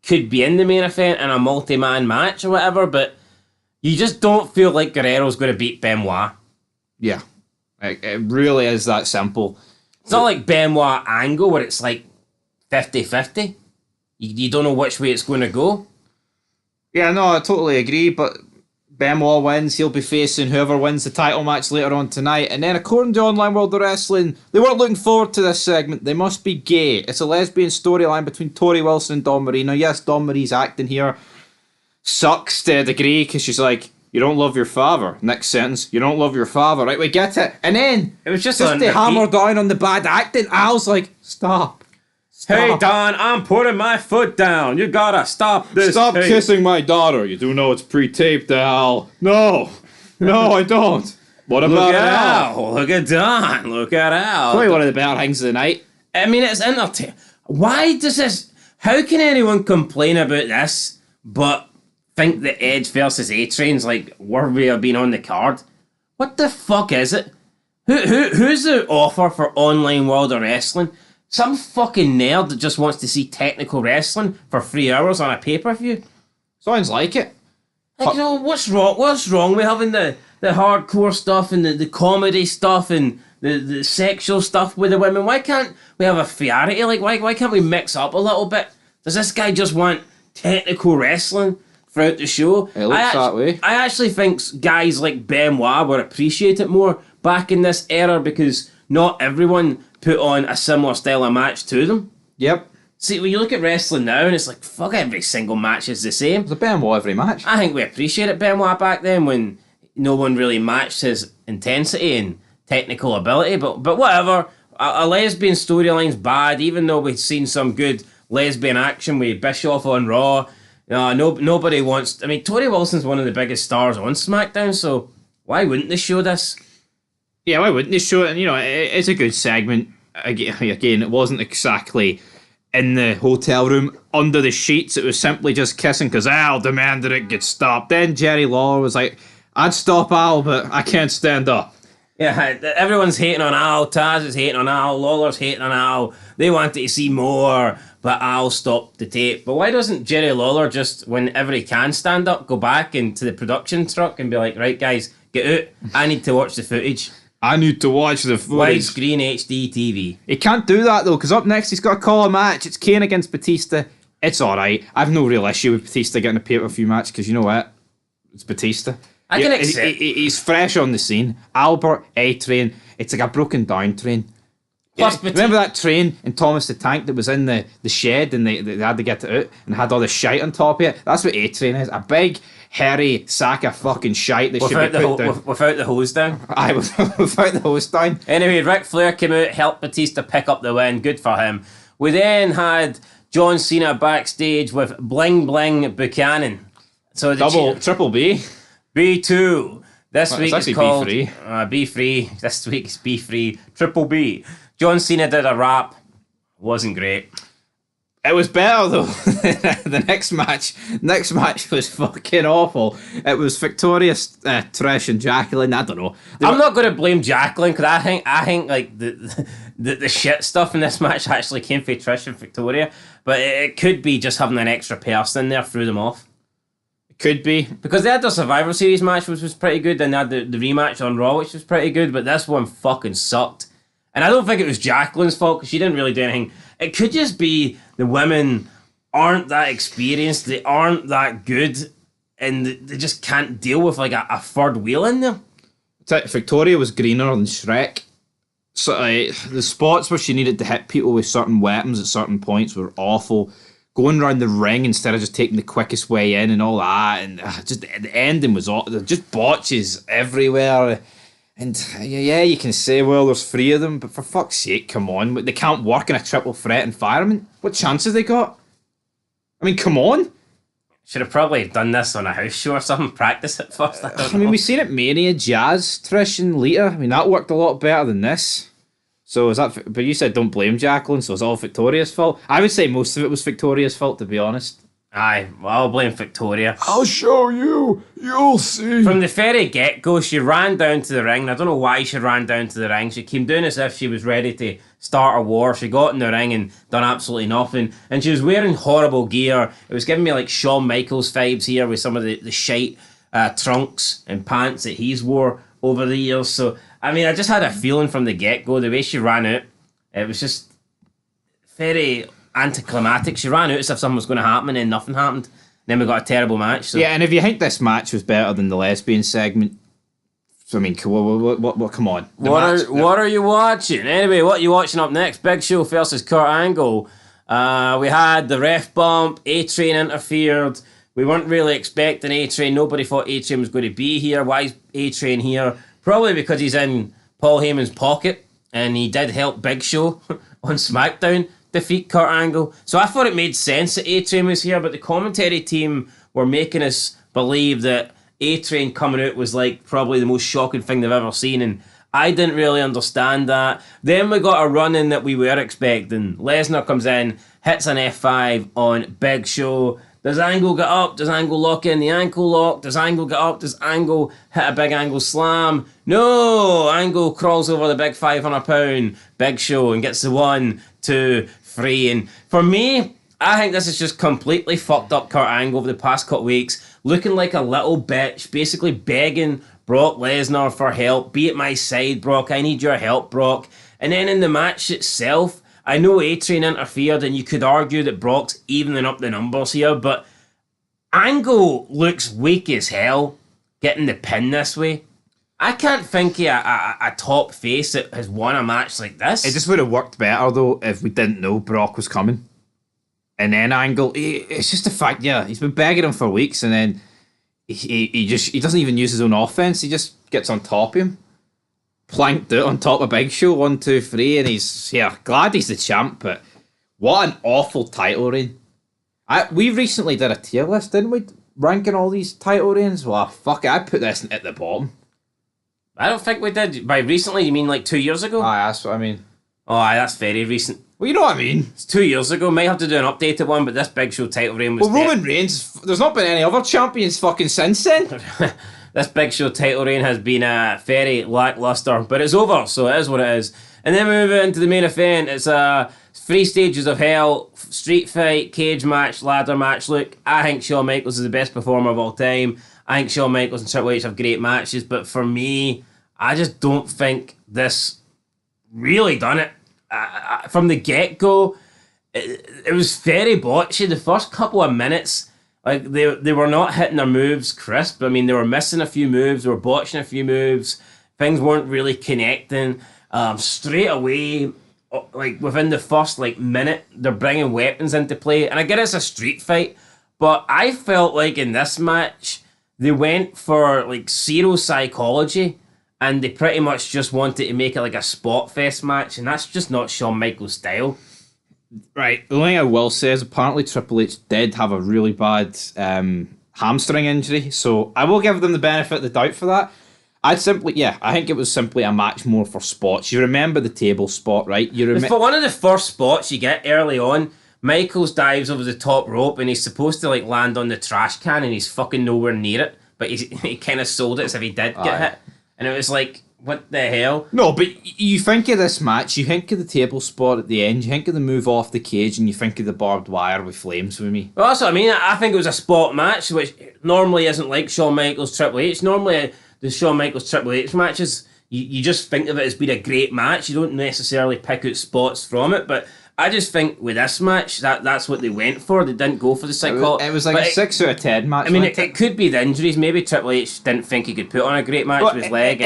could be in the main event in a multi-man match or whatever, but you just don't feel like Guerrero's going to beat Benoit. Yeah. It really is that simple. It's not like Benoit Angle where it's like 50-50. You don't know which way it's going to go. Yeah, no, I totally agree, but Benoit wins. He'll be facing whoever wins the title match later on tonight. And then, according to Online World of Wrestling, they weren't looking forward to this segment. They must be gay. It's a lesbian storyline between Tori Wilson and Dawn Marie. Now, yes, Dawn Marie's acting here sucks to a degree because she's like, you don't love your father. Next sentence, you don't love your father. Right, we get it. And then, it was just to hammer down on the bad acting, Al's like, stop. Hey, Don, I'm putting my foot down. You gotta stop this. Stop kissing my daughter. You do know it's pre-taped, Al. No, I don't. What about Al? Look at Don. Look at Al. Probably one of the better things of the night. I mean, it's entertaining. Why does this... How can anyone complain about this but think that Edge versus A-Train's like worthy of being on the card? What the fuck is it? Who's the offer for Online World of Wrestling? Some fucking nerd that just wants to see technical wrestling for 3 hours on a pay-per-view? Sounds like it. Like, you know, what's wrong? What's wrong with having the hardcore stuff and the comedy stuff and the sexual stuff with the women? Why can't we have a variety? Like, why can't we mix up a little bit? Does this guy just want technical wrestling throughout the show? It looks that way. I actually think guys like Benoit would appreciate it more back in this era because not everyone put on a similar style of match to them. Yep. See, when you look at wrestling now, and it's like, fuck, every single match is the same. There's a Benoit every match. I think we appreciated Benoit back then when no one really matched his intensity and technical ability, but whatever. A lesbian storyline's bad, even though we've seen some good lesbian action with Bischoff on Raw. Nobody wants... I mean, Tori Wilson's one of the biggest stars on SmackDown, so why wouldn't they show this? Yeah, why wouldn't they show it? And, you know, it's a good segment. Again, it wasn't exactly in the hotel room under the sheets. It was simply just kissing because Al demanded it get stopped. Then Jerry Lawler was like, I'd stop Al, but I can't stand up. Yeah, everyone's hating on Al. Taz is hating on Al. Lawler's hating on Al. They wanted to see more, but Al stopped the tape. But why doesn't Jerry Lawler just, whenever he can stand up, go back into the production truck and be like, right, guys, get out. I need to watch the footage. I need to watch the footage. Widescreen HD TV. He can't do that, though, because up next he's got to call a match. It's Kane against Batista. It's alright. I've no real issue with Batista getting a pay-per-view match, because you know what? It's Batista. I can accept. He's fresh on the scene. Albert, A-Train. It's like a broken down train. Plus, remember that train in Thomas the Tank that was in the shed and they had to get it out and had all the shite on top of it? That's what A-Train is. A big, hairy sack of fucking shite that should be put down. Without the hose down? Aye, without the hose down. Anyway, Ric Flair came out, helped Batista pick up the win. Good for him. We then had John Cena backstage with Bling Bling Buchanan. So Triple B. B2. This week is called B3. B3. This week is B3. Triple B. John Cena did a rap. Wasn't great. It was better though. The next match was fucking awful. It was Victoria, Trish, and Jacqueline. I don't know. I'm not going to blame Jacqueline because I think like the shit stuff in this match actually came from Trish and Victoria. But it could be just having an extra person in there threw them off. It could be because they had their Survivor Series match, which was pretty good, and they had the rematch on Raw, which was pretty good. But this one fucking sucked. And I don't think it was Jacqueline's fault because she didn't really do anything. It could just be the women aren't that experienced, they aren't that good, and they just can't deal with like a third wheel in there. Victoria was greener than Shrek. So the spots where she needed to hit people with certain weapons at certain points were awful. Going around the ring instead of just taking the quickest way in and all that, and just the ending was all just botches everywhere. And yeah, you can say, well, there's 3 of them, but for fuck's sake, come on. They can't work in a triple threat environment. What chance have they got? I mean, come on. Should have probably done this on a house show or something, practice it first. I mean, we've seen it Mania, Jazz, Trish and Lita. I mean, that worked a lot better than this. So is that... But you said don't blame Jacqueline, so it's all Victoria's fault? I would say most of it was Victoria's fault, to be honest. Aye, well, I'll blame Victoria. I'll show you. You'll see. From the very get-go, she ran down to the ring. And I don't know why she ran down to the ring. She came down as if she was ready to start a war. She got in the ring and done absolutely nothing. And she was wearing horrible gear. It was giving me like Shawn Michaels vibes here with some of the shite trunks and pants that he's wore over the years. So, I mean, I just had a feeling from the get-go, the way she ran out, it was just very... anticlimactic. She ran out as if something was going to happen and then nothing happened. Then we got a terrible match. So. Yeah, and if you think this match was better than the lesbian segment, I mean, come on. What are you watching? Anyway, what are you watching up next? Big Show versus Kurt Angle. We had the ref bump. A-Train interfered. We weren't really expecting A-Train. Nobody thought A-Train was going to be here. Why is A-Train here? Probably because he's in Paul Heyman's pocket, and he did help Big Show on SmackDown defeat Kurt Angle. So I thought it made sense that A-Train was here, but the commentary team were making us believe that A-Train coming out was like probably the most shocking thing they've ever seen, and I didn't really understand that. Then we got a run-in that we were expecting. Lesnar comes in, hits an F5 on Big Show. Does Angle get up? Does Angle lock in the ankle lock? Does Angle get up? Does Angle hit a big Angle slam? No! Angle crawls over the big 500-pound Big Show and gets the 1, 2, 3. And for me, I think this is just completely fucked up Kurt Angle over the past couple weeks, looking like a little bitch, basically begging Brock Lesnar for help. Be at my side, Brock. I need your help, Brock. And then in the match itself, I know A-Train interfered, and you could argue that Brock's evening up the numbers here, but Angle looks weak as hell getting the pin this way. I can't think of a top face that has won a match like this. It just would have worked better, though, if we didn't know Brock was coming. And then Angle, it's just the fact, yeah, he's been begging him for weeks, and then he doesn't even use his own offense. He just gets on top of him, planked out on top of Big Show, 1, 2, 3, and he's glad he's the champ. But what an awful title reign! We recently did a tier list, didn't we? Ranking all these title reigns. Well, fuck it, I put this at the bottom. I don't think we did. By recently, you mean like 2 years ago? Aye, that's what I mean. Oh, aye, that's very recent. Well, you know what I mean. It's 2 years ago. Might have to do an updated one, but this Big Show title reign was... Well, Roman Reigns, there's not been any other champions fucking since then. This Big Show title reign has been very lackluster, but it's over, so it is what it is. And then we move into the main event. It's 3 stages of hell, street fight, cage match, ladder match. Look, I think Shawn Michaels is the best performer of all time. I think Shawn Michaels and Triple H have great matches, but for me, I just don't think this really done it. From the get-go, it was very botchy. The first couple of minutes, like they were not hitting their moves crisp. I mean, they were missing a few moves, they were botching a few moves. Things weren't really connecting. Straight away, like within the first minute, they're bringing weapons into play. And I get it's a street fight, but I felt like in this match, they went for zero psychology. And they pretty much just wanted to make it like a spot fest match, and that's just not Shawn Michaels' style. Right, the only thing I will say is apparently Triple H did have a really bad hamstring injury, so I will give them the benefit of the doubt for that. I think it was simply a match more for spots. You remember the table spot, right? For one of the first spots you get early on, Michaels dives over the top rope, and he's supposed to land on the trash can, and he's fucking nowhere near it, but he kind of sold it as if he did get hit. And it was like, what the hell? No, but you think of this match, you think of the table spot at the end, you think of the move off the cage, and you think of the barbed wire with flames with me. Well, that's what I mean. I think it was a spot match, which normally isn't like Shawn Michaels Triple H. Normally, the Shawn Michaels Triple H matches, you just think of it as being a great match. You don't necessarily pick out spots from it, but I just think with this match, that's what they went for. They didn't go for the psychology. It was like a 6 out of 10 match. I mean, it could be the injuries. Maybe Triple H didn't think he could put on a great match with his leg.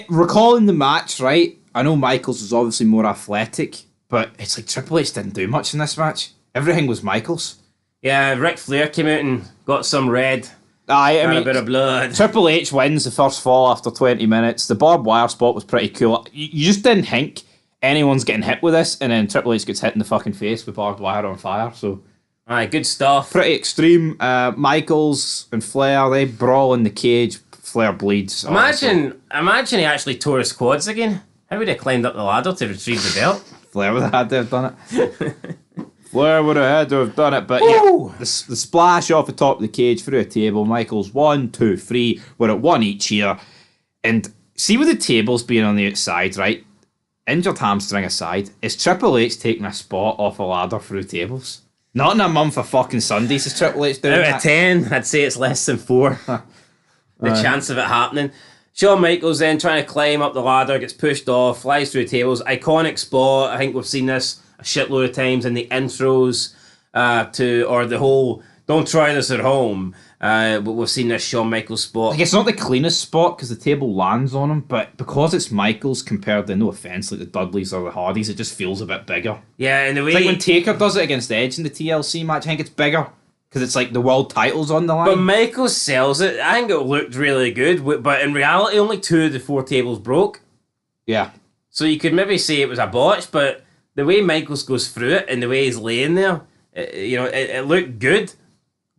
Recalling the match, right? I know Michaels was obviously more athletic, but it's like Triple H didn't do much in this match. Everything was Michaels. Yeah, Ric Flair came out and got some red. I mean, a bit of blood. Triple H wins the first fall after 20 minutes. The barbed wire spot was pretty cool. You just didn't think anyone's getting hit with this, and then Triple H gets hit in the fucking face with barbed wire on fire. So, aye, good stuff. Pretty extreme. Michaels and Flair, they brawl in the cage. Flair bleeds. Imagine he actually tore his quads again. How would he climbed up the ladder to retrieve the belt? Flair would have had to have done it. Flair would have had to have done it, but yeah, the splash off the top of the cage through a table. Michaels 1, 2, 3. We're at 1 each here, and see with the tables being on the outside, right? Injured hamstring aside, is Triple H taking a spot off a ladder through tables? Not in a month of fucking Sundays is Triple H doing that. Out of 10, I'd say it's less than 4. The chance of it happening. Shawn Michaels then trying to climb up the ladder, gets pushed off, flies through tables. Iconic spot. I think we've seen this a shitload of times in the intros or the whole don't try this at home. But we've seen this Shawn Michaels spot. Like, it's not the cleanest spot because the table lands on him, but because it's Michaels compared to, no offense, like the Dudleys or the Hardys, it just feels a bit bigger. Yeah, and the way... It's like when Taker does it against Edge in the TLC match, I think it's bigger because it's like the world title's on the line. But Michaels sells it. I think it looked really good, but in reality, only 2 of the 4 tables broke. Yeah. So you could maybe say it was a botch, but the way Michaels goes through it and the way he's laying there, it looked good.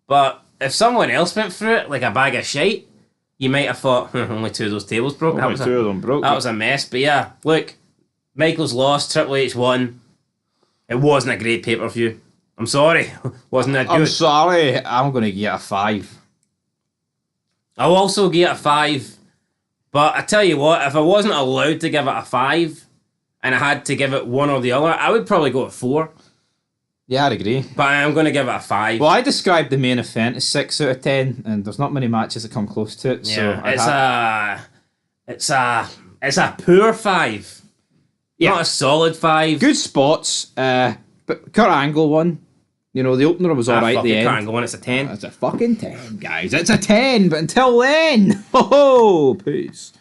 But if someone else went through it like a bag of shite, you might have thought, only 2 of those tables broke. Only 2 of them broke. That was a mess. But yeah, look, Michaels lost, Triple H won. It wasn't a great pay-per-view. I'm sorry. Wasn't that good? I'm sorry. I'm going to give it a 5. I'll also give it a 5. But I tell you what, if I wasn't allowed to give it a 5 and I had to give it one or the other, I would probably go at 4. Yeah, I'd agree. But I'm going to give it a 5. Well, I described the main event as 6 out of 10, and there's not many matches that come close to it. Yeah, so it's a poor 5. Yeah. Not a solid 5. Good spots, but Kurt Angle won. You know, the opener was alright at the end. Kurt Angle won, it's a 10. It's a fucking 10, guys. It's a 10, but until then, ho-ho, peace.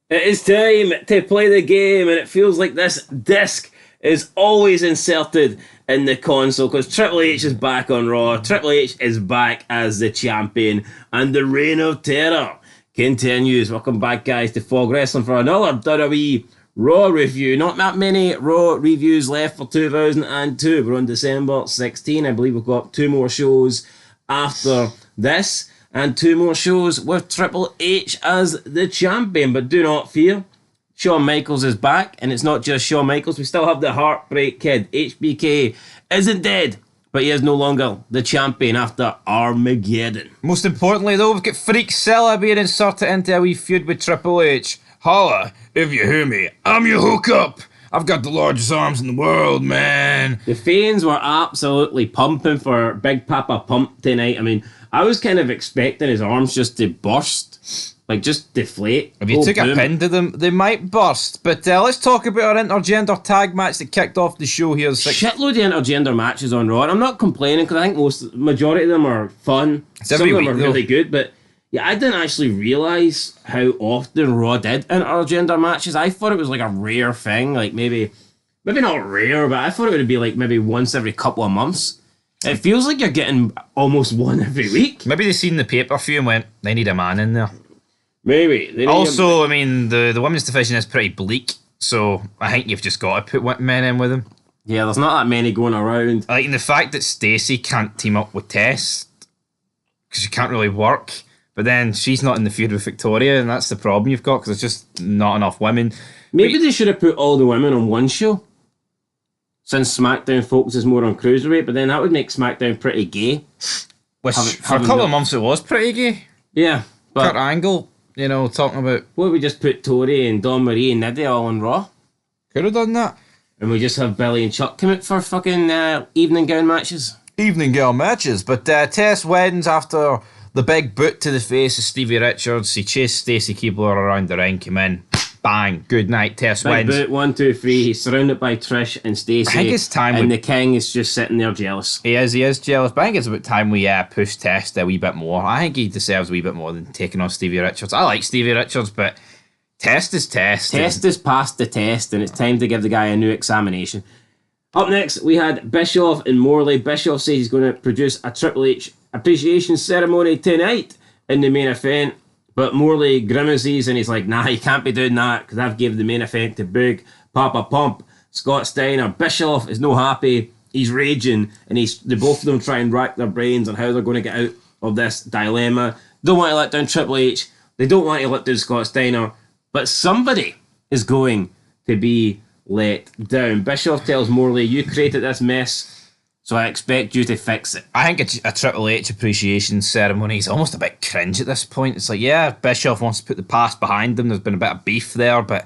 It is time to play the game, and it feels like this disc is always inserted in the console because Triple H is back on Raw. Triple H is back as the champion, and the reign of terror continues. Welcome back, guys, to Fog Wrestling for another WWE Raw review. Not that many Raw reviews left for 2002. We're on December 16. I believe we've got 2 more shows after this, and 2 more shows with Triple H as the champion. But do not fear, Shawn Michaels is back, and it's not just Shawn Michaels. We still have the Heartbreak Kid. HBK isn't dead, but he is no longer the champion after Armageddon. Most importantly, though, we've got Freak Sella being inserted into a wee feud with Triple H. Holla, if you hear me, I'm your hookup. I've got the largest arms in the world, man. The fans were absolutely pumping for Big Papa Pump tonight. I mean, I was kind of expecting his arms just to burst. Like, just deflate. If you took a pin to them, they might burst. But let's talk about our intergender tag match that kicked off the show here. Shitload of intergender matches on Raw. And I'm not complaining because I think majority of them are fun. Some of them are really good. But yeah, I didn't actually realise how often Raw did intergender matches. I thought it was like a rare thing. Like maybe not rare, but I thought it would be like maybe once every couple of months. It feels like you're getting almost one every week. Maybe they seen the pay-per-view and went, they need a man in there. Maybe. Also, I mean, the women's division is pretty bleak, so I think you've just got to put men in with them. Yeah, there's not that many going around. Like, the fact that Stacey can't team up with Tess, because she can't really work, but then she's not in the feud with Victoria, and that's the problem you've got, because there's just not enough women. Maybe they should have put all the women on one show, since SmackDown focuses more on Cruiserweight, but then that would make SmackDown pretty gay. Which, for a couple of months, it was pretty gay. Yeah. But Kurt Angle, you know, talking about... What if we just put Tori and Dawn Marie and Niddy all on Raw? Could have done that. And we just have Billy and Chuck come out for fucking evening gown matches. Evening gown matches. But Tess wins after the big boot to the face of Stevie Richards. He chased Stacey Keibler around the ring, came in. Bang. Good night. Tess big wins. Boot, 1, 2, 3. He's surrounded by Trish and Stacey. I think it's time. And the King is just sitting there jealous. He is jealous. But I think it's about time we push Tess a wee bit more. I think he deserves a wee bit more than taking on Stevie Richards. I like Stevie Richards, but test is test. Test is past the test, and it's time to give the guy a new examination. Up next, we had Bischoff and Morley. Bischoff says he's going to produce a Triple H appreciation ceremony tonight in the main event. But Morley grimaces and he's like, nah, you can't be doing that because I've given the main event to Big Papa Pump. Scott Steiner. Bischoff is no happy. He's raging, and the both of them try and rack their brains on how they're going to get out of this dilemma. Don't want to let down Triple H. They don't want to let down Scott Steiner. But somebody is going to be let down. Bischoff tells Morley, you created this mess, so I expect you to fix it. I think a Triple H appreciation ceremony is almost a bit cringe at this point. It's like, yeah, Bischoff wants to put the past behind them. There's been a bit of beef there, but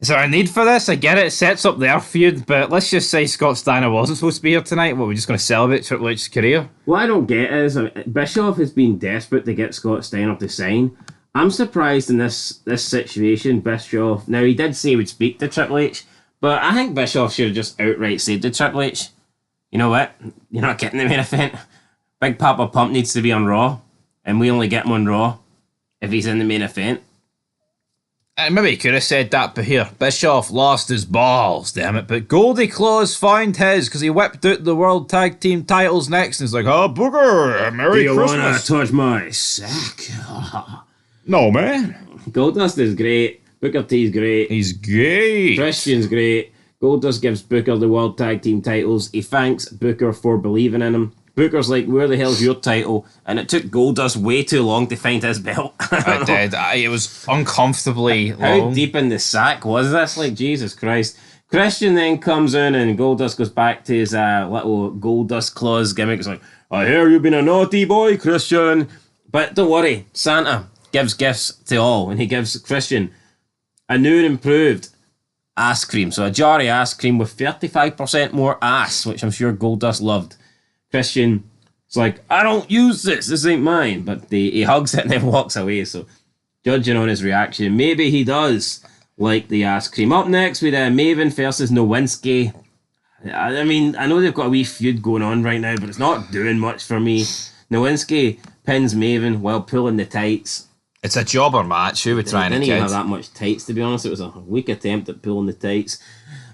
is there a need for this? I get it. It sets up their feud, but let's just say Scott Steiner wasn't supposed to be here tonight. What, we're just going to celebrate Triple H's career? What I don't get is Bischoff has been desperate to get Scott Steiner to sign. I'm surprised in this situation, Bischoff. Now, he did say he would speak to Triple H, but I think Bischoff should have just outright said to Triple H, you know what? You're not getting the main event. Big Papa Pump needs to be on Raw, and we only get him on Raw if he's in the main event. Maybe he could have said that, but here, Bischoff lost his balls, damn it. But Goldie Claus found his, because he whipped out the World Tag Team titles next, and he's like, oh, Booger, Merry Christmas. Do you want to touch my sack? No, man. Goldust is great. Booker T's great. He's gay. Christian's great. Goldust gives Booker the World Tag Team titles. He thanks Booker for believing in him. Booker's like, where the hell's your title? And it took Goldust way too long to find his belt. It did. It was uncomfortably long. How deep in the sack was this? Like, Jesus Christ. Christian then comes in and Goldust goes back to his little Goldust Claus gimmick. It's like, I hear you've been a naughty boy, Christian. But don't worry, Santa gives gifts to all. And he gives Christian a new and improved ass cream. So a jar of ass cream with 35% more ass, which I'm sure Goldust loved. Christian is like, I don't use this. This ain't mine. But he hugs it and then walks away. So judging on his reaction, maybe he does like the ass cream. Up next with Maven versus Nowinski. I mean, I know they've got a wee feud going on right now, but it's not doing much for me. Nowinski pins Maven while pulling the tights. It's a jobber match. Who were trying to Didn't even have that much tights, to be honest. It was a weak attempt at pulling the tights.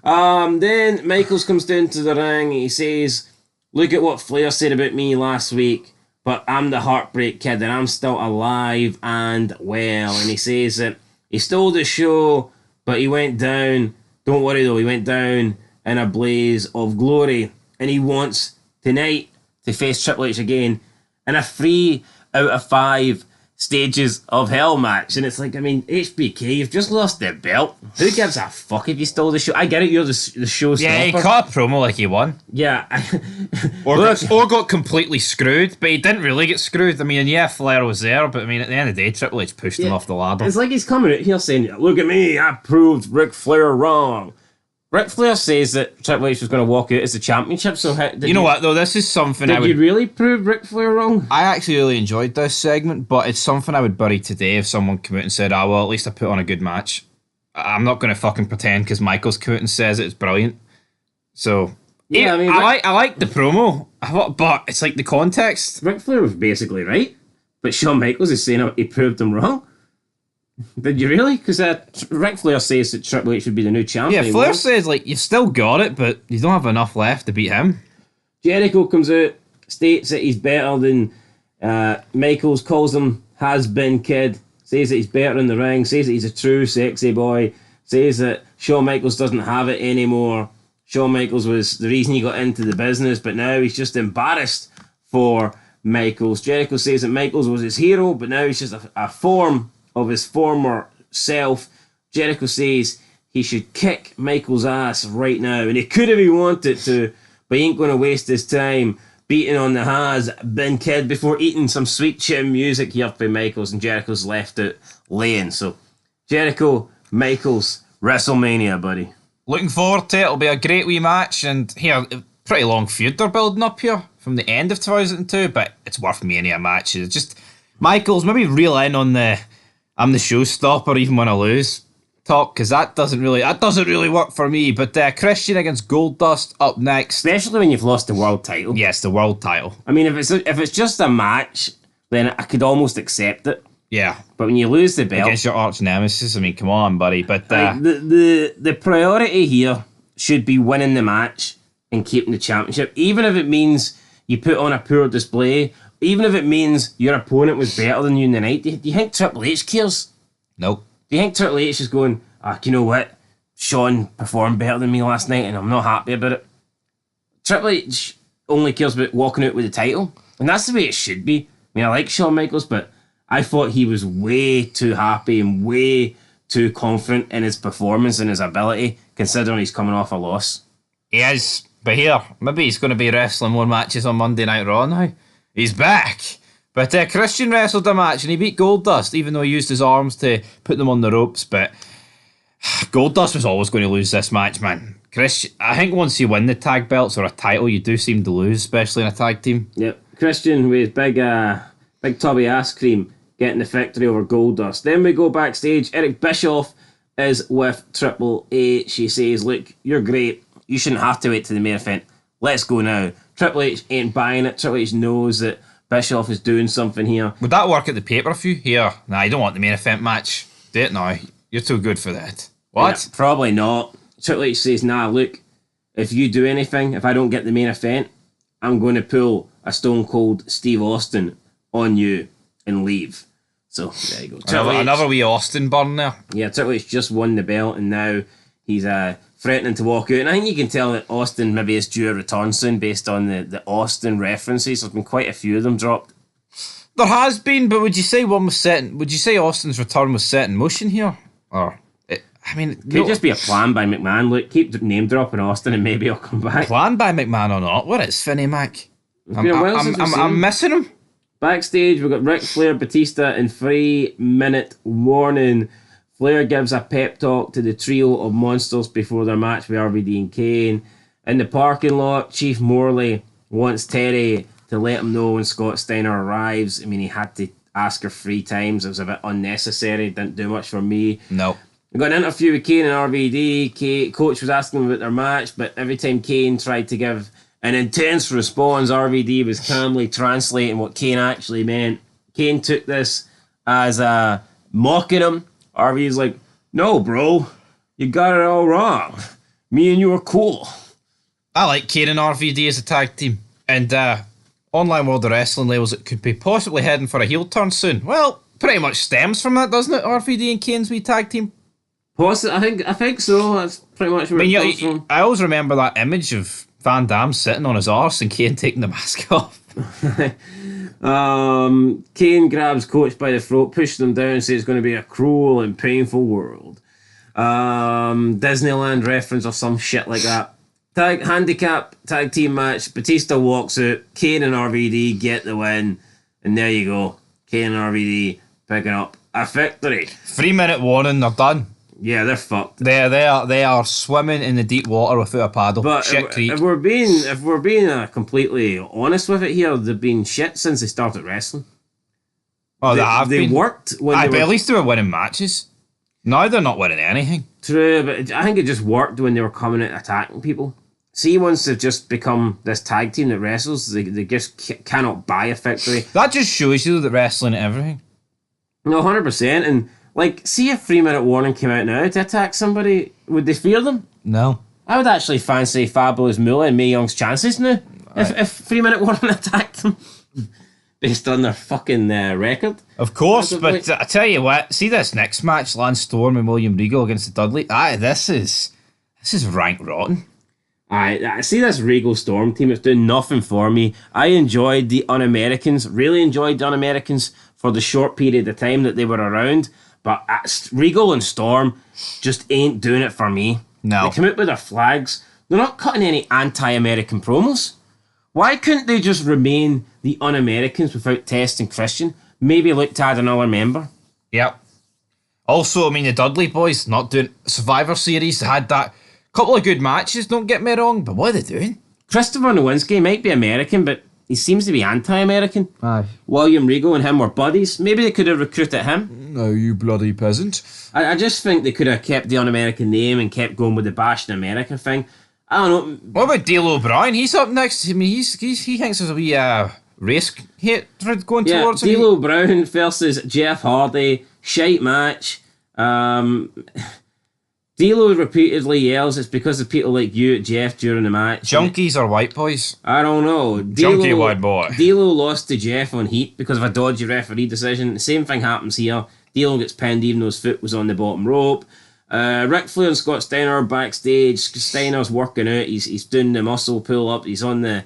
Then Michaels comes down to the ring. He says, look at what Flair said about me last week, but I'm the Heartbreak Kid and I'm still alive and well. And he says that he stole the show, but he went down. Don't worry though, he went down in a blaze of glory. And he wants tonight to face Triple H again in a 3 out of 5 stages of hell match. And it's like, I mean, HBK, you've just lost the belt. Who gives a fuck if you stole the show? I get it, you're the showstopper. Yeah, he cut a promo like he won. Yeah. or got completely screwed, but he didn't really get screwed. I mean, yeah, Flair was there, but I mean, at the end of the day, Triple H pushed him off the ladder. It's like he's coming out here saying, look at me, I proved Ric Flair wrong. Ric Flair says that Triple H was going to walk out as the championship, so you know what, though, this is something Did you really prove Ric Flair wrong? I actually really enjoyed this segment, but it's something I would bury today if someone came out and said, well, at least I put on a good match. I'm not going to fucking pretend because Michaels came out and says it's brilliant. So, yeah, I mean, I like the promo, but it's like the context. Ric Flair was basically right, but Shawn Michaels is saying he proved him wrong. Did you really? Because Ric Flair says that Triple H should be the new champion. Yeah, Flair says, like, you've still got it, but you don't have enough left to beat him. Jericho comes out, states that he's better than Michaels, calls him has-been kid, says that he's better in the ring, says that he's a true sexy boy, says that Shawn Michaels doesn't have it anymore. Shawn Michaels was the reason he got into the business, but now he's just embarrassed for Michaels. Jericho says that Michaels was his hero, but now he's just a form of his former self. Jericho says he should kick Michael's ass right now, and he could if he wanted to, but he ain't going to waste his time beating on the has-been kid before eating some sweet chin music here by Michaels, and Jericho's left out laying. So Jericho, Michaels, WrestleMania, buddy. Looking forward to it. It'll be a great wee match, and here, pretty long feud they're building up here from the end of 2002, but it's worth Mania matches. Just Michaels, maybe reel in on the I'm the showstopper even when I lose talk, because that doesn't really work for me. But Christian against Goldust up next, especially when you've lost the world title. Yes, the world title. I mean, if it's just a match, then I could almost accept it. Yeah, but when you lose the belt against your arch nemesis, I mean, come on, buddy. But the priority here should be winning the match and keeping the championship, even if it means you put on a poor display. Even if it means your opponent was better than you in the night. Do you think Triple H cares? Nope. Do you think Triple H is going, you know what? Shawn performed better than me last night and I'm not happy about it. Triple H only cares about walking out with the title. And that's the way it should be. I mean, I like Shawn Michaels, but I thought he was way too happy and way too confident in his performance and his ability, considering he's coming off a loss. He is. But here, maybe he's going to be wrestling more matches on Monday Night Raw now. He's back. But Christian wrestled a match and he beat Goldust, even though he used his arms to put them on the ropes. But Goldust was always going to lose this match, man. Christian, I think once you win the tag belts or a title, you do seem to lose, especially in a tag team. Yep. Christian with big tubby ass cream getting the victory over Goldust. Then we go backstage. Eric Bischoff is with Triple H. She says, look, you're great. You shouldn't have to wait to the main event. let's go now. Triple H ain't buying it. Triple H knows that Bischoff is doing something here. Would that work at the pay-per-view? Here, nah, you don't want the main event match. Do it now. You're too good for that. What? Yeah, probably not. Triple H says, nah, look, if you do anything, if I don't get the main event, I'm going to pull a Stone Cold Steve Austin on you and leave. So, there you go. Another wee Austin burn there. Yeah, Triple H just won the belt, and now he's threatening to walk out. And I think you can tell that Austin maybe is due a return soon based on the Austin references. There's been quite a few of them dropped. There has been, but would you say one was set? Would you say Austin's return was set in motion here, or it could just be a plan by McMahon. Look, keep name dropping Austin, and maybe he'll come back. Plan by McMahon or not? What is Finney Mac? I'm missing him. Backstage, we've got Ric Flair, Batista, and 3-minute warning. Flair gives a pep talk to the trio of monsters before their match with RVD and Kane. In the parking lot, Chief Morley wants Terry to let him know when Scott Steiner arrives. I mean, he had to ask her 3 times. It was a bit unnecessary. Didn't do much for me. No. We got an interview with Kane and RVD. Coach was asking them about their match, but every time Kane tried to give an intense response, RVD was calmly translating what Kane actually meant. Kane took this as mocking him. RVD's like, no, bro, you got it all wrong. Me and you are cool. I like Kane and RVD as a tag team. And online World of Wrestling labels it could be possibly heading for a heel turn soon. Well, pretty much stems from that, doesn't it? RVD and Kane's wee tag team. I think so. That's pretty much where it comes from. I always remember that image of Van Damme sitting on his arse and Kane taking the mask off. Kane grabs Coach by the throat, pushes him down, and says it's going to be a cruel and painful world. Disneyland reference or some shit like that. Handicap tag team match. Batista walks out. Kane and RVD get the win, and there you go. Kane and RVD picking up a victory. 3-minute warning. They're done. Yeah, they're fucked. They are swimming in the deep water without a paddle. But if we're being completely honest with it here, they've been shit since they started wrestling. Oh, they worked when but at least they were winning matches. Now they're not winning anything. True, but I think it just worked when they were coming out attacking people. See, once they've just become this tag team that wrestles, they just cannot buy a victory. That just shows you that wrestling and everything. No, 100%. And like, see if 3-minute warning came out now to attack somebody, would they fear them? No. I would actually fancy Fabulous Moolah and Mae Young's chances now if 3-minute warning attacked them based on their fucking record. Of course, but I tell you what, see this next match, Lance Storm and William Regal against the Dudley. This is rank rotten. I see this Regal Storm team. It's doing nothing for me. I enjoyed the Un-Americans, really enjoyed the Un-Americans for the short period of time that they were around. But Regal and Storm just ain't doing it for me. No. They come out with their flags. They're not cutting any anti-American promos. Why couldn't they just remain the Un-Americans without Test and Christian? Maybe look to add another member. Yep. Also, I mean, the Dudley boys not doing Survivor Series. They had that couple of good matches, don't get me wrong, but what are they doing? Christopher Nowinski might be American, but he seems to be anti-American. Aye. William Regal and him were buddies. Maybe they could have recruited him. No, you bloody peasant. I just think they could have kept the Un-American name and kept going with the bashing American thing. I don't know. What about D'Lo Brown? He's up next. I mean, he thinks there's a wee race hatred going towards him. D'Lo Brown versus Jeff Hardy. Shite match. D'Lo repeatedly yells it's because of people like you at Jeff during the match. Junkies or white boys? I don't know. Junkie white boy. D'Lo lost to Jeff on heat because of a dodgy referee decision. The same thing happens here. D'Lo gets pinned even though his foot was on the bottom rope. Ric Flair and Scott Steiner are backstage. Steiner's working out. He's doing the muscle pull up. He's on the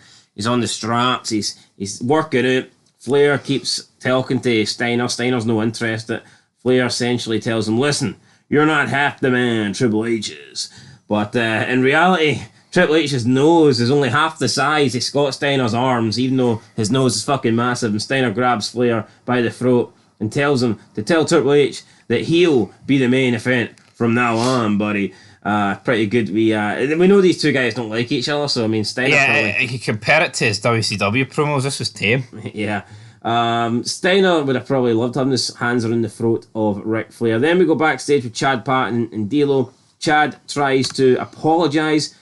straps. He's working out. Flair keeps talking to Steiner. Steiner's no interested. Flair essentially tells him, listen, you're not half the man Triple H is. But in reality, Triple H's nose is only half the size of Scott Steiner's arms, even though his nose is fucking massive. And Steiner grabs Flair by the throat and tells him to tell Triple H that he'll be the main event from now on, buddy. Pretty good. We know these two guys don't like each other, so I mean, Steiner. Yeah, you can compare it to his WCW promos. This was tame. Yeah. Steiner would have probably loved having his hands around the throat of Ric Flair. Then we go backstage with Chad Patton and D'Lo. Chad tries to apologise,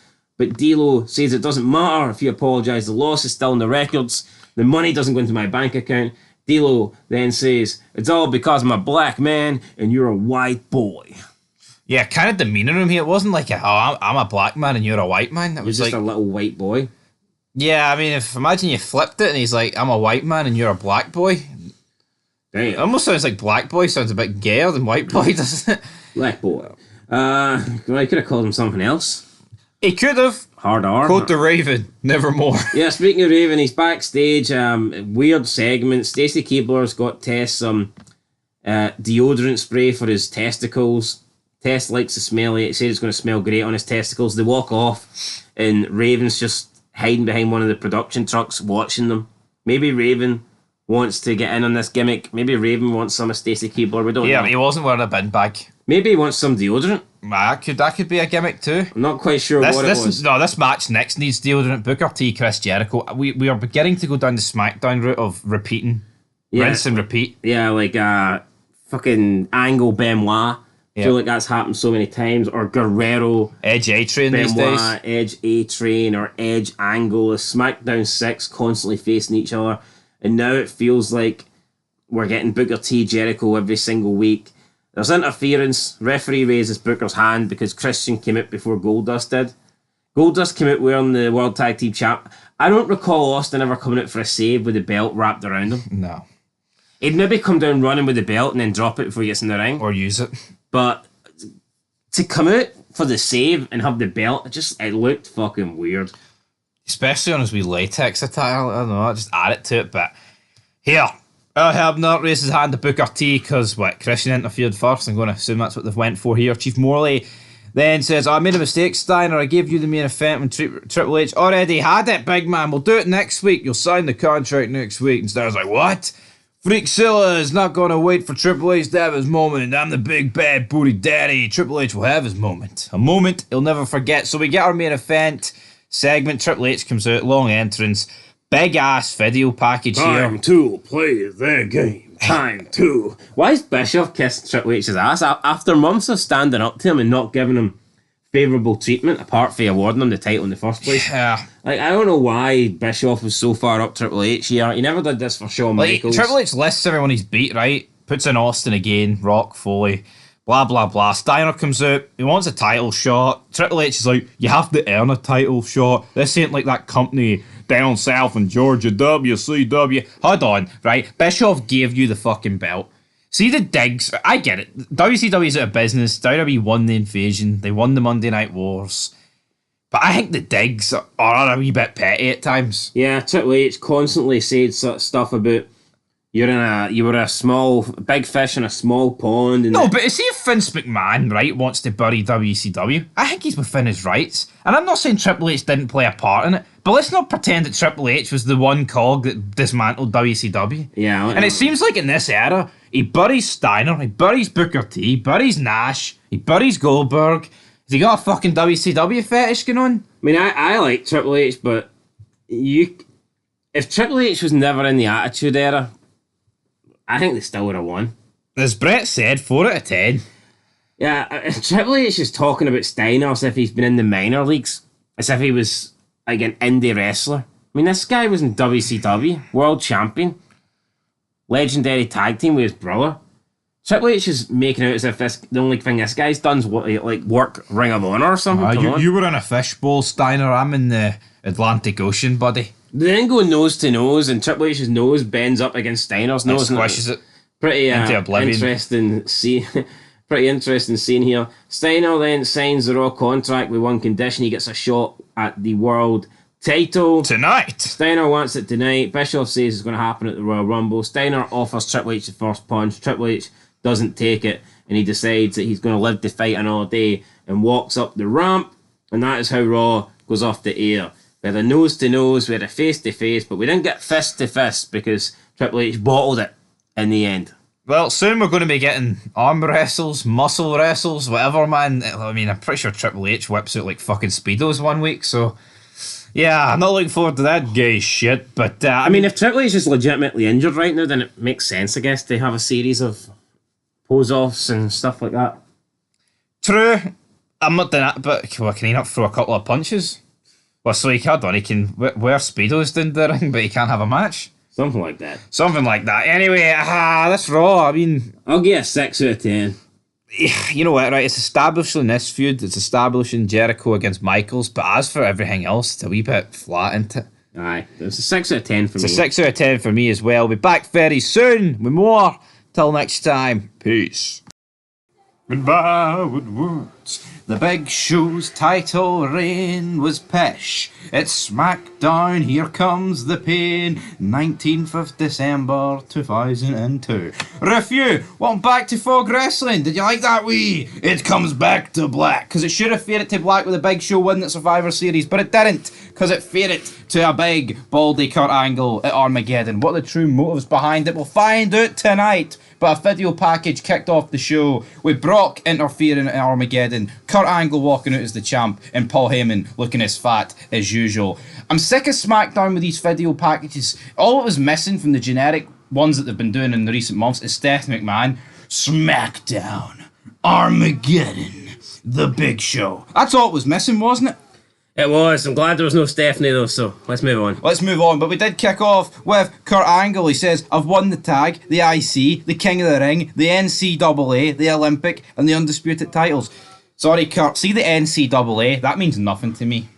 But D'Lo says it doesn't matter if you apologise. The loss is still in the records. The money doesn't go into my bank account. D'Lo then says, it's all because I'm a black man and you're a white boy. Yeah, kind of demeaning him here. It wasn't like, I'm a black man and you're a white man. It was just like a little white boy. Yeah, I mean, imagine you flipped it and he's like, I'm a white man and you're a black boy. Damn. It almost sounds like black boy sounds a bit gayer than white boy, doesn't it? Black boy. Well, I could have called him something else. He could have. Hard R. Quote the Raven, nevermore. Yeah, speaking of Raven, he's backstage. Weird segment. Stacey Keebler's got Tess some deodorant spray for his testicles. Tess likes to smell it. He says it's going to smell great on his testicles. They walk off, and Raven's just hiding behind one of the production trucks watching them. Maybe Raven wants to get in on this gimmick. Maybe Raven wants some of Stacey Keebler. We don't know. Yeah, he wasn't wearing a bin bag. Maybe he wants some deodorant. That could be a gimmick too. I'm not quite sure what it was. No, this match next needs deodorant. Booker T, Chris Jericho. We are beginning to go down the SmackDown route of repeating. Yeah. Rinse and repeat. Yeah, like fucking Angle Benoit. I feel like that's happened so many times. Or Guerrero. Edge A-Train these days. Edge A-Train or Edge Angle. The SmackDown 6 constantly facing each other. And now it feels like we're getting Booker T Jericho every single week. There's interference. Referee raises Booker's hand because Christian came out before Goldust did. Goldust came out wearing the World Tag Team Champ. I don't recall Austin ever coming out for a save with the belt wrapped around him. No. He'd maybe come down running with the belt and then drop it before he gets in the ring. Or use it. But to come out for the save and have the belt, it looked fucking weird. Especially on his wee latex attire. I don't know, I just add it to it. But here, I have not raised his hand to Booker T because, Christian interfered first. I'm going to assume that's what they've went for here. Chief Morley then says, I made a mistake, Steiner. I gave you the main event when Triple H already had it, big man. We'll do it next week. You'll sign the contract next week. And Steiner's like, what? Freakzilla is not going to wait for Triple H to have his moment. I'm the big bad booty daddy. Triple H will have his moment. A moment he'll never forget. So we get our main event segment. Triple H comes out, long entrance. Big ass video package here. Time to play the game. Time to. Why is Bischoff kissing Triple H's ass after months of standing up to him and not giving him favourable treatment apart from awarding him the title in the first place? Yeah. I don't know why Bischoff was so far up Triple H here. He never did this for Shawn Michaels. Triple H lists everyone he's beat, right? Puts in Austin again, Rock, Foley, blah, blah, blah. Steiner comes out. He wants a title shot. Triple H is like, you have to earn a title shot. This ain't like that company down south in Georgia, WCW. Hold on, right? Bischoff gave you the fucking belt. See the digs. I get it. WCW's out of business. WWE won the invasion. They won the Monday Night Wars. But I think the digs are a wee bit petty at times. Yeah, Triple H constantly said stuff about you were a small big fish in a small pond. And no, but see if Vince McMahon, right, wants to bury WCW, I think he's within his rights. And I'm not saying Triple H didn't play a part in it, but let's not pretend that Triple H was the one cog that dismantled WCW. Yeah. And it seems like in this era, he buries Steiner, he buries Booker T, he buries Nash, he buries Goldberg. Has he got a fucking WCW fetish going on? I mean, I like Triple H, but if Triple H was never in the Attitude Era, I think they still would have won. As Brett said, 4 out of 10. Yeah, Triple H is talking about Steiner as if he's been in the minor leagues, as if he was like an indie wrestler. I mean, this guy was in WCW, world champion, legendary tag team with his brother. Triple H is making out as if the only thing this guy's done is work Ring of Honor or something. You were in a fishbowl, Steiner. I'm in the Atlantic Ocean, buddy. They then go nose to nose, and Triple H's nose bends up against Steiner's nose. And squishes it. Pretty oblivion. Interesting scene. Pretty interesting scene here. Steiner then signs the Raw contract with one condition: he gets a shot at the world title tonight. Steiner wants it tonight. Bischoff says it's going to happen at the Royal Rumble. Steiner offers Triple H the first punch. Triple H doesn't take it, and he decides that he's going to live to fight another day and walks up the ramp, and that is how Raw goes off the air. We had a nose to nose, we had a face to face, but we didn't get fist to fist because Triple H bottled it in the end. Well, soon we're going to be getting arm wrestles, muscle wrestles, whatever, man. I mean, I'm pretty sure Triple H whips out like fucking Speedos one week, so yeah, I'm not looking forward to that gay shit, but I mean, if Triple H is legitimately injured right now, then it makes sense, I guess, to have a series of pose-offs and stuff like that. True. I'm not doing that, but can he not throw a couple of punches? Well, so he can wear Speedos down the ring, but he can't have a match? Something like that. Something like that. Anyway, that's Raw. I mean... I'll get a 6 out of 10. You know what, right? It's establishing this feud. It's establishing Jericho against Michaels. But as for everything else, it's a wee bit flat, isn't it? Aye. It's a 6 out of 10 for me. It's a 6 out of 10 for me as well. We'll be back very soon with more. Till next time. Peace. Goodbye with words. The Big Show's title reign was pish. It's SmackDown, here comes the pain. 19th of December 2002. Review, welcome back to Fog Wrestling. Did you like that wee? It comes back to black. Because it should have faded to black with the Big Show winning the Survivor Series, but it didn't. Because it faded to a big, baldy Kurt Angle at Armageddon. What are the true motives behind it? We'll find out tonight. But a video package kicked off the show with Brock interfering at Armageddon, Kurt Angle walking out as the champ, and Paul Heyman looking as fat as usual. I'm sick of SmackDown with these video packages. All it was missing from the generic ones that they've been doing in the recent months is Steph McMahon. SmackDown, Armageddon, The Big Show. That's all it was missing, wasn't it? It was. I'm glad there was no Stephanie though, so let's move on. Let's move on, but we did kick off with Kurt Angle. He says, I've won the tag, the IC, the King of the Ring, the NCAA, the Olympic, and the Undisputed titles. Sorry, Kurt, see the NCAA? That means nothing to me.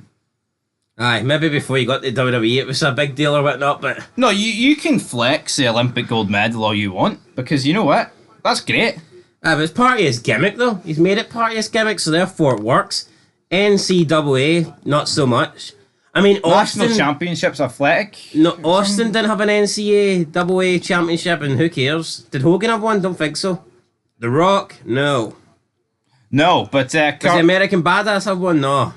Aye, maybe before you got to WWE it was a big deal or whatnot, but... No, you can flex the Olympic gold medal all you want, because you know what? That's great. But it's part of his gimmick though. He's made it part of his gimmick, so therefore it works. NCAA, not so much. I mean, Austin... National Championships Athletic? No, Austin didn't have an NCAA championship, and who cares? Did Hogan have one? Don't think so. The Rock? No. No, but Does the American Badass have one? No.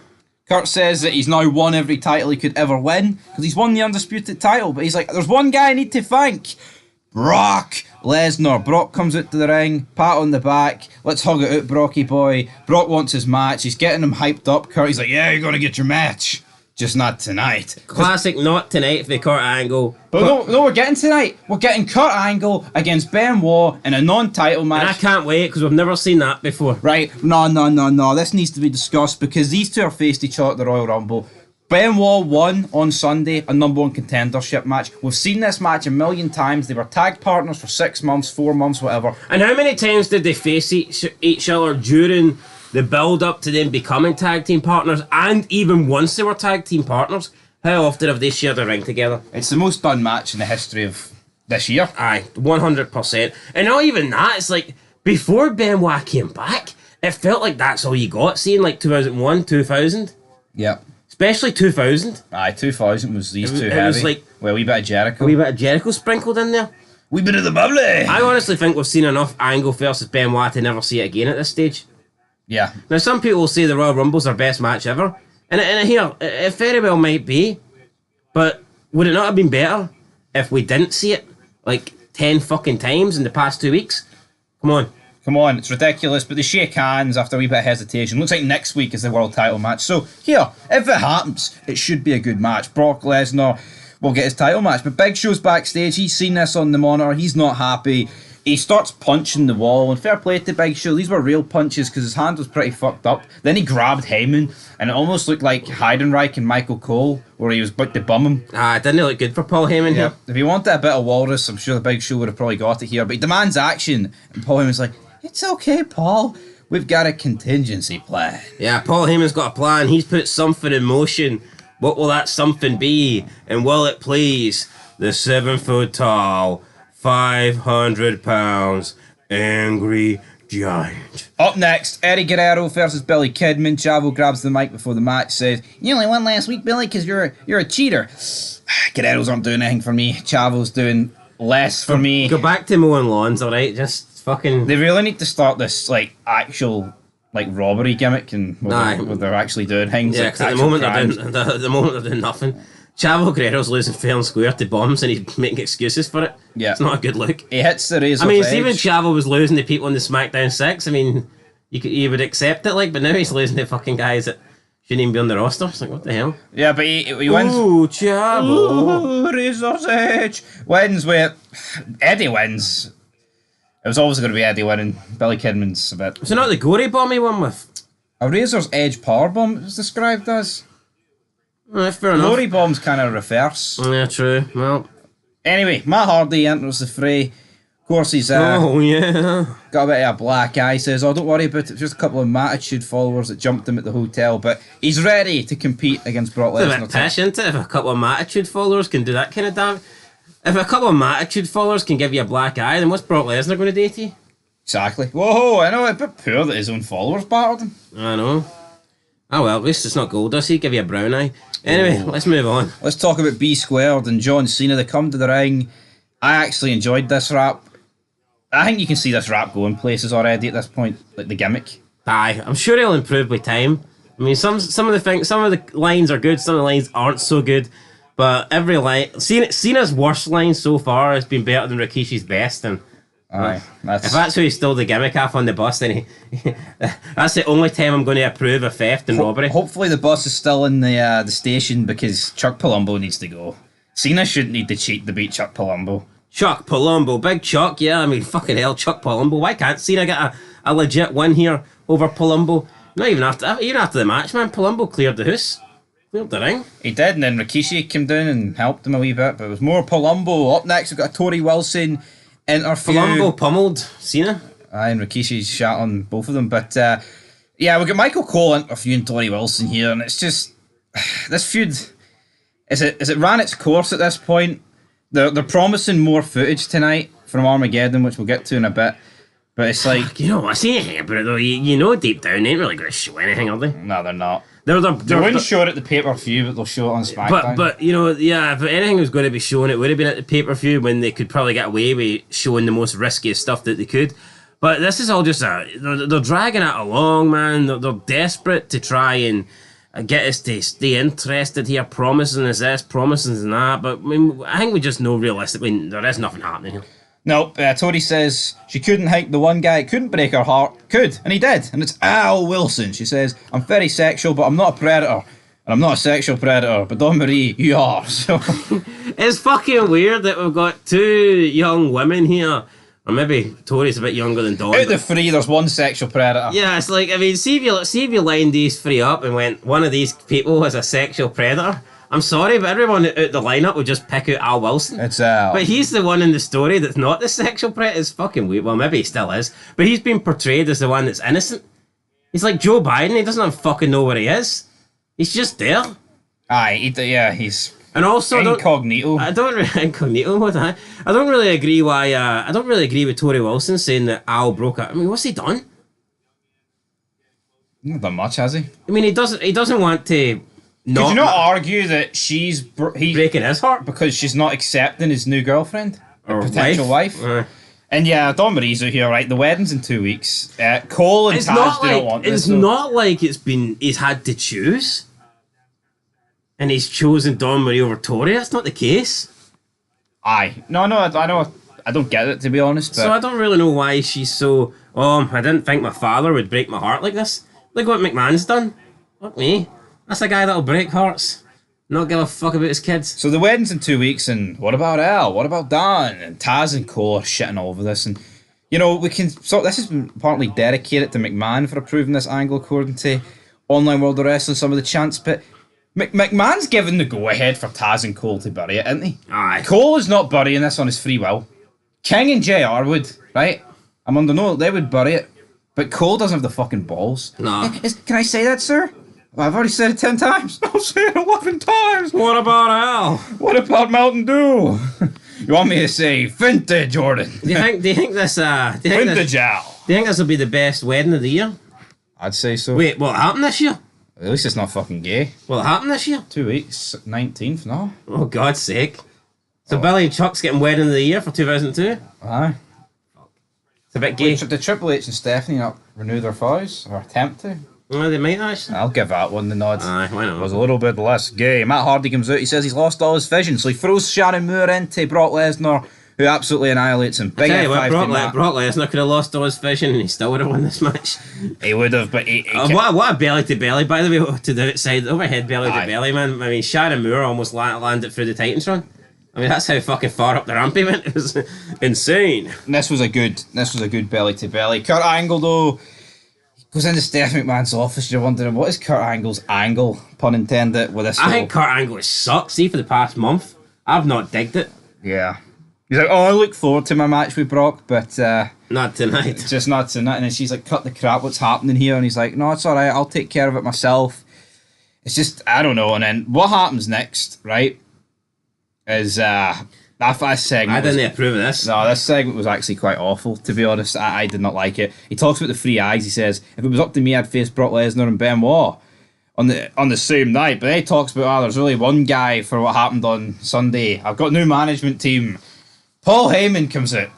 Kurt says that he's now won every title he could ever win, because he's won the Undisputed title, but he's like, there's one guy I need to thank. Brock Lesnar. Brock comes out to the ring, pat on the back, let's hug it out, Brocky boy. Brock wants his match, he's getting him hyped up. Kurt's like, yeah, you're gonna get your match, just not tonight. Classic not tonight for the Kurt Angle. But no, we're getting tonight. We're getting Kurt Angle against Benoit in a non-title match. And I can't wait, because we've never seen that before. Right, no, this needs to be discussed, because these two are faced each other at the Royal Rumble. Benoit won on Sunday a #1 contendership match. We've seen this match a million times. They were tag partners for 6 months, 4 months, whatever. And how many times did they face each other during the build-up to them becoming tag team partners, and even once they were tag team partners? How often have they shared a ring together? It's the most done match in the history of this year. Aye, 100%. And not even that, it's like, before Benoit came back, it felt like that's all you got, seeing like 2001, 2000. Yep. Especially 2000. Aye, 2000 was these two heavy. It was like... Well, a wee bit of Jericho. A wee bit of Jericho sprinkled in there. Wee bit of the bubbly. I honestly think we've seen enough Angle versus Benoit to never see it again at this stage. Yeah. Now, some people will say the Royal Rumble's their best match ever. And here, it very well might be. But would it not have been better if we didn't see it like 10 fucking times in the past 2 weeks? Come on, it's ridiculous, but they shake hands after a wee bit of hesitation. Looks like next week is the world title match. So, here, if it happens, it should be a good match. Brock Lesnar will get his title match. But Big Show's backstage, he's seen this on the monitor, he's not happy. He starts punching the wall, and fair play to Big Show, these were real punches because his hand was pretty fucked up. Then he grabbed Heyman, and it almost looked like Heidenreich and Michael Cole, where he was about to bum him. It didn't look good for Paul Heyman here. If he wanted a bit of walrus, I'm sure the Big Show would have probably got it here, but he demands action, and Paul Heyman's like, it's okay, Paul. We've got a contingency plan. Yeah, Paul Heyman's got a plan. He's put something in motion. What will that something be? And will it please the 7 foot tall, 500 pounds, angry giant? Up next, Eddie Guerrero versus Billy Kidman. Chavo grabs the mic before the match, says, you only won last week, Billy, because you're a cheater. Guerrero's aren't doing anything for me. Chavo's doing less for me. Go back to mowing lawns, alright? Just fucking... They really need to start this, like, actual, like, robbery gimmick and where they're actually doing things. Yeah, because at the moment they're doing nothing. Chavo Guerrero's losing fair and square to bombs and he's making excuses for it. Yeah. It's not a good look. He hits the razor. I mean, even Chavo was losing to people in the SmackDown 6. I mean, you would accept it, like, but now he's losing to fucking guys that shouldn't even be on the roster. It's like, what the hell? Yeah, but he wins. Ooh, Chavo. Ooh, razor's edge. Wins with... Eddie wins. It was always going to be Eddie winning. Billy Kidman's a bit... Was it not the Gory Bomb he won with? A razor's edge powerbomb it was described as. Fair enough. Glory Bomb's kind of reverse. Yeah, true. Well, anyway, Matt Hardy enters the fray. Of course, he's yeah. got a bit of a black eye. Says, "Oh, don't worry about it. Just a couple of Mattitude followers that jumped him at the hotel." But he's ready to compete against Brock Lesnar. It's a bit pish, isn't it? If a couple of Mattitude followers can do that kind of damage. If a couple of Mattitude followers can give you a black eye, then what's Brock Lesnar going to do to you? Exactly. Whoa, I know, a bit poor that his own followers battered him. I know. Oh well, at least it's not gold, does he? Give you a brown eye. Anyway, let's move on. Let's talk about B Squared and John Cena. They come to the ring. I actually enjoyed this rap. I think you can see this rap going places already at this point, like the gimmick. Aye, I'm sure he'll improve with time. I mean, some of the lines are good, some of the lines aren't so good, but every line, Cena's worst line so far has been better than Rikishi's best, and aye, if that's who he stole the gimmick off on the bus, then that's the only time I'm going to approve of theft and robbery. Hopefully the bus is still in the station because Chuck Palumbo needs to go. Cena shouldn't need to cheat to beat Chuck Palumbo. Chuck Palumbo, big Chuck, yeah, I mean, fucking hell, Chuck Palumbo. Why can't Cena get a legit win here over Palumbo? Not even after the match, man. Palumbo cleared the house. Cleared the ring. He did, and then Rikishi came down and helped him a wee bit, but it was more Palumbo. Up next, we've got a Tori Wilson interview. Palumbo pummeled Cena. Aye, and Rikishi's shot on both of them, but yeah, we've got Michael Cole interviewing Tori Wilson here, and it's just, this feud, is it ran its course at this point? They're promising more footage tonight from Armageddon, which we'll get to in a bit. But it's like... You know, I see anything about it though. You know deep down, they ain't really going to show anything, are they? No, they're not. They wouldn't show it at the pay-per-view, but they'll show it on SmackDown. But you know, yeah, if anything was going to be shown, it would have been at the pay-per-view when they could probably get away with showing the most riskiest stuff that they could. But this is all just they're dragging it along, man. They're desperate to try and get us to stay interested here, promising us this, promising us that. But I mean, I think we just know realistically there is nothing happening here. Nope, Tori says she couldn't hike the one guy, couldn't break her heart. Could, and he did. And it's Al Wilson. She says, "I'm very sexual, but I'm not a predator. And I'm not a sexual predator, but Dawn Marie, you are." So it's fucking weird that we've got two young women here. Or maybe Tori's a bit younger than Dawn. Out of the three, there's one sexual predator. Yeah, it's like, I mean, see if you lined these three up and went, one of these people is a sexual predator. I'm sorry, but everyone out the lineup would just pick out Al Wilson. It's Al. But he's the one in the story that's not the sexual predator. It's fucking weird. Well, maybe he still is. But he's been portrayed as the one that's innocent. He's like Joe Biden. He doesn't fucking know where he is. He's just there. Aye, he's... And also, incognito. I don't really agree I don't really agree with Tori Wilson saying that Al broke up. I mean, what's he done? Not done much, has he? I mean, he doesn't want to. Could you not argue that he's breaking his heart because she's not accepting his new girlfriend or potential wife? And yeah, Dawn Marie's out here, right? The wedding's in 2 weeks. Cole and Taz do not want this. It's not like he's had to choose. And he's chosen Dawn Marie over Tori. That's not the case. Aye. No, I don't get it, to be honest. But so I don't really know why she's so... I didn't think my father would break my heart like this. Look what McMahon's done. Fuck me. That's a guy that'll break hearts. Not give a fuck about his kids. So the wedding's in 2 weeks, and what about Al? What about Dawn? And Taz and Cole are shitting all over this. And, you know, this has been partly dedicated to McMahon for approving this angle, according to Online World of Wrestling, some of the chants, but... McMahon's given the go-ahead for Taz and Cole to bury it, isn't he? Aye. Cole is not burying this on his free will. King and JR would, right? I'm under no... They would bury it. But Cole doesn't have the fucking balls. No. Can I say that, sir? Well, I've already said it 10 times. I'll say it 11 times. What about Al? What about Mountain Dew? You want me to say vintage, Jordan? Do you think this... vintage Al. Do you think this will be the best wedding of the year? I'd say so. Wait, what happened this year? At least it's not fucking gay. What happened this year? 2 weeks, 19th, no? Oh, God's sake. So Billy and Chuck's getting wedding of the year for 2002? Aye. It's a bit gay. Did Triple H and Stephanie not renew their vows? Or attempt to? Well, they might actually. I'll give that one the nod. Aye, why not? It was a little bit less gay. Matt Hardy comes out, he says he's lost all his vision, so he throws Sharon Moore into Brock Lesnar, who absolutely annihilates him. Big I tell you what, F5 Brock Lesnar could have lost all his vision and he still would have won this match. He would have, but he what a belly to belly, by the way, to the outside, overhead belly to belly, man. I mean, Sharon Moore almost landed through the Titans run. I mean, that's how fucking far up the ramp he went. It was insane. And this was a good belly to belly. Kurt Angle, though, Goes into Steph McMahon's office. You're wondering, what is Kurt Angle's angle, pun intended, with this? I think Kurt Angle sucks. See, for the past month, I've not digged it. Yeah. He's like, oh, I look forward to my match with Brock, but not tonight. Just not tonight. And then she's like, cut the crap, what's happening here? And he's like, no, it's all right. I'll take care of it myself. It's just, I don't know. And then what happens next, right, is that segment. I didn't approve of this. No, this segment was actually quite awful, to be honest. I did not like it. He talks about the three eyes. He says, if it was up to me, I'd face Brock Lesnar and Benoit on the same night. But then he talks about, there's really one guy for what happened on Sunday. I've got a new management team. Paul Heyman comes out.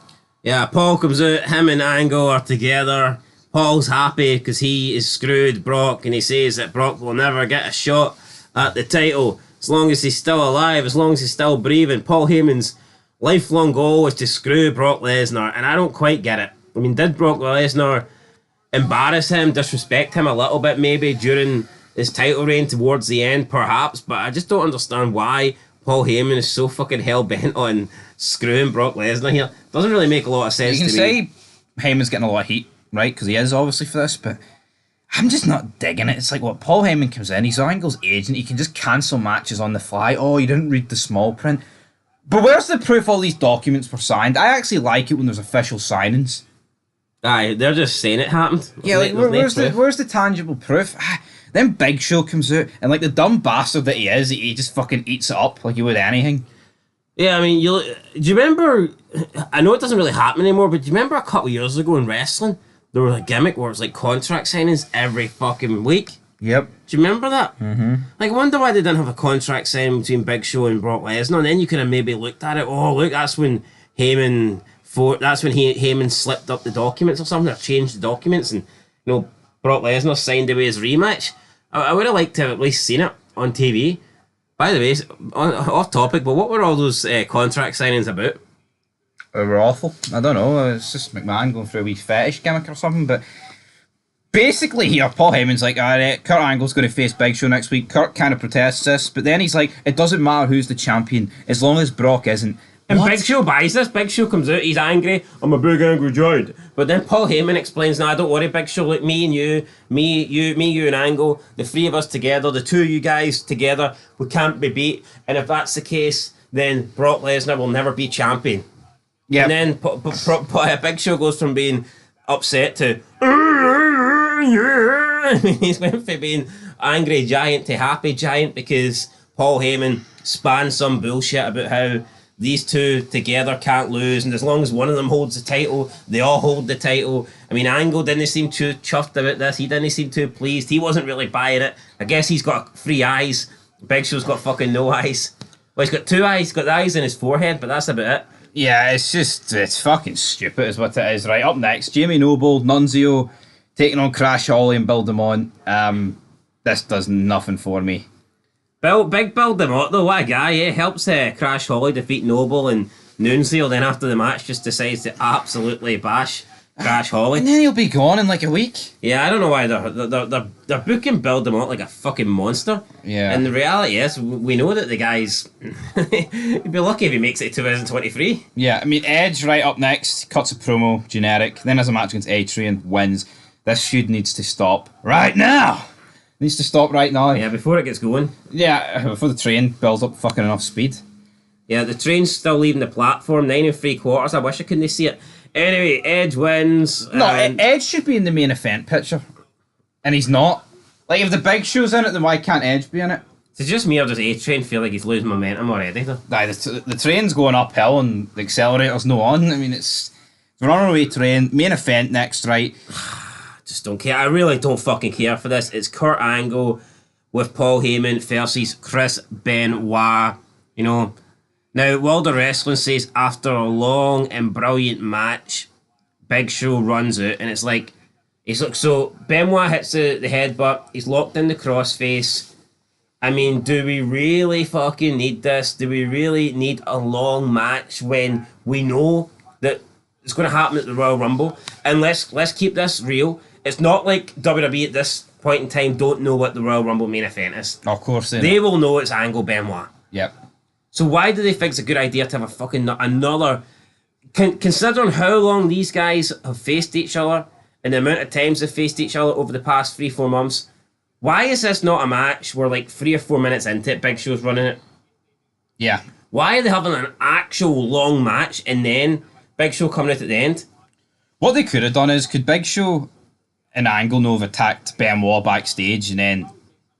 Yeah, Paul comes out. Him and Angle are together. Paul's happy because he is screwed Brock, and he says that Brock will never get a shot at the title as long as he's still alive, as long as he's still breathing. Paul Heyman's lifelong goal is to screw Brock Lesnar, and I don't quite get it. I mean, did Brock Lesnar embarrass him, disrespect him a little bit maybe during his title reign towards the end, perhaps, but I just don't understand why Paul Heyman is so fucking hell-bent on screwing Brock Lesnar here. Doesn't really make a lot of sense to me. You can say Heyman's getting a lot of heat, right? Because he is obviously for this, but I'm just not digging it. It's like, what, Paul Heyman comes in, he's Angle's agent, he can just cancel matches on the fly. Oh, you didn't read the small print. But where's the proof all these documents were signed? I actually like it when there's official signings. Aye, they're just saying it happened. Yeah, like, where's the tangible proof? Then Big Show comes out, and like the dumb bastard that he is, he just fucking eats it up like he would anything. Yeah, I mean, do you remember, I know it doesn't really happen anymore, but do you remember a couple of years ago in wrestling, there was a gimmick where it was like contract signings every fucking week? Yep. Do you remember that? Mm-hmm. Like, I wonder why they didn't have a contract signing between Big Show and Brock Lesnar, and then you could have maybe looked at it, oh, look, that's when Heyman slipped up the documents or something, or changed the documents, and, you know, Brock Lesnar signed away his rematch. I would have liked to have at least seen it on TV. By the way, off topic, but what were all those contract signings about? They were awful. I don't know. It's just McMahon going through a wee fetish gimmick or something. But basically here, Paul Heyman's like, all right, Kurt Angle's going to face Big Show next week. Kurt kind of protests this, but then he's like, it doesn't matter who's the champion as long as Brock isn't. And what? Big Show buys this. Big Show comes out, he's angry. I'm a big angry giant. But then Paul Heyman explains, nah, don't worry, Big Show, like me and you, you and Angle, the three of us together, the two of you guys together, we can't be beat. And if that's the case, then Brock Lesnar will never be champion. Yeah. And then Big Show goes from being upset to, I mean, he's went from being angry giant to happy giant because Paul Heyman spanned some bullshit about how these two together can't lose, and as long as one of them holds the title, they all hold the title. I mean, Angle didn't seem too chuffed about this. He didn't seem too pleased. He wasn't really buying it. I guess he's got 3 eyes. Big Show's got fucking no eyes. Well, he's got 2 eyes. He's got the eyes in his forehead, but that's about it. Yeah, it's fucking stupid is what it is. Right, up next, Jamie Noble, Nunzio, taking on Crash Holly and Bill DeMont. This does nothing for me. Big Bill DeMott though, what a guy, eh? Helps Crash Holly defeat Noble, and Nunzio then after the match just decides to absolutely bash Crash Holly. And then he'll be gone in like a week. Yeah, I don't know why they're booking Bill DeMott like a fucking monster. Yeah. And the reality is, we know that the guy's he'd be lucky if he makes it to 2023. Yeah, I mean, Edge right up next, cuts a promo, generic, then has a match against Adrian, wins. This feud needs to stop right now. Needs to stop right now. Yeah, before it gets going. Yeah, before the train builds up fucking enough speed. Yeah, the train's still leaving the platform, 9 3/4. I wish I couldn't see it. Anyway, Edge wins. No, Edge should be in the main event picture. And he's not. Like, if the Big Show's in it, then why can't Edge be in it? It's just me or does A-Train feel like he's losing momentum already, though? Aye, the train's going uphill and the accelerator's no on. I mean, it's a runaway train. Main event next, right? Just don't care. I really don't fucking care for this. It's Kurt Angle with Paul Heyman versus Chris Benoit. You know, now World of Wrestling says after a long and brilliant match, Big Show runs out, and it's like so Benoit hits the headbutt. He's locked in the crossface. I mean, do we really fucking need this? Do we really need a long match when we know that it's going to happen at the Royal Rumble? And let's keep this real. It's not like WWE at this point in time don't know what the Royal Rumble main event is. Of course they will know it's Angle Benoit. Yep. So why do they think it's a good idea to have a fucking another... Considering how long these guys have faced each other and the amount of times they've faced each other over the past 3-4 months, why is this not a match where like 3 or 4 minutes into it, Big Show's running it? Yeah. Why are they having an actual long match and then Big Show coming out at the end? What they could have done is, could Big Show and Angle have attacked Benoit backstage, and then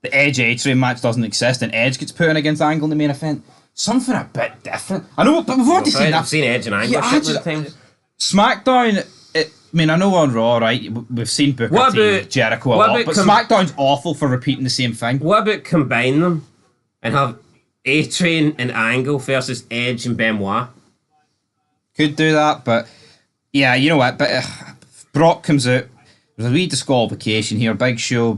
the Edge A-Train match doesn't exist and Edge gets put in against Angle in the main event? Something a bit different. I know, but we've already seen that. I've seen Edge and Angle a couple of times. SmackDown, I mean, I know we're on Raw, right? We've seen Booker T, Jericho a lot, but SmackDown's awful for repeating the same thing. What about combine them and have A-Train and Angle versus Edge and Benoit? Could do that, but yeah, you know what? But Brock comes out. There's a wee disqualification here. Big Show,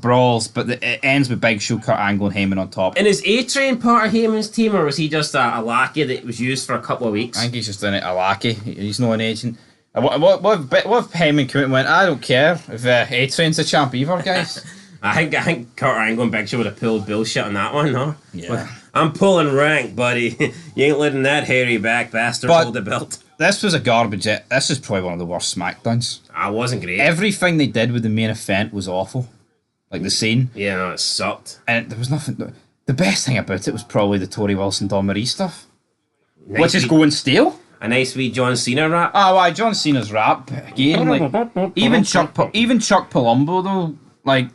brawls, but it ends with Big Show, Kurt Angle, and Heyman on top. And is A-Train part of Heyman's team, or was he just a lackey that was used for a couple of weeks? I think he's just a lackey. He's not an agent. What if Heyman came out and went, I don't care if A-Train's the champ either, guys? I think Kurt Angle and Big Show would have pulled bullshit on that one, no? Yeah. I'm pulling rank, buddy. You ain't letting that hairy back bastard hold the belt. This was a garbage. This is probably one of the worst SmackDowns. I wasn't great. Everything they did with the main event was awful. Like the scene. Yeah, no, it sucked. And there was nothing. The best thing about it was probably the Tori Wilson Dawn Marie stuff. Nice, which is going stale. A nice wee John Cena rap. Oh, why John Cena's rap again? Like even Chuck Palumbo though, like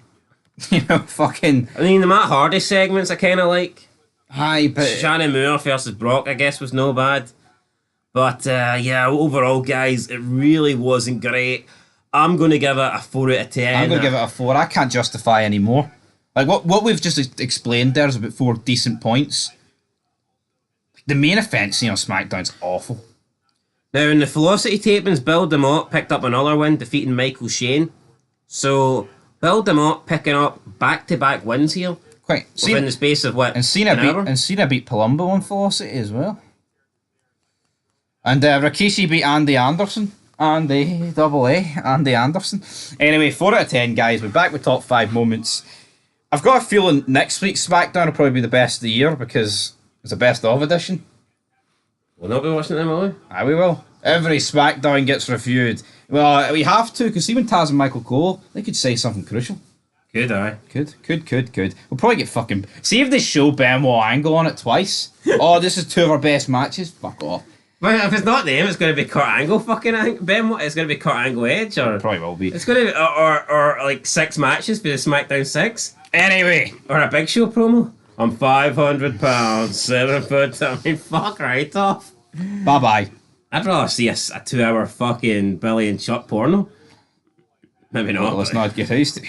fucking. I mean, the Matt Hardy segments I kind of like. Aye, but Shannon Moore versus Brock, I guess, was no bad. But yeah, overall, guys, it really wasn't great. I'm going to give it a 4 out of 10. I'm going to give it a 4. I can't justify any more. Like what we've just explained there is about 4 decent points. The main event scene on SmackDown's awful. Now, in the Velocity tapings, Bill DeMott picked up another win, defeating Michael Shane. So, Bill DeMott picking up back-to-back wins here. Quite. Within the space of what? And Cena beat Palumbo on Velocity as well. And Rikishi beat Andy Anderson. Andy Anderson. Anyway, 4 out of 10, guys. We're back with top 5 moments. I've got a feeling next week's SmackDown will probably be the best of the year because it's a best of edition. We'll not be watching them, will we? Aye, we will. Every SmackDown gets reviewed. Well, we have to, because even Taz and Michael Cole, they could say something crucial. Could, aye. Could. We'll probably get fucking... See if they show Benoit Angle on it twice. Oh, this is 2 of our best matches. Fuck off. Well, if it's not them, it's going to be Kurt Angle fucking Benoit. It's going to be Kurt Angle Edge, or... Probably will be. It's going to be... Or like 6 matches for the SmackDown 6. Anyway. Or a Big Show promo. I'm 500 pounds, 7 foot... I mean, fuck right off. Bye-bye. I'd rather see a 2-hour fucking Billy and Chuck porno. Maybe not. Well, let's not get used to it.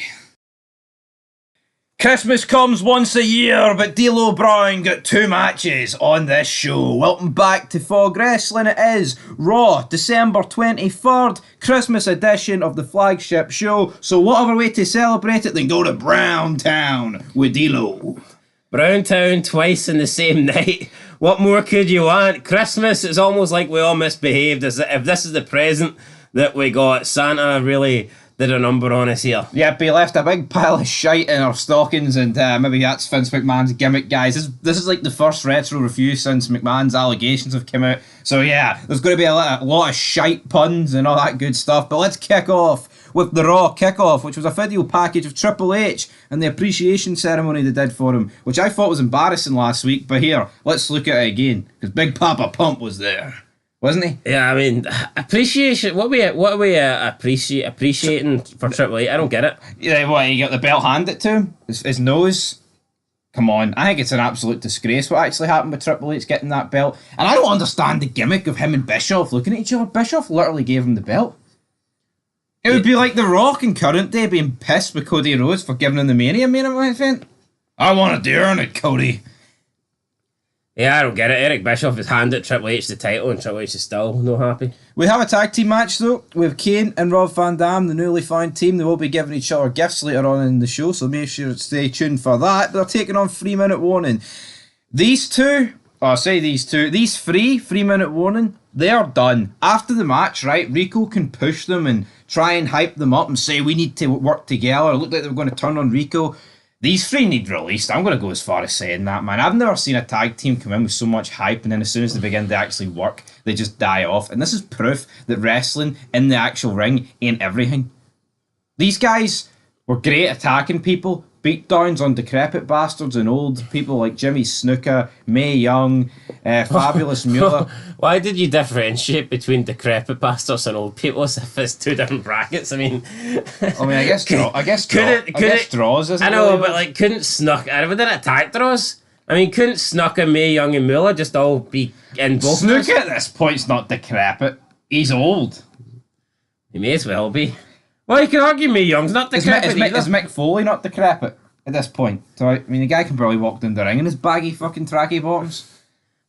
Christmas comes once a year, but D'Lo Brown got 2 matches on this show. Welcome back to Fog Wrestling. It is Raw, December 23rd, Christmas edition of the flagship show. So what other way to celebrate it than go to Brown Town with D'Lo? Brown Town twice in the same night. What more could you want? Christmas is almost like we all misbehaved. As if this is the present that we got. Santa really did a number on us here. Yep, he left a big pile of shite in our stockings, and maybe that's Vince McMahon's gimmick, guys. This is like the first retro review since McMahon's allegations have come out. So yeah, there's going to be a lot of shite puns and all that good stuff. But let's kick off with the Raw kickoff, which was a video package of Triple H and the appreciation ceremony they did for him, which I thought was embarrassing last week. But here, let's look at it again, because Big Papa Pump was there. Wasn't he? Yeah, I mean, appreciation. What are we appreciating for Triple H? I don't get it. Yeah, what, he got the belt handed to him? His nose? Come on. I think it's an absolute disgrace what actually happened with Triple H getting that belt. And I don't understand the gimmick of him and Bischoff looking at each other. Bischoff literally gave him the belt. It would be like The Rock in current day being pissed with Cody Rhodes for giving him the Mania main event. I wanted to earn it, Cody. Yeah, I don't get it. Eric Bischoff has handed Triple H the title and Triple H is still no happy. We have a tag team match though with Kane and Rob Van Dam, the newly found team. They will be giving each other gifts later on in the show, so make sure to stay tuned for that. They're taking on 3-minute warning. These 3 3-minute warning, they are done. After the match, right, Rico can push them and try and hype them up and say we need to work together. It looked like they were going to turn on Rico. These three need released. I'm going to go as far as saying that, man. I've never seen a tag team come in with so much hype, and then as soon as they begin to actually work, they just die off. And this is proof that wrestling in the actual ring ain't everything. These guys were great attacking people, beatdowns on decrepit bastards and old people like Jimmy Snuka, Mae Young, Fabulous Mueller. Why did you differentiate between decrepit bastards and old people as if it's two different brackets? I mean, I guess draws. Isn't I know, really but like, couldn't Snuck? I didn't attack draws. I mean, couldn't Snuka, Mae Young, and Mueller just all be in both? Snuka at this point's not decrepit. He's old. He may as well be. Well, you can argue Mae Young's not decrepit. Is Mick Foley not decrepit at this point? So I mean, the guy can probably walk down the ring in his baggy fucking tracky bottoms.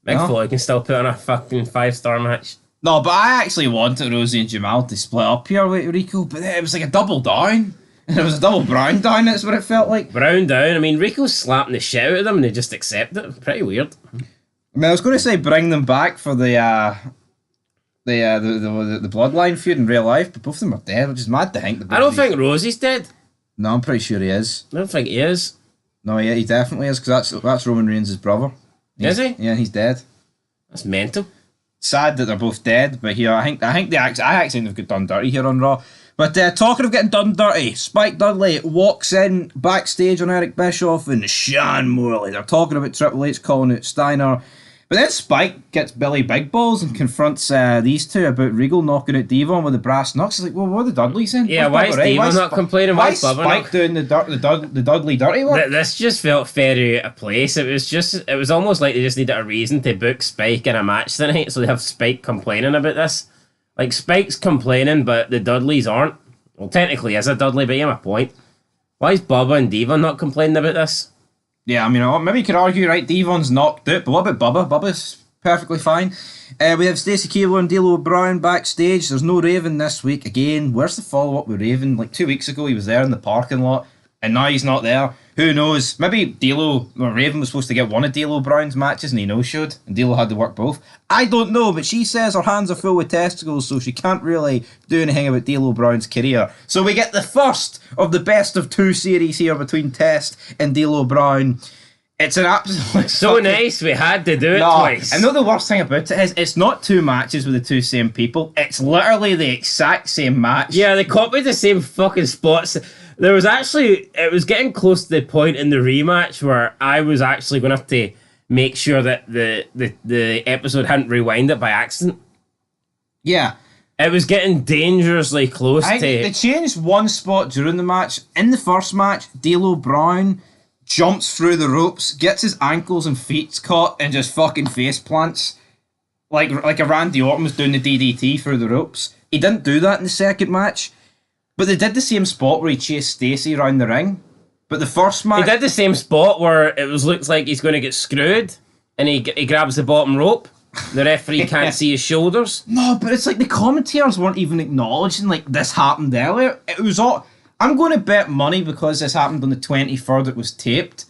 Mick Foley can still put on a fucking 5-star match. No, but I actually wanted Rosie and Jamal to split up here with Rico, but it was like a double down. And it was a double Brown down, that's what it felt like. Brown down. I mean, Rico's slapping the shit out of them and they just accept it. Pretty weird. I mean, I was going to say bring them back for the bloodline feud in real life, but both of them are dead, which is mad to think. I don't think Rosie's dead. No, I'm pretty sure he is. I don't think he is. No, yeah, he definitely is, because that's Roman Reigns' brother. Is he? Yeah, he's dead. That's mental. Sad that they're both dead, but here I actually think they've got done dirty here on Raw. But talking of getting done dirty, Spike Dudley walks in backstage on Eric Bischoff and Sean Morley. They're talking about Triple H calling out Steiner. But then Spike gets Billy Big Balls and confronts these two about Regal knocking out Devon with the brass knucks. He's like, well, what are the Dudleys in? Yeah, why is Devon not complaining? Why is Spike doing the Dudley dirty work? This just felt very out of place. It was almost like they just needed a reason to book Spike in a match tonight, so they have Spike complaining about this. Like, Spike's complaining, but the Dudleys aren't. Well, technically he is a Dudley, but you have a point. Why is Bubba and Devon not complaining about this? Yeah, I mean, maybe you could argue, right, Devon's knocked out, but what about Bubba? Bubba's perfectly fine. We have Stacey Keebler and D'Lo Brown backstage. There's no Raven this week. Again, where's the follow-up with Raven? Like 2 weeks ago, he was there in the parking lot, and now he's not there. Who knows? Maybe Raven was supposed to get one of D'Lo Brown's matches, and he no-showed, and D'Lo had to work both. I don't know, but she says her hands are full with testicles, so she can't really do anything about D'Lo Brown's career. So we get the first of the best of two series here between Test and D'Lo Brown. It's an absolute... So nice, we had to do it twice. I know the worst thing about it is it's not two matches with the two same people. It's literally the exact same match. Yeah, they copied the same fucking spots. There was actually... It was getting close to the point in the rematch where I was actually going to have to make sure that the episode hadn't rewinded by accident. Yeah. It was getting dangerously close to... They changed one spot during the match. In the first match, D'Lo Brown jumps through the ropes, gets his ankles and feet caught, and just fucking face plants. Like a Randy Orton was doing the DDT through the ropes. He didn't do that in the second match. But they did the same spot where he chased Stacey around the ring. But the first match... He did the same spot where it looks like he's going to get screwed, and he grabs the bottom rope. The referee can't see his shoulders. No, but it's like the commentators weren't even acknowledging like this happened earlier. It was all... I'm going to bet money because this happened on the 23rd it was taped.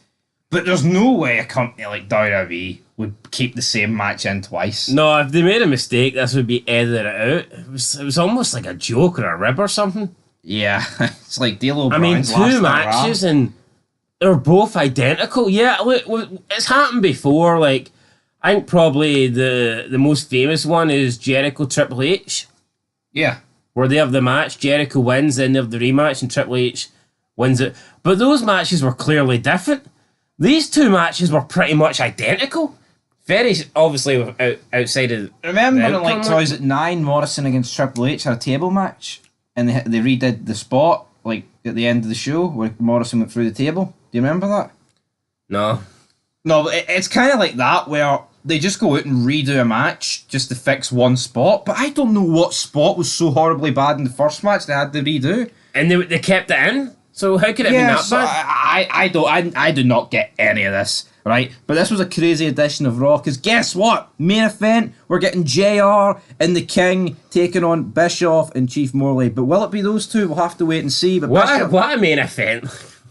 But there's no way a company like WWE would keep the same match in twice. No, if they made a mistake, this would be edited out. It was almost like a joke or a rib or something. Yeah, it's like D'Lo Brown's Brown's two matches and they're both identical. Yeah, look, it's happened before. Like, I think probably the most famous one is Jericho Triple H. Yeah. Where they have the match, Jericho wins, then they have the rematch, and Triple H wins it. But those matches were clearly different. These two matches were pretty much identical. Very obviously outside of... Remember in like 2009, Morrison against Triple H had a table match, and they redid the spot like at the end of the show where Morrison went through the table. Do you remember that? No. No, but it's kind of like that where they just go out and redo a match just to fix one spot. But I don't know what spot was so horribly bad in the first match they had to redo. And they kept it in? So how could it be that bad? I do not get any of this, right? But this was a crazy edition of Raw, because guess what? Main event, we're getting JR and the King taking on Bischoff and Chief Morley. But will it be those two? We'll have to wait and see. But what a main event.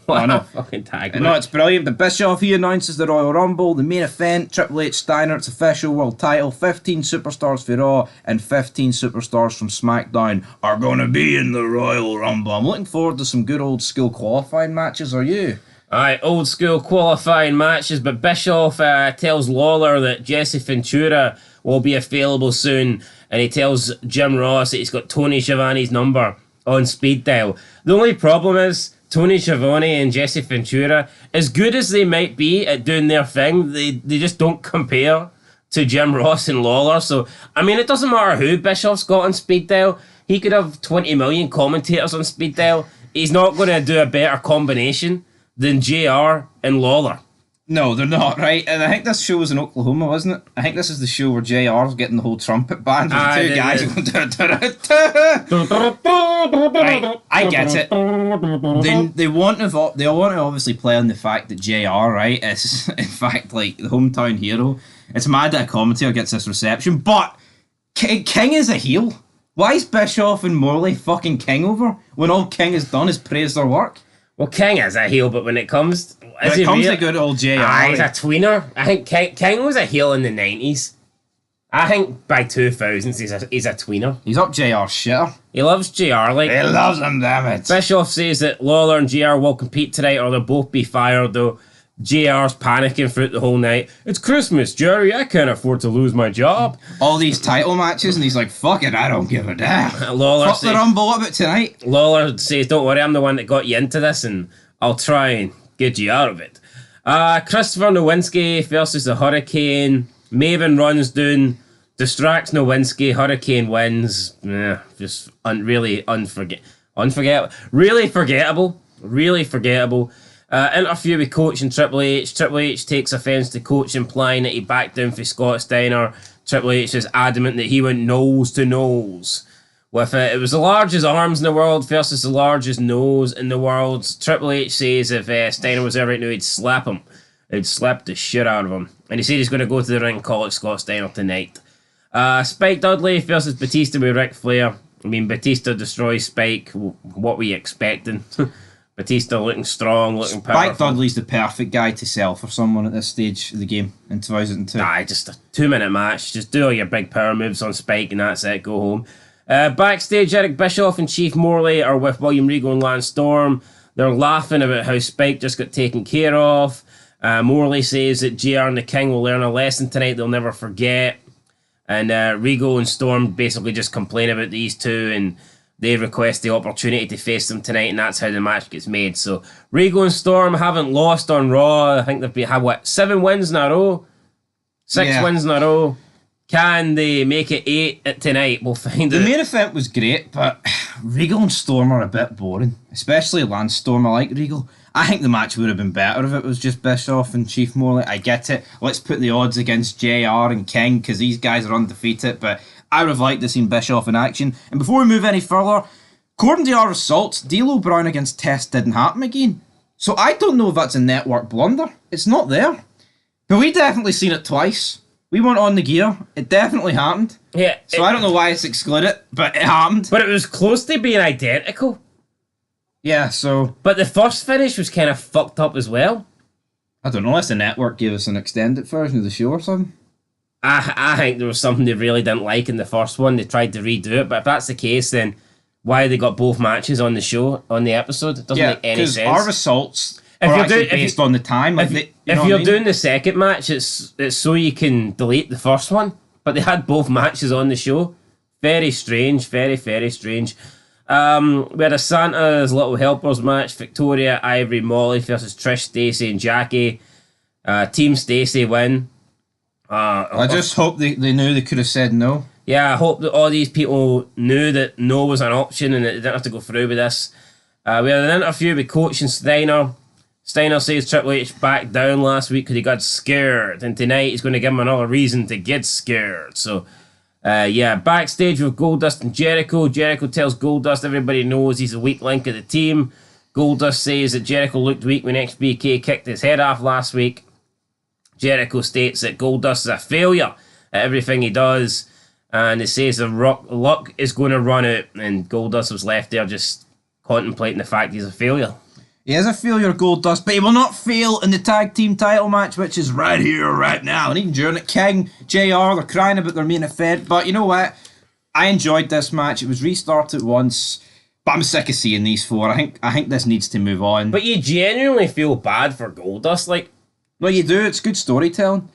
What a fucking tag. No, it's brilliant. But Bischoff, he announces the Royal Rumble, the main event, Triple H Steiner, it's official world title, 15 superstars for Raw and 15 superstars from SmackDown are going to be in the Royal Rumble. I'm looking forward to some good old school qualifying matches, are you? Alright, old school qualifying matches, but Bischoff tells Lawler that Jesse Ventura will be available soon, and he tells Jim Ross that he's got Tony Schiavone's number on speed dial. The only problem is, Tony Schiavone and Jesse Ventura, as good as they might be at doing their thing, they just don't compare to Jim Ross and Lawler. So, I mean, it doesn't matter who Bischoff's got on speed dial. He could have 20 million commentators on speed dial. He's not going to do a better combination than JR and Lawler. No, they're not, right? And I think this show was in Oklahoma, wasn't it? I think this is the show where JR's getting the whole trumpet band with the two guys going right, I get it. They want to obviously play on the fact that JR, right, is in fact like the hometown hero. It's mad that a commentator gets this reception, but King is a heel. Why is Bischoff and Morley fucking King over when all King has done is praise their work? Well, King is a heel, but when it comes to good old JR, he's a tweener. I think King was a heel in the 90s. I think by 2000s he's a tweener. He's up JR's shitter. He loves JR. Like, he loves him, damn it. Bischoff says that Lawler and JR will compete tonight or they'll both be fired, though. JR's panicking throughout the whole night. It's Christmas, Jerry. I can't afford to lose my job. All these title matches, and he's like, fuck it, I don't give a damn. Fuck the Rumble up it tonight. Lawler says, don't worry, I'm the one that got you into this, and I'll try and get you out of it. Christopher Nowinski versus the Hurricane. Maven runs down, distracts Nowinski. Hurricane wins. Just really unforgettable. Really forgettable. Really forgettable. Interview with Coach and Triple H. Triple H takes offence to Coach implying that he backed down for Scott Steiner. Triple H is adamant that he went nose to nose with it. It was the largest arms in the world versus the largest nose in the world. Triple H says if Steiner was there right now, he'd slap him. He'd slap the shit out of him. And he said he's going to go to the ring and call it Scott Steiner tonight. Spike Dudley versus Batista with Ric Flair. I mean, Batista destroys Spike. What were you expecting? Batista looking strong, looking powerful. Spike Dudley's the perfect guy to sell for someone at this stage of the game in 2002. Just a 2-minute match. Just do all your big power moves on Spike and that's it. Go home. Backstage, Eric Bischoff and Chief Morley are with William Regal and Lance Storm. They're laughing about how Spike just got taken care of. Morley says that JR and the King will learn a lesson tonight they'll never forget. And Regal and Storm basically just complain about these two and they request the opportunity to face them tonight, and that's how the match gets made. So Regal and Storm haven't lost on Raw. I think they've had 7 wins in a row? 6 wins in a row. Can they make it 8 tonight? We'll find out. The main event was great, but Regal and Storm are a bit boring. Especially Lance Storm. I like Regal. I think the match would have been better if it was just Bischoff and Chief Morley. I get it. Let's put the odds against JR and King because these guys are undefeated, but I would have liked to see Bischoff in action. And before we move any further, according to our results, D'Lo Brown against Test didn't happen again. So I don't know if that's a network blunder. It's not there. But we definitely seen it twice. We weren't on the gear. It definitely happened. Yeah. So I don't know why it's excluded, but it happened. But it was close to being identical. Yeah, so... But the first finish was kind of fucked up as well. I don't know, unless the network gave us an extended version of the show or something. I think there was something they really didn't like in the first one. They tried to redo it, but if that's the case, then why they got both matches on the show, on the episode? It doesn't make any sense. Our results are actually based on the time. If you're doing the second match, it's so you can delete the first one, but they had both matches on the show. Very strange, very, very strange. We had a Santa's Little Helpers match. Victoria, Ivory, Molly versus Trish, Stacey, and Jackie. Team Stacey win. I just hope they knew they could have said no. Yeah, I hope that all these people knew that no was an option and that they didn't have to go through with this. We had an interview with Coach and Steiner. Steiner says Triple H backed down last week because he got scared, and tonight he's going to give him another reason to get scared. So, backstage with Goldust and Jericho. Jericho tells Goldust everybody knows he's a weak link of the team. Goldust says that Jericho looked weak when XBK kicked his head off last week. Jericho states that Goldust is a failure at everything he does, and he says the luck is going to run out, and Goldust was left there just contemplating the fact he's a failure. He is a failure, Goldust, but he will not fail in the tag team title match, which is right here, right now. And even during it, King, JR, they're crying about their main event, but you know what? I enjoyed this match. It was restarted once. But I'm sick of seeing these four. I think this needs to move on. But you genuinely feel bad for Goldust, like. Well, you do. It's good storytelling.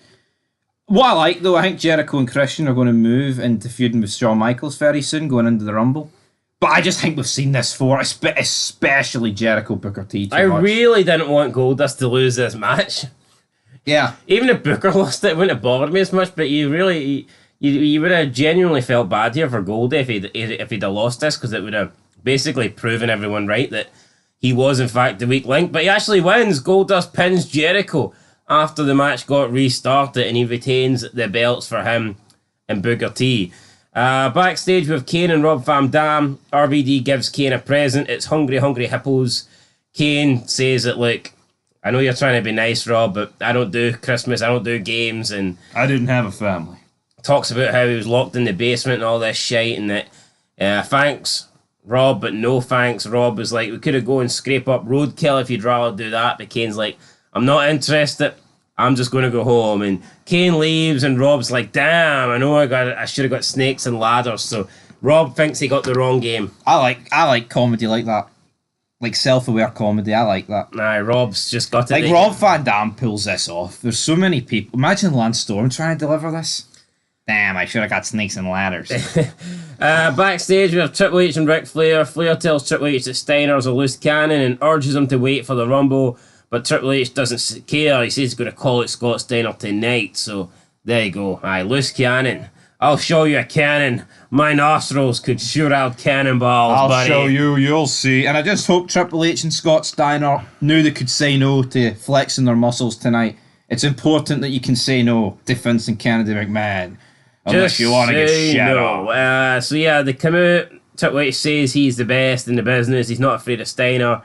What I like, though, I think Jericho and Christian are going to move into feuding with Shawn Michaels very soon, going into the Rumble. But I just think we've seen this for, especially Jericho Booker T. I really didn't want Goldust to lose this match. Yeah. Even if Booker lost it, it wouldn't have bothered me as much, but you would have genuinely felt bad here for Goldie if he'd have lost this, because it would have basically proven everyone right that he was in fact the weak link. But he actually wins. Goldust pins Jericho after the match got restarted, and he retains the belts for him and Booker T. Backstage with Kane and Rob Van Dam, RVD gives Kane a present. It's Hungry Hungry Hippos. Kane says that, look, I know you're trying to be nice, Rob, but I don't do Christmas, I don't do games, and I didn't have a family. Talks about how he was locked in the basement and all this shit, and that thanks, Rob, but no thanks. Rob was like, we could have go and scrape up roadkill if you'd rather do that, but Kane's like, I'm not interested. I'm just going to go home. And Kane leaves, and Rob's like, damn, I know I should have got snakes and ladders. So Rob thinks he got the wrong game. I like comedy like that. Like self-aware comedy. I like that. Nah, Rob's just got it. Like Rob Van Dam pulls this off. There's so many people. Imagine Lance Storm trying to deliver this. Damn, I should have got snakes and ladders. Backstage, we have Triple H and Ric Flair. Flair tells Triple H that Steiner's a loose cannon and urges him to wait for the Rumble. But Triple H doesn't care. He says he's going to call it Scott Steiner tonight. So there you go. Aye, loose cannon. I'll show you a cannon. My nostrils could shoot out cannonballs, buddy. I'll show you. You'll see. And I just hope Triple H and Scott Steiner knew they could say no to flexing their muscles tonight. It's important that you can say no to Vince and Kennedy McMahon. Unless you want to get shit on. So yeah, they come out. Triple H says he's the best in the business. He's not afraid of Steiner.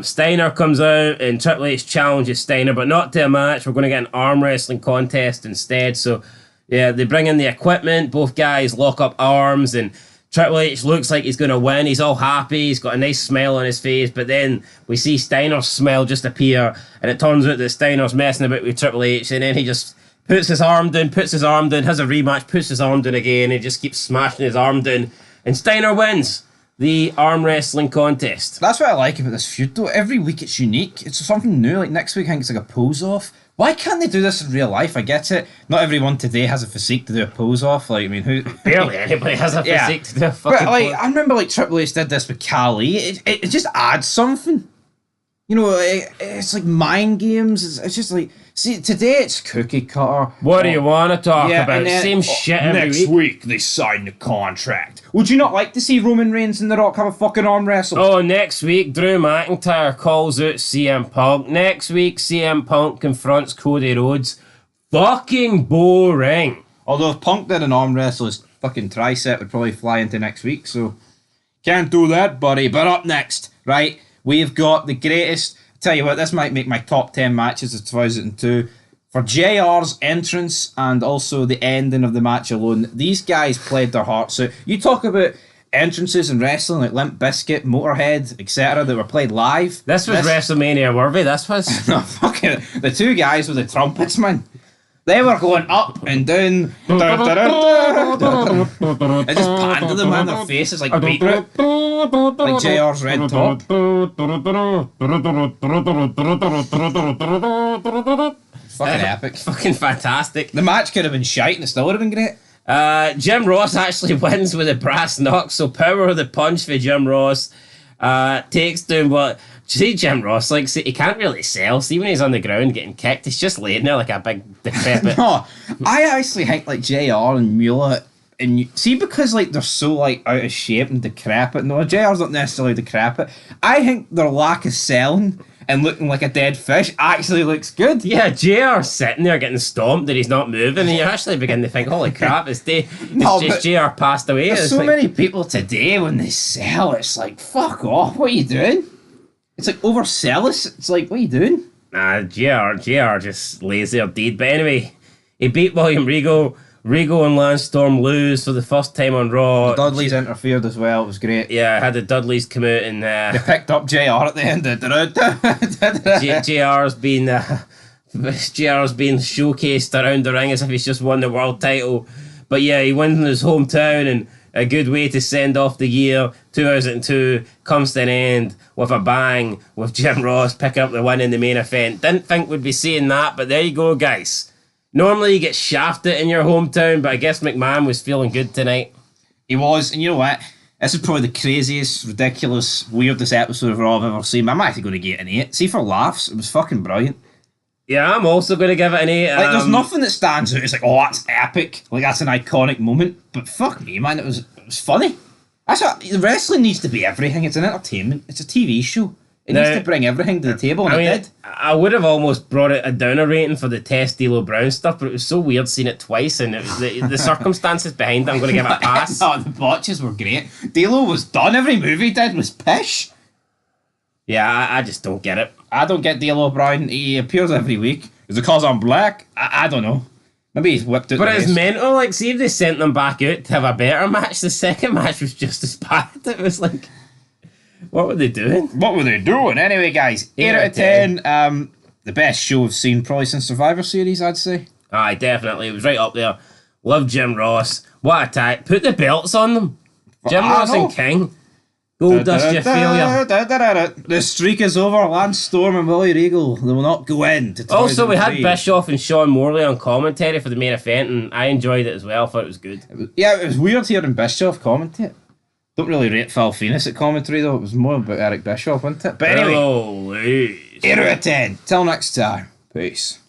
Steiner comes out and Triple H challenges Steiner, but not to a match. We're going to get an arm wrestling contest instead. So yeah, they bring in the equipment. Both guys lock up arms, and Triple H looks like he's going to win. He's all happy. He's got a nice smile on his face. But then we see Steiner's smile just appear, and it turns out that Steiner's messing about with Triple H, and then he just puts his arm down, has a rematch, puts his arm down again, and just keeps smashing his arm down, and Steiner wins the arm wrestling contest. That's what I like about this feud, though. Every week it's unique. It's something new. Like next week, I think it's like a pose off. Why can't they do this in real life? I get it. Not everyone today has a physique to do a pose off. Like, I mean, who? Barely anybody has a physique to do a fucking But like, pose. I remember like Triple H did this with Khali. It just adds something. You know, it's like mind games. It's just like, see, today it's cookie cutter. What do you want to talk about? and then- Same shit every next week. week they sign the contract. Would you not like to see Roman Reigns and The Rock have a fucking arm wrestle? Oh, next week, Drew McIntyre calls out CM Punk. Next week, CM Punk confronts Cody Rhodes. Fucking boring. Although if Punk did an arm wrestle, his fucking tricep would probably fly into next week, so can't do that, buddy. But up next, right, we've got the greatest. Tell you what, this might make my top 10 matches of 2002. For JR's entrance and also the ending of the match alone, these guys played their hearts out. You talk about entrances in wrestling like Limp Bizkit, Motorhead, etc. that were played live. This was WrestleMania worthy. This was. No, fucking the two guys with the trumpets, man. They were going up and down. It just panned to them, man. Their faces like beetroot. Like JR's red top. Fucking epic. Fucking fantastic. The match could have been shite and it still would have been great. Jim Ross actually wins with a brass knock, so power of the punch for Jim Ross. Takes down what. See Jim Ross, like, see, he can't really sell. See when he's on the ground getting kicked, he's just laying there like a big decrepit. No, I actually think like JR and Mueller, and see, because like they're so like out of shape and decrepit. No, JR's not necessarily decrepit. I think their lack of selling and looking like a dead fish actually looks good. Yeah, JR's sitting there getting stomped and he's not moving, and you actually begin to think, holy crap, it's JR passed away. There's It's so like, many people today when they sell, it's like, fuck off, what are you doing? It's like oversell us. It's like, what are you doing? Nah, JR just lays there dead. But anyway, he beat William Regal. Regal and Lance Storm lose for the first time on Raw. The Dudleys interfered as well. It was great. Yeah, I had the Dudleys come out and They picked up JR at the end. JR's been showcased around the ring as if he's just won the world title. But yeah, he wins in his hometown, and a good way to send off the year. 2002 comes to an end with a bang, with Jim Ross picking up the win in the main event. Didn't think we'd be seeing that, but there you go, guys. Normally you get shafted in your hometown, but I guess McMahon was feeling good tonight. He was, and you know what? This is probably the craziest, ridiculous, weirdest episode of Raw I've ever seen. I'm actually going to get an 8. See, for laughs, it was fucking brilliant. Yeah, I'm also going to give it an 8. Like, there's nothing that stands out. It's like, oh, that's epic. Like, that's an iconic moment. But fuck me, man, it was funny. That's what wrestling needs to be. Everything. It's an entertainment. It's a TV show. It needs to bring everything to the table, and it did. I would have almost brought it a downer rating for the Test D'Lo Brown stuff, but it was so weird seeing it twice, and it was the circumstances behind it. I'm going to give it a pass. No, the botches were great. D'Lo was done. Every move he did was pish. Yeah, I just don't get it. I don't get D'Lo Brown. He appears every week. Is it because I'm black? I don't know. Maybe he's whipped it. But it's mental. Like, see if they sent them back out to have a better match. The second match was just as bad. It was like, what were they doing? What were they doing? Anyway, guys, 8 out of 10. The best show we've seen probably since Survivor Series, I'd say. Aye, definitely. It was right up there. Love Jim Ross. What a tag. Put the belts on them. Jim Ross and King. Goldust, you failure. The streak is over. Lance Storm and Willie Regal. They will not go in. Also, we had Bischoff and Sean Morley on commentary for the main event, and I enjoyed it as well. Thought it was good. It was weird hearing Bischoff commentate. Don't really rate Phil Phoenix at commentary, though. It was more about Eric Bischoff, wasn't it? But anyway, 8 out of 10. Till next time. Peace.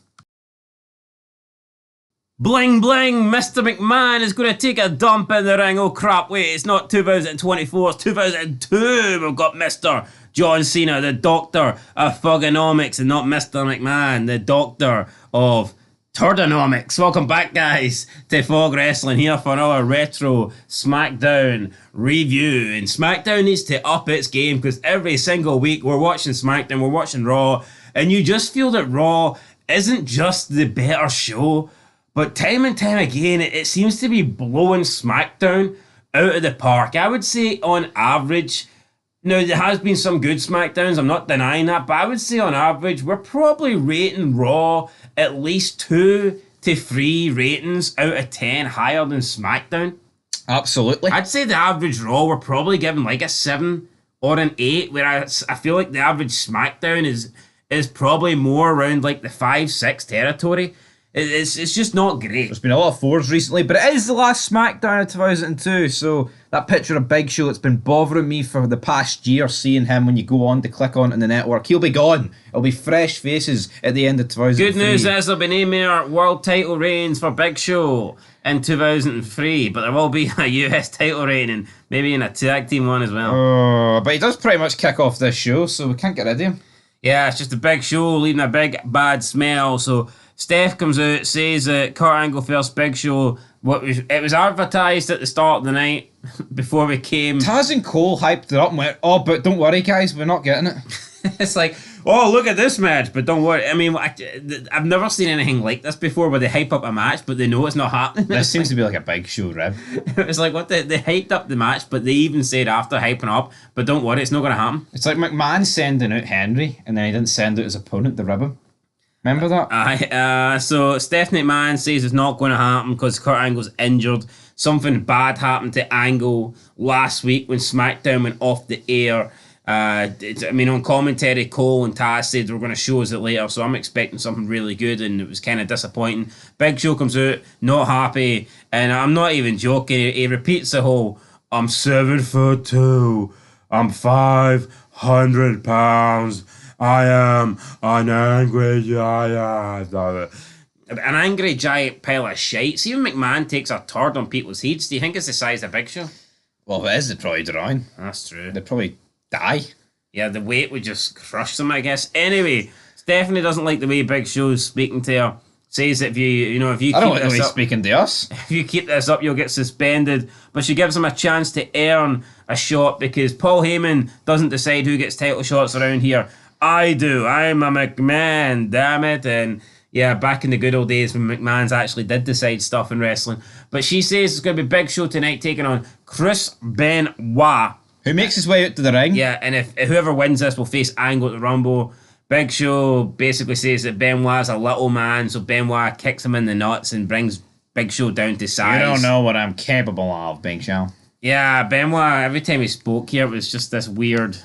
Bling bling, Mr. McMahon is going to take a dump in the ring. Oh crap, wait, it's not 2024, it's 2002. We've got Mr. John Cena, the doctor of Thugonomics, and not Mr. McMahon, the doctor of Turdonomics. Welcome back, guys, to Fog Wrestling here for another retro SmackDown review. And SmackDown needs to up its game because every single week we're watching SmackDown, we're watching Raw, and you just feel that Raw isn't just the better show. But time and time again, it seems to be blowing SmackDown out of the park. I would say on average, now there has been some good SmackDowns, I'm not denying that, but I would say on average, we're probably rating Raw at least 2 to 3 ratings out of 10 higher than SmackDown. Absolutely. I'd say the average Raw, we're probably giving like a 7 or an 8, whereas I feel like the average SmackDown is probably more around like the 5-6 territory. It's just not great. There's been a lot of 4s recently, but it is the last SmackDown of 2002, so that picture of Big Show that's been bothering me for the past year, seeing him when you go on to click on the network, he'll be gone. It'll be fresh faces at the end of 2003. Good news is there'll be no more world title reigns for Big Show in 2003, but there will be a US title reign and maybe in a tag team one as well. But he does pretty much kick off this show, so we can't get rid of him. Yeah, it's just a Big Show leaving a big bad smell, so Steph comes out, says that Kurt Angle first Big Show. It was advertised at the start of the night before we came. Taz and Cole hyped it up and went, oh, but don't worry, guys, we're not getting it. It's like, oh, look at this match, but don't worry. I mean, I've never seen anything like this before where they hype up a match, but they know it's not happening. This seems to be like a Big Show rib. It was like, what? They hyped up the match, but they even said after hyping up, but don't worry, it's not going to happen. It's like McMahon sending out Henry, and then he didn't send out his opponent to rib him. Remember that? So Stephanie McMahon says it's not going to happen because Kurt Angle's injured. Something bad happened to Angle last week when SmackDown went off the air. On commentary, Cole and Taz said they were going to show us it later, so I'm expecting something really good, and it was kind of disappointing. Big Show comes out, not happy, and I'm not even joking. He repeats the whole, I'm 7'2", I'm 500 pounds. I am an angry giant. An angry giant pile of shite. See when McMahon takes a turd on people's heads, do you think it's the size of Big Show? Well, if it is, they'd probably drown. That's true. They'd probably die. Yeah, the weight would just crush them, I guess. Anyway, Stephanie doesn't like the way Big Show's speaking to her. Says that if you keep I don't like the way he's speaking to us. If you keep this up, you'll get suspended. But she gives him a chance to earn a shot because Paul Heyman doesn't decide who gets title shots around here. I do. I'm a McMahon, damn it. And yeah, back in the good old days when McMahon's actually did decide stuff in wrestling. But she says it's going to be Big Show tonight taking on Chris Benoit. Who makes his way out to the ring. Yeah, and if whoever wins this will face Angle at the Rumble. Big Show basically says that Benoit's a little man, so Benoit kicks him in the nuts and brings Big Show down to size. You don't know what I'm capable of, Big Show. Yeah, Benoit, every time he spoke here, it was just this weird...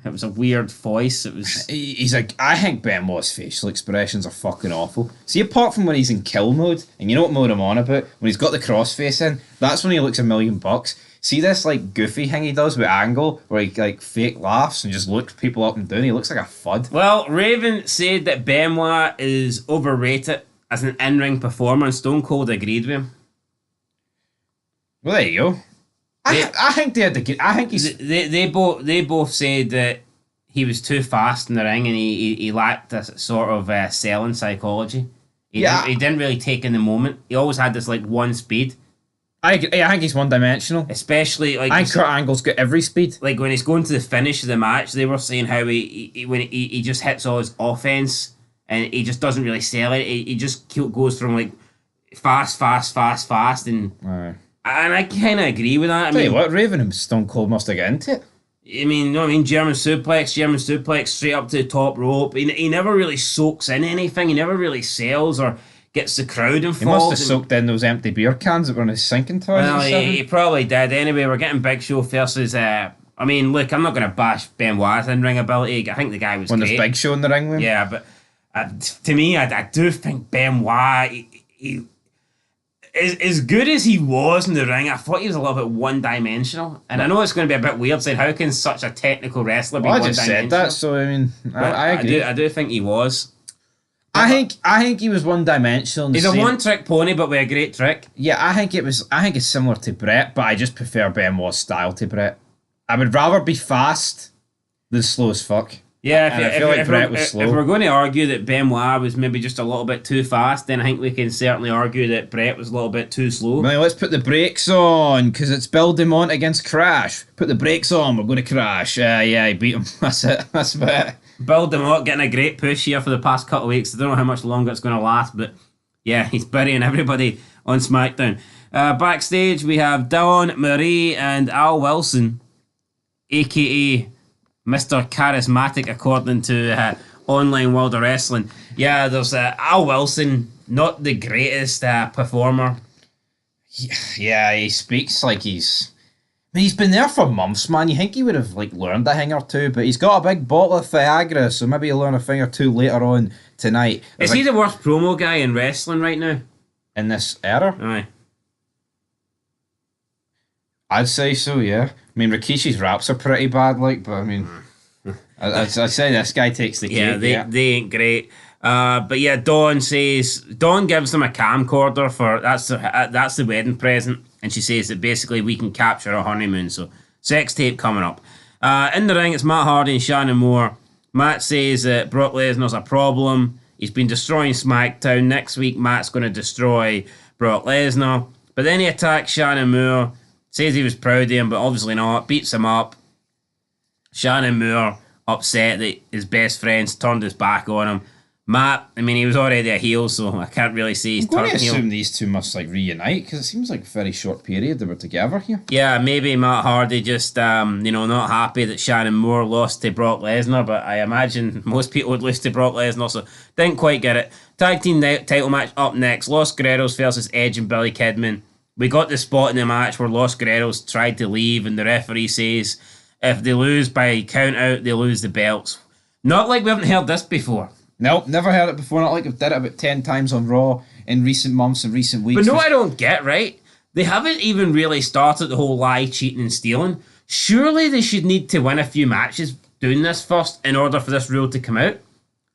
It was a weird voice. It was... He's like, I think Benoit's facial expressions are fucking awful. See, apart from when he's in kill mode, and you know what mode I'm on about? When he's got the crossface in, that's when he looks $1,000,000. See this, like, goofy thing he does with Angle, where he, like, fake laughs and just looks people up and down? He looks like a fud. Well, Raven said that Benoit is overrated as an in-ring performer, and Stone Cold agreed with him. Well, there you go. I think they had the. I think he's. They both said that he was too fast in the ring and he lacked a sort of selling psychology. He didn't really take in the moment. He always had this like one speed. I think he's one-dimensional. Especially like I think Kurt Angle's got every speed. Like when he's going to the finish of the match, they were saying how he just hits all his offense and he just doesn't really sell it. He just goes from like fast and. Right. And I kind of agree with that. Tell you what, Raven and Stone Cold must have got into it. I mean, German suplex straight up to the top rope. He never really soaks in anything. He never really sells or gets the crowd involved. He must have soaked in those empty beer cans that were in his sinking toys. Well, he probably did. Anyway, we're getting Big Show versus... I mean, look, I'm not going to bash Benoit's in-ring ability. I think the guy was when great. there's Big Show in the ring with him. Yeah, but to me, I do think Benoit... He as good as he was in the ring, I thought he was a little bit one-dimensional. And I know it's going to be a bit weird saying, how can such a technical wrestler be one-dimensional? I just said that, so I mean, I agree. I do think he was. I think he was one-dimensional. He's a one-trick pony, but with a great trick. Yeah, I think it's similar to Brett, but I just prefer Benoit's style to Brett. I would rather be fast than slow as fuck. Yeah, if Brett was slow. If we're going to argue that Benoit was maybe just a little bit too fast, then I think we can certainly argue that Brett was a little bit too slow. Well, let's put the brakes on, because it's Bill DeMont against Crash. Put the brakes on, we're going to crash. Yeah, he beat him. That's it. That's about it. Bill DeMont getting a great push here for the past couple of weeks. I don't know how much longer it's going to last, but yeah, he's burying everybody on SmackDown. Backstage, we have Dawn Marie and Al Wilson, a.k.a. Mr. Charismatic, according to Online World of Wrestling. Yeah, there's Al Wilson, not the greatest performer. Yeah, he speaks like he's been there for months, man. You think he would have like learned a thing or two, but he's got a big bottle of Viagra, so maybe he'll learn a thing or two later on tonight. Is he the worst promo guy in wrestling right now? In this era? Aye. I'd say so, yeah. I mean, Rikishi's raps are pretty bad, like, but I mean, I'd say this guy takes the cake. Yeah, they ain't great. But yeah, Dawn gives them a camcorder for that's the wedding present, and she says that basically we can capture a honeymoon. So sex tape coming up. In the ring, it's Matt Hardy and Shannon Moore. Matt says that Brock Lesnar's a problem. He's been destroying SmackDown. Next week, Matt's going to destroy Brock Lesnar. But then he attacks Shannon Moore. Says he was proud of him, but obviously not. Beats him up. Shannon Moore upset that his best friend's turned his back on him. Matt, I mean, he was already a heel, so I can't really say he's turned heel. I'm going to assume these two must like reunite, because it seems like a very short period they were together here. Yeah, maybe Matt Hardy just, not happy that Shannon Moore lost to Brock Lesnar, but I imagine most people would lose to Brock Lesnar, so didn't quite get it. Tag team title match up next. Los Guerreros versus Edge and Billy Kidman. We got the spot in the match where Los Guerreros tried to leave, and the referee says if they lose by count out, they lose the belts. Not like we haven't heard this before. Nope, never heard it before. Not like I've did it about 10 times on Raw in recent months and recent weeks. But no, I don't get, right? They haven't even really started the whole lie, cheating and stealing. Surely they should need to win a few matches doing this first in order for this rule to come out.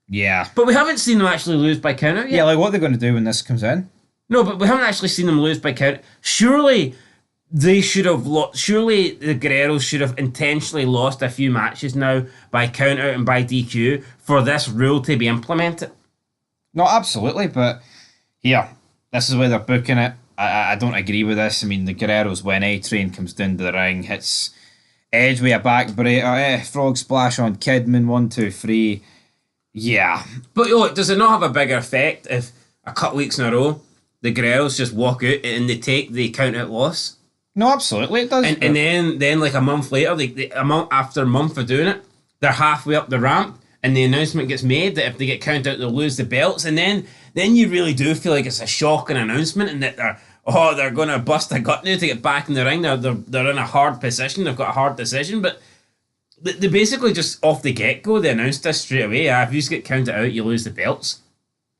Yeah. But we haven't seen them actually lose by count out yet. Yeah, like what are they going to do when this comes in? No, but we haven't actually seen them lose by count. Surely they should have surely the Guerreros should have intentionally lost a few matches now by count out and by DQ for this rule to be implemented. No, absolutely, but here, this is where they're booking it. I don't agree with this. I mean, the Guerreros when A-Train comes down to the ring, hits Edge with a backbreaker, frog splash on Kidman, 1, 2, 3. Yeah. But does it not have a bigger effect if a couple weeks in a row the Guerreros just walk out and they take the count out loss? No, absolutely it does. And then like a month later, after a month of doing it, they're halfway up the ramp and the announcement gets made that if they get count out, they'll lose the belts. And then you really do feel like it's a shocking announcement and that oh, they're going to bust a gut now to get back in the ring. They're in a hard position. They've got a hard decision, but they basically just off the get-go, they announced this straight away. If you just get counted out, you lose the belts.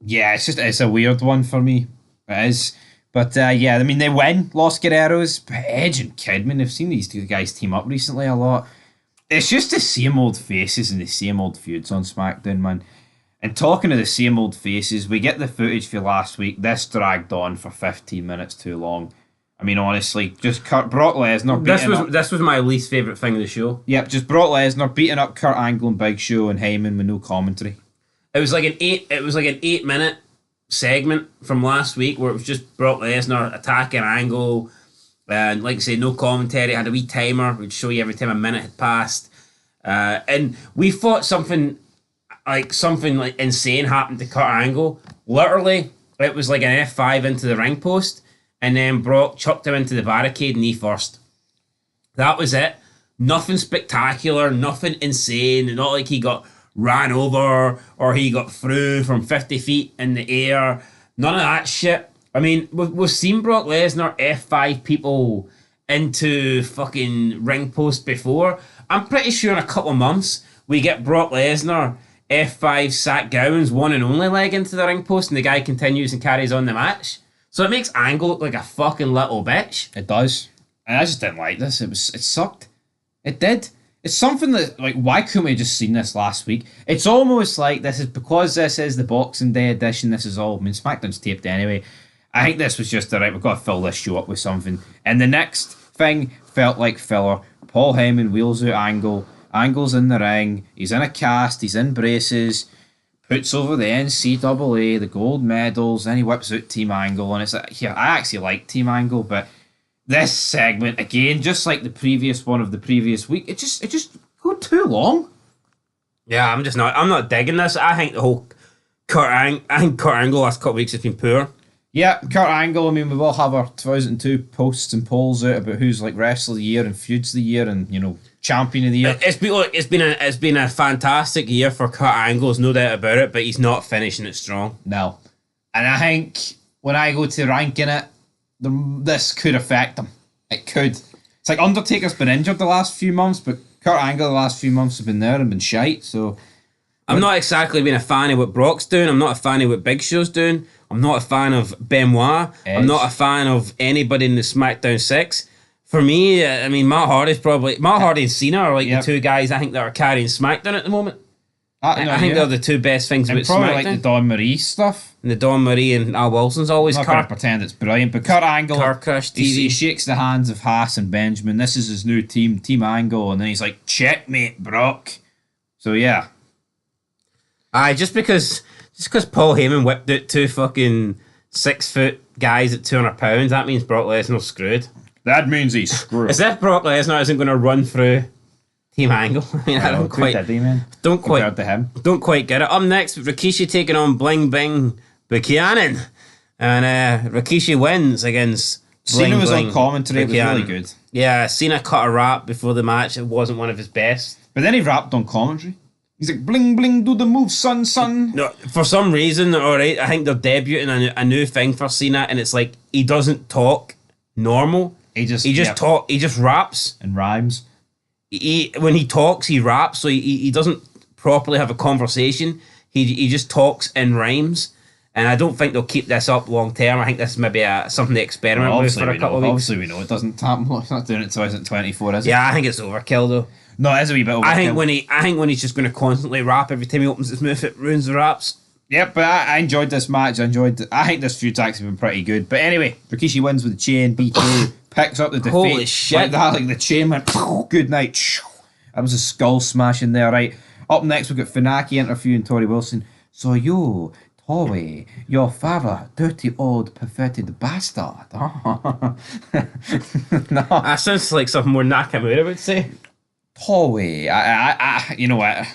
Yeah, it's a weird one for me. It is. But yeah, I mean, they win Los Guerreros. But Edge and Kidman, I've seen these two guys team up recently a lot. It's just the same old faces and the same old feuds on SmackDown, man. And talking of the same old faces, we get the footage for last week. This dragged on for 15 minutes too long. I mean, honestly, just Brock Lesnar beating up... This was my least favourite thing of the show. Yep, just Brock Lesnar beating up Kurt Angle and Big Show and Heyman with no commentary. It was like an 8-minute segment from last week where it was just Brock Lesnar attacking Angle, and like I say, no commentary. It had a wee timer which show you every time a minute had passed, and we thought something like insane happened to Kurt Angle. Literally, it was like an F5 into the ring post, and then Brock chucked him into the barricade knee first. That was it. Nothing spectacular, nothing insane. Not like he got ran over or he got through from 50 feet in the air. None of that shit. I mean, we've seen Brock Lesnar F5 people into fucking ring post before. I'm pretty sure in a couple of months we get Brock Lesnar F5 SmackDowns one and only leg into the ring post and the guy continues and carries on the match. So it makes Angle look like a fucking little bitch. It does. And I just didn't like this. It sucked. It did. It's something that, like, why couldn't we have just seen this last week? It's almost like this is because this is the Boxing Day edition. This is all, I mean, SmackDown's taped anyway. I think this was just, alright, we've got to fill this show up with something. And the next thing felt like filler. Paul Heyman wheels out Angle. Angle's in the ring. He's in a cast. He's in braces. Puts over the NCAA, the gold medals. Then he whips out Team Angle. And it's like, yeah, I actually like Team Angle, but this segment, again, just like the previous one of the previous week, it just go too long. Yeah, I'm not digging this. I think the whole Kurt Angle last couple of weeks has been poor. Yeah, Kurt Angle, I mean, we will have our 2002 posts and polls out about who's like Wrestler of the Year and Feuds of the Year and, you know, Champion of the Year. It's been a fantastic year for Kurt Angle, there's no doubt about it, but he's not finishing it strong. No. And I think when I go to ranking it, this could affect him. It could. It's like Undertaker's been injured the last few months, but Kurt Angle the last few months have been there and been shite, so... I'm not exactly being a fan of what Brock's doing. I'm not a fan of what Big Show's doing. I'm not a fan of Benoit. Edge. I'm not a fan of anybody in the SmackDown 6. For me, I mean, Matt Hardy and Cena are like the two guys I think that are carrying SmackDown at the moment. I think they're the two best things about probably SmackDown. Like the Dawn Marie stuff. And the Dawn Marie and Al Wilson's always I'm not going to pretend it's brilliant, but Kurt Angle, Car Crush TV. He shakes the hands of Haas and Benjamin. This is his new team, Team Angle, and then he's like, checkmate, Brock. So yeah. Just because Paul Heyman whipped out two fucking 6 foot guys at 200 pounds, that means Brock Lesnar's screwed. That means he's screwed. As if Brock Lesnar isn't going to run through Team Angle. I mean, I don't quite get it. Up next, Rikishi taking on Bling Bling Buchanan, and Rikishi wins against Cena was on commentary. It was really good. Yeah, Cena cut a rap before the match. It wasn't one of his best, but then he rapped on commentary. He's like, bling bling, do the move, son. No, for some reason, alright, I think they're debuting a new thing for Cena, and it's like he doesn't talk normal. He just raps and rhymes. When he talks, he raps, so he doesn't properly have a conversation. He just talks in rhymes, and I don't think they'll keep this up long term. I think this is maybe something to experiment with for a couple of weeks. Obviously, we know it doesn't happen. It's not doing it 2024, is it? Yeah, I think it's overkill though. No, it is a wee bit overkill. I think when he's just going to constantly rap every time he opens his mouth, it ruins the raps. Yep, but I enjoyed this match. I think this feud's actually been pretty good. But anyway, Rikishi wins with the chain. BK picks up the defeat. Holy shit! Like that, like the chain went. Good night. That was a skull smash in there, right? Up next, we've got Funaki interviewing Tori Wilson. So you, Tori, your father, dirty old perverted bastard. No. That sounds like something more Nakamura would say. Tori, I you know what?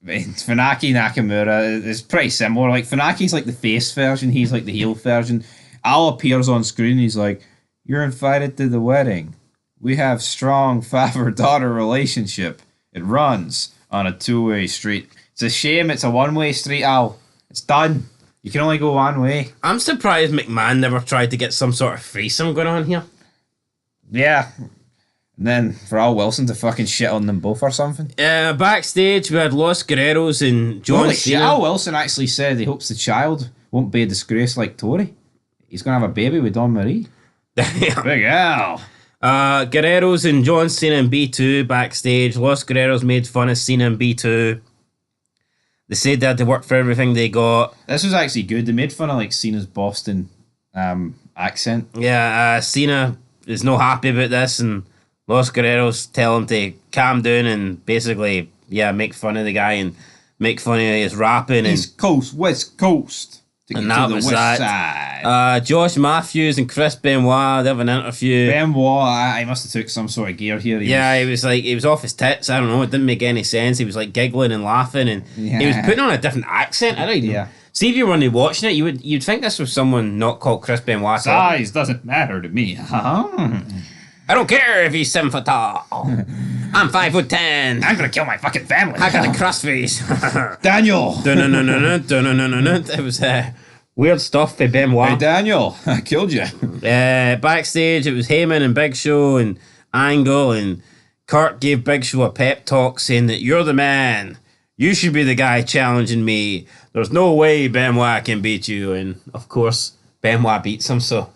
Funaki Nakamura is pretty similar. Like Funaki's like the face version, he's like the heel version. Al appears on screen, he's like, "You're invited to the wedding. We have strong father-daughter relationship. It runs on a two-way street." It's a shame it's a one-way street, Al. It's done. You can only go one way. I'm surprised McMahon never tried to get some sort of threesome going on here. Yeah. And then for Al Wilson to fucking shit on them both or something. Backstage, we had Los Guerreros and John Holy shit, Cena. Al Wilson actually said he hopes the child won't be a disgrace like Tori. He's going to have a baby with Dawn Marie. Big Al. Guerreros and John Cena and B2 backstage. Los Guerreros made fun of Cena and B2. They said they had to work for everything they got. This was actually good. They made fun of like Cena's Boston accent. Yeah, Cena is no happy about this, and Los Guerreros tell him to calm down and basically, make fun of the guy and make fun of his rapping. East Coast, West Coast. And that was that. Josh Matthews and Chris Benoit, they have an interview. Benoit, he must have took some sort of gear here. He was off his tits. I don't know. It didn't make any sense. He was like giggling and laughing, and he was putting on a different accent. I don't even. Yeah. See, if you were only watching it, you'd think this was someone not called Chris Benoit. Size doesn't matter to me. I don't care if he's 7 foot tall. I'm 5'10". I'm gonna kill my fucking family. I got a cross face. Daniel. It was weird stuff for Benoit. Hey Daniel, I killed you. Backstage, it was Heyman and Big Show and Angle, and Kurt gave Big Show a pep talk saying that you're the man. You should be the guy challenging me. There's no way Benoit can beat you. And of course, Benoit beats him. So,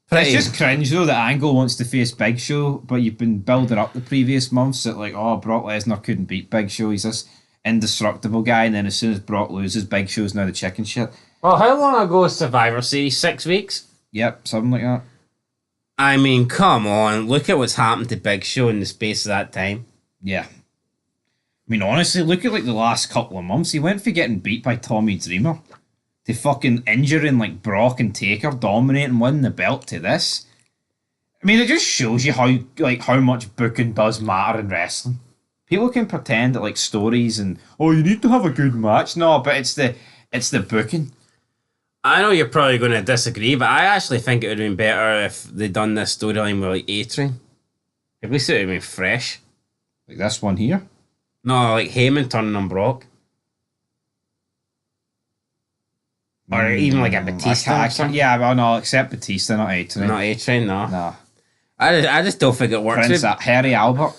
it's just cringe though that Angle wants to face Big Show, but you've been building up the previous months that like, Brock Lesnar couldn't beat Big Show. He's this indestructible guy, and then as soon as Brock loses, Big Show's now the chicken shit. Well, how long ago was Survivor Series? 6 weeks? Yep, something like that. I mean, come on. Look at what's happened to Big Show in the space of that time. Yeah. I mean, honestly, look at like the last couple of months. He went for getting beat by Tommy Dreamer to fucking injuring like Brock and Taker, dominating, winning the belt to this. I mean, it just shows you how much booking does matter in wrestling. People can pretend that like stories and you need to have a good match. No, but it's the booking. I know you're probably going to disagree, but I actually think it would have been better if they'd done this storyline with like A-Train. At least it would have been fresh. Like this one here? No, like Heyman turning on Brock. Or even like a Batista. Yeah, well, no, except Batista, not A-Train. Not A-Train, no. No. I just don't think it works. Prince Harry Albert.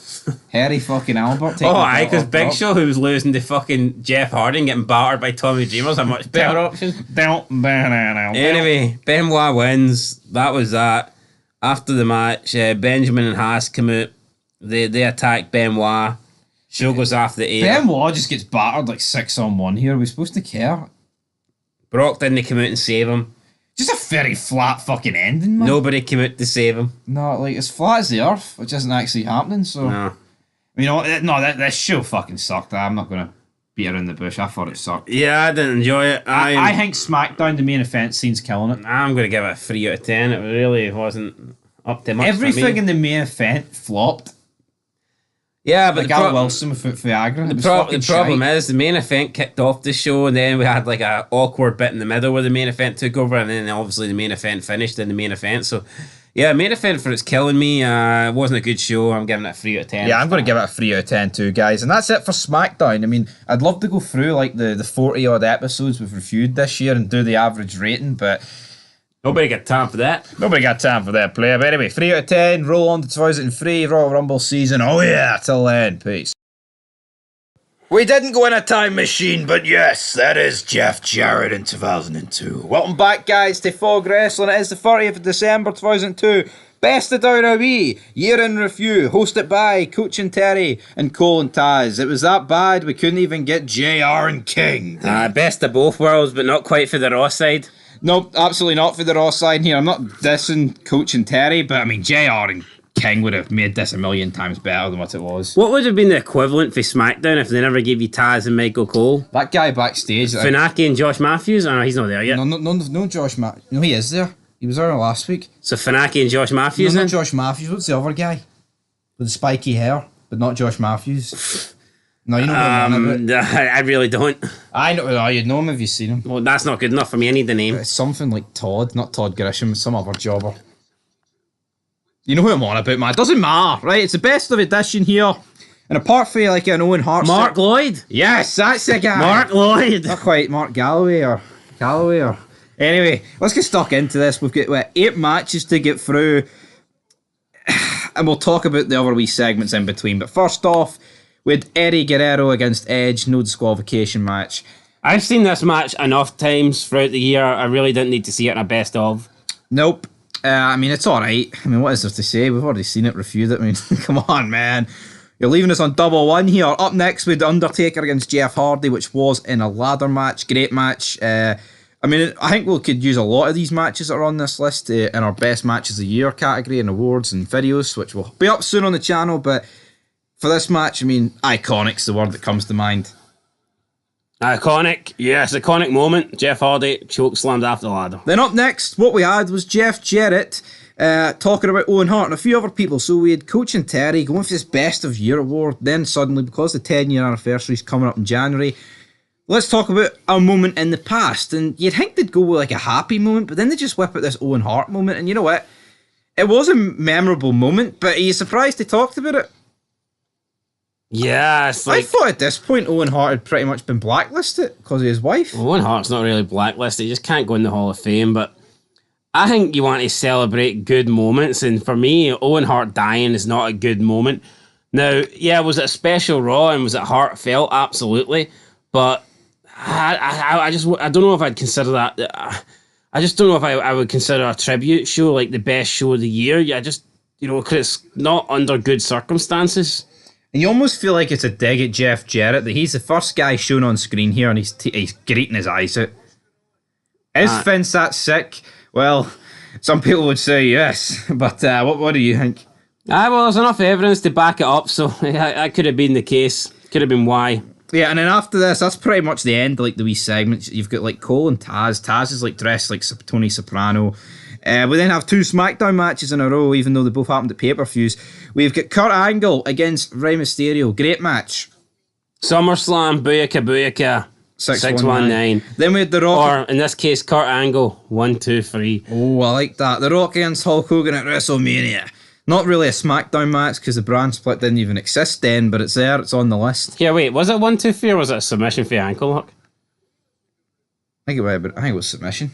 Harry fucking Albert. Because Big Show, who was losing to fucking Jeff Hardy and getting battered by Tommy Dreamer, is a much better option. Anyway, Benoit wins. That was that. After the match, Benjamin and Haas come out. They attack Benoit. Show goes after the air. Benoit just gets battered like 6-on-1 here. Are we supposed to care? Brock didn't come out and save him. Just a very flat fucking ending, man. Nobody came out to save him. No, like, as flat as the earth, which isn't actually happening, so... No. You know, this show fucking sucked. I'm not going to beat around the bush. I thought it sucked. Yeah, I didn't enjoy it. I think SmackDown, the main event scene's killing it. I'm going to give it a 3 out of 10. It really wasn't up to much Everything in the main event flopped. Yeah, but like Al Wilson with Viagra. The problem is the main event kicked off the show, and then we had like a awkward bit in the middle where the main event took over, and then obviously the main event finished in the main event. So, yeah, main event for it's killing me. It wasn't a good show. I'm giving it a 3 out of 10. Yeah, I'm going to give it a 3 out of 10 too, guys. And that's it for SmackDown. I mean, I'd love to go through like the 40 odd episodes we've reviewed this year and do the average rating, but nobody got time for that. Nobody got time for that, player. But anyway, 3 out of 10. Roll on to 2003 Royal Rumble season. Oh yeah, till then. Peace. We didn't go in a time machine, but yes, that is Jeff Jarrett in 2002. Welcome back, guys, to Fog Wrestling. It is the 30th of December 2002. Best of Down a Wee, year in review, hosted by Coach and Terry and Cole and Taz. It was that bad we couldn't even get JR and King. Best of both worlds, but not quite for the Raw side. No, absolutely not for the Raw side here. I'm not dissing Coach and Terry, but I mean, JR and King would have made this a million times better than what it was. What would have been the equivalent for SmackDown if they never gave you Taz and Michael Cole? That guy backstage. Funaki and Josh Matthews? Oh, no, he's not there yet. No Josh Matthews. No, he is there. He was there last week. So Funaki and Josh Matthews No, then? not Josh Matthews. What's the other guy? With the spiky hair, but not Josh Matthews. No, you know what I'm on about. I really don't. I know. Oh, you'd know him if you've seen him. Well, that's not good enough for me. I need the name. It's something like Todd, not Todd Grisham, some other jobber. You know who I'm on about, man. It doesn't matter, right? It's the best of edition here. And apart from like an Owen Hart, Mark Lloyd. yes, that's the guy. Mark Lloyd. Not quite Mark Galloway or Calloway or. Anyway, let's get stuck into this. We've got 8 matches to get through, and we'll talk about the other wee segments in between. But first off, we had Eddie Guerrero against Edge, no disqualification match. I've seen this match enough times throughout the year. I really didn't need to see it in a best of. Nope. I mean, it's alright. I mean, what is there to say? We've already seen it, reviewed it. I mean, come on, man. You're leaving us on double one here. Up next, we had Undertaker against Jeff Hardy, which was in a ladder match. Great match. I mean, I think we could use a lot of these matches that are on this list in our best matches of the year category and awards and videos, which will be up soon on the channel. But for this match, I mean, iconic's the word that comes to mind. Iconic. Yes, iconic moment. Jeff Hardy chokeslammed after the ladder. Then up next, what we had was Jeff Jarrett talking about Owen Hart and a few other people. So we had Coach and Terry going for this Best of Year award. Then suddenly, because the 10-year anniversary is coming up in January, let's talk about a moment in the past. And you'd think they'd go with like a happy moment, but then they just whip out this Owen Hart moment. And you know what? It was a memorable moment, but are you surprised they talked about it? Yeah, it's like... I thought at this point Owen Hart had pretty much been blacklisted because of his wife. Owen Hart's not really blacklisted. He just can't go in the Hall of Fame, but I think you want to celebrate good moments, and for me, Owen Hart dying is not a good moment. Now, yeah, was it a special Raw and was it heartfelt? Absolutely, but I don't know if I'd consider that. I just don't know if I would consider a tribute show like the best show of the year. Yeah, just because it's not under good circumstances. And you almost feel like it's a dig at Jeff Jarrett that he's the first guy shown on screen here and he's greeting his eyes out. Is Vince that sick? Well, some people would say yes, but what do you think? Well, there's enough evidence to back it up, so that could have been the case. Could have been why. Yeah, and then after this, that's pretty much the end, like the wee segments. You've got like Cole and Taz. Taz is like dressed like Tony Soprano. We then have 2 SmackDown matches in a row, even though they both happened at pay-per-views. We've got Kurt Angle against Rey Mysterio. Great match. SummerSlam, Booyaka Booyaka, 619. Then we had The Rock. Or, in this case, Kurt Angle, 1, 2, 3. Oh, I like that. The Rock against Hulk Hogan at WrestleMania. Not really a SmackDown match because the brand split didn't even exist then, but it's there. It's on the list. Yeah, wait, was it 1, 2, 3 or was it a submission for ankle lock? I think it was submission.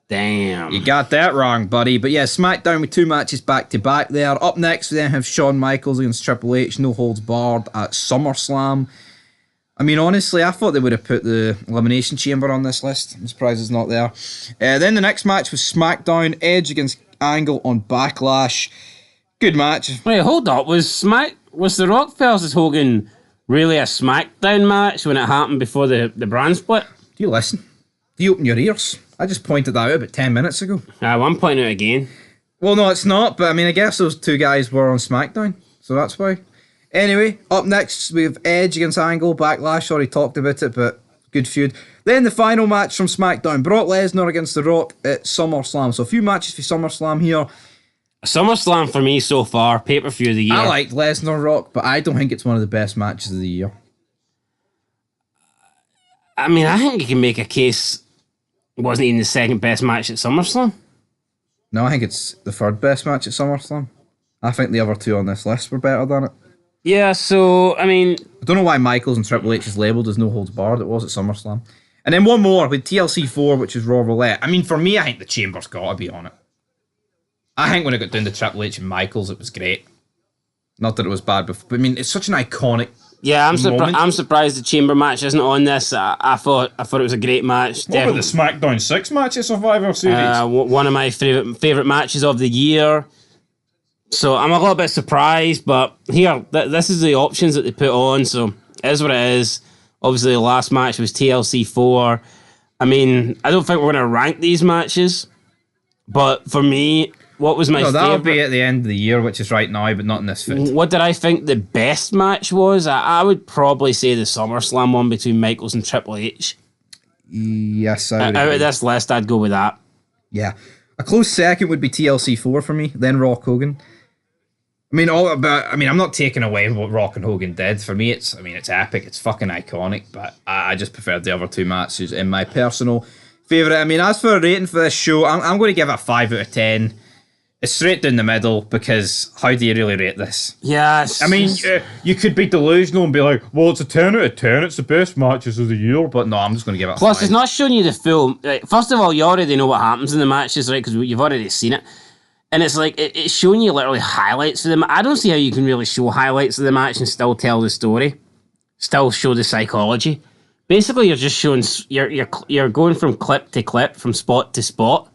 Damn. You got that wrong, buddy. But yeah, SmackDown with 2 matches back to back there. Up next, we then have Shawn Michaels against Triple H, no holds barred at SummerSlam. I mean, honestly, I thought they would have put the Elimination Chamber on this list. I'm surprised it's not there. Then the next match was SmackDown, Edge against Angle on Backlash. Good match. Wait, hold up. Was The Rock versus Hogan really a SmackDown match when it happened before the brand split? Do you listen? Do you open your ears? I just pointed that out about 10 minutes ago. I'm pointing it again. Well, no, it's not, but I mean, I guess those 2 guys were on SmackDown, so that's why. Anyway, up next, we have Edge against Angle, Backlash. Already talked about it, but good feud. Then the final match from SmackDown, Brock Lesnar against The Rock at SummerSlam. So a few matches for SummerSlam here. SummerSlam for me so far, pay-per-view of the year. I liked Lesnar Rock, but I don't think it's one of the best matches of the year. I mean, I think you can make a case it wasn't even the second best match at SummerSlam. No, I think it's the 3rd best match at SummerSlam. I think the other 2 on this list were better than it. Yeah, so, I mean... I don't know why Michaels and Triple H is labelled as no holds barred. It was at SummerSlam. And then one more with TLC 4, which is Raw Roulette. I mean, for me, I think the Chamber's got to be on it. I think when it got down to Triple H and Michaels, it was great. Not that it was bad before, but I mean, it's such an iconic... Yeah, I'm surprised the Chamber match isn't on this. I thought it was a great match. What about the SmackDown 6 match at Survivor Series? One of my favourite matches of the year. So I'm a little bit surprised, but here, this is the options that they put on, so it is what it is. Obviously, the last match was TLC 4. I mean, I don't think we're going to rank these matches, but for me... What was my favourite? That'll be at the end of the year, which is right now, but not in this fit. What did I think the best match was? I would probably say the SummerSlam one between Michaels and Triple H. Yes, I would. Out of this list, I'd go with that. Yeah. A close second would be TLC 4 for me, then Rock Hogan. I mean, I'm not taking away what Rock and Hogan did. For me, it's epic. It's fucking iconic, but I just preferred the other 2 matches in my personal favourite. I mean, as for a rating for this show, I'm going to give it a 5 out of 10. It's straight down the middle because how do you really rate this? Yes. I mean, you could be delusional and be like, well, it's a 10 out of 10. It's the best matches of the year. But no, I'm just going to give it a plus, 5. it's not showing you the full. Like, first of all, you already know what happens in the matches, right? Because you've already seen it. And it's like, it's showing you literally highlights of them. I don't see how you can really show highlights of the match and still tell the story. Still show the psychology. Basically, you're just showing, you're going from clip to clip, from spot to spot.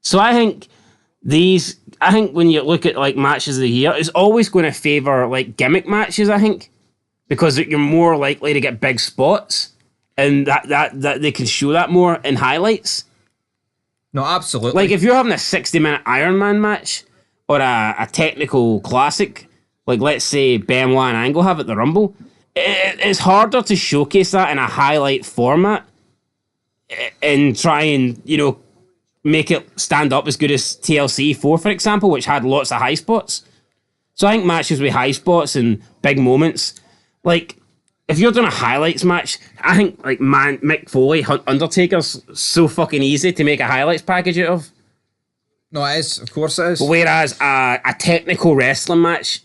So I think when you look at like matches of the year, it's always going to favour like gimmick matches, I think. Because you're more likely to get big spots. And that they can show that more in highlights. No, absolutely. Like if you're having a 60-minute Iron Man match or a technical classic, like let's say Benoit and Angle have at the Rumble, it's harder to showcase that in a highlight format and try and, make it stand up as good as TLC 4, for example, which had lots of high spots. So I think matches with high spots and big moments, like if you're doing a highlights match, I think like Mick Foley, Undertaker's so fucking easy to make a highlights package out of. No, it is. Of course it is. Whereas a technical wrestling match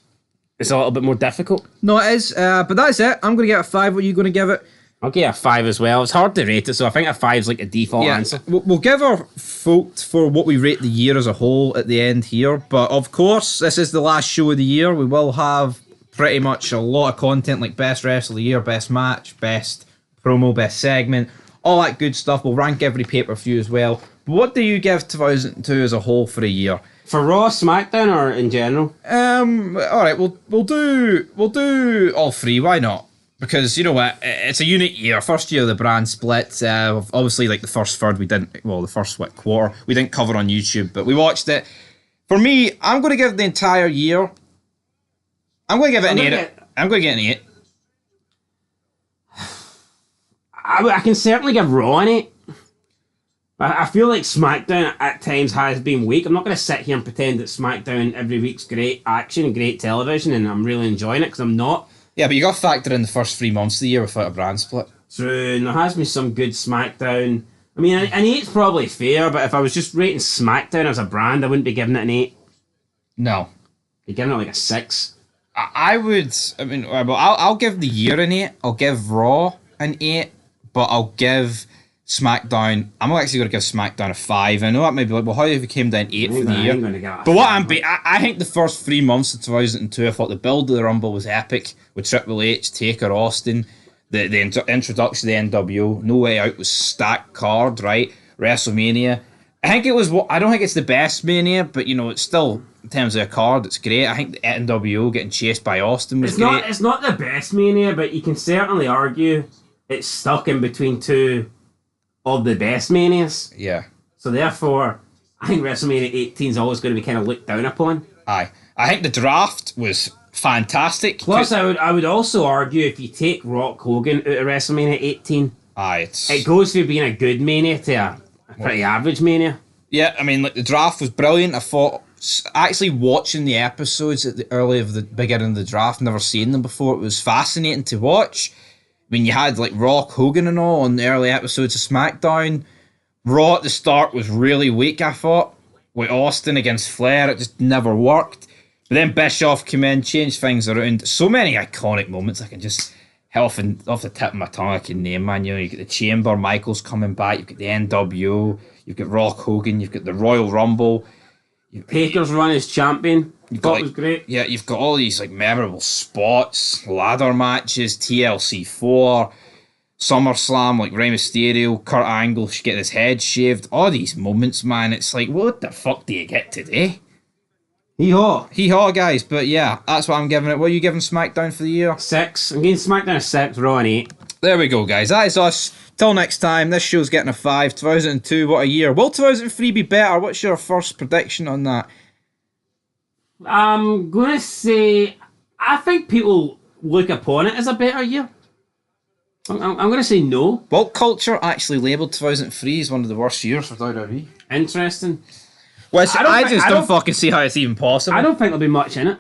is a little bit more difficult. No, it is. But that's it. I'm going to get a 5. What are you going to give it? I'll give it a 5 as well. It's hard to rate it, so I think a 5 is like a default answer. We'll give our vote for what we rate the year as a whole at the end here. But of course, this is the last show of the year. We will have pretty much a lot of content like best wrestler of the year, best match, best promo, best segment, all that good stuff. We'll rank every pay-per-view as well. But what do you give 2002 as a whole for a year? For Raw, SmackDown, or in general? All right, we'll do all 3. Why not? Because you know what, it's a unique year. First year of the brand split. Obviously, like the first third, the first quarter we didn't cover on YouTube, but we watched it. For me, I'm going to give the entire year. I'm going to give it an 8. I'm going to get an 8. I can certainly give Raw an 8. I feel like SmackDown at times has been weak. I'm not going to sit here and pretend that SmackDown every week's great action and great television and I'm really enjoying it, because I'm not. Yeah, but you got to factor in the first 3 months of the year without a brand split. True, and there has been some good SmackDown. I mean, an 8's probably fair, but if I was just rating SmackDown as a brand, I wouldn't be giving it an 8. No. I'd be giving it like a 6. I'll give the year an 8. I'll give Raw an 8, but I'll give SmackDown. I'm actually going to give SmackDown a 5. I know that may be like, well, how have you came down 8 for the year? But I think the first 3 months of 2002, I thought the build of the Rumble was epic with Triple H, Taker, Austin, the introduction of the NWO, No Way Out was stacked card, right? WrestleMania. I think it was. I don't think it's the best Mania, but it's still in terms of a card, it's great. I think the NWO getting chased by Austin was great. It's not the best Mania, but you can certainly argue it's stuck in between 2 of the best Manias. Yeah. So therefore, I think WrestleMania 18 is always going to be kind of looked down upon. Aye. I think the draft was fantastic. Plus, I would also argue if you take Rock Hogan out of WrestleMania 18, it goes from being a good Mania to a pretty average Mania. Yeah, I mean, like the draft was brilliant. I thought actually watching the episodes at the beginning of the draft, never seen them before. It was fascinating to watch. I mean, you had like Rock, Hogan and all on the early episodes of SmackDown. Raw at the start was really weak, I thought. With Austin against Flair, it just never worked. But then Bischoff came in, changed things around. So many iconic moments. I can just, off the tip of my tongue, I can name, man. You get the Chamber, Michaels coming back. You've got the NWO. You've got Rock Hogan. You've got the Royal Rumble. Taker's run as champion. That was great. Yeah, you've got all these like memorable spots, ladder matches, TLC 4, SummerSlam, like Rey Mysterio, Kurt Angle getting his head shaved. All these moments, man. It's like, what the fuck do you get today? Hee-haw, guys. But yeah, that's what I'm giving it. What are you giving SmackDown for the year? 6. I'm giving SmackDown a 6, Raw an 8. There we go, guys. That is us. Till next time, this show's getting a 5. 2002, what a year. Will 2003 be better? What's your first prediction on that? I'm going to say, I think people look upon it as a better year. I'm going to say no. Well, Culture actually labelled 2003 as one of the worst years for WWE. Interesting. Well, I just don't fucking see how it's even possible. I don't think there'll be much in it.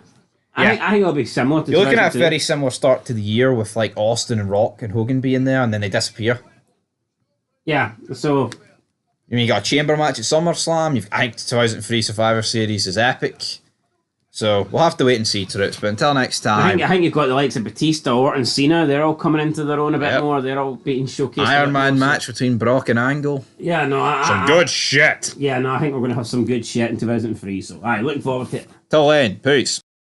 I think it'll be similar to You're looking at a very similar start to the year with like Austin and Rock and Hogan being there, and then they disappear. Yeah, so I mean, you got a chamber match at SummerSlam. I think 2003 Survivor Series is epic. So we'll have to wait and see, Troops. But until next time, I think you've got the likes of Batista, Orton, Cena. They're all coming into their own a bit more. They're all being showcased. Iron Man match between Brock and Angle. Yeah, no, some good shit. Yeah, no, I think we're going to have some good shit in 2003. So, looking forward to it. Till then, peace.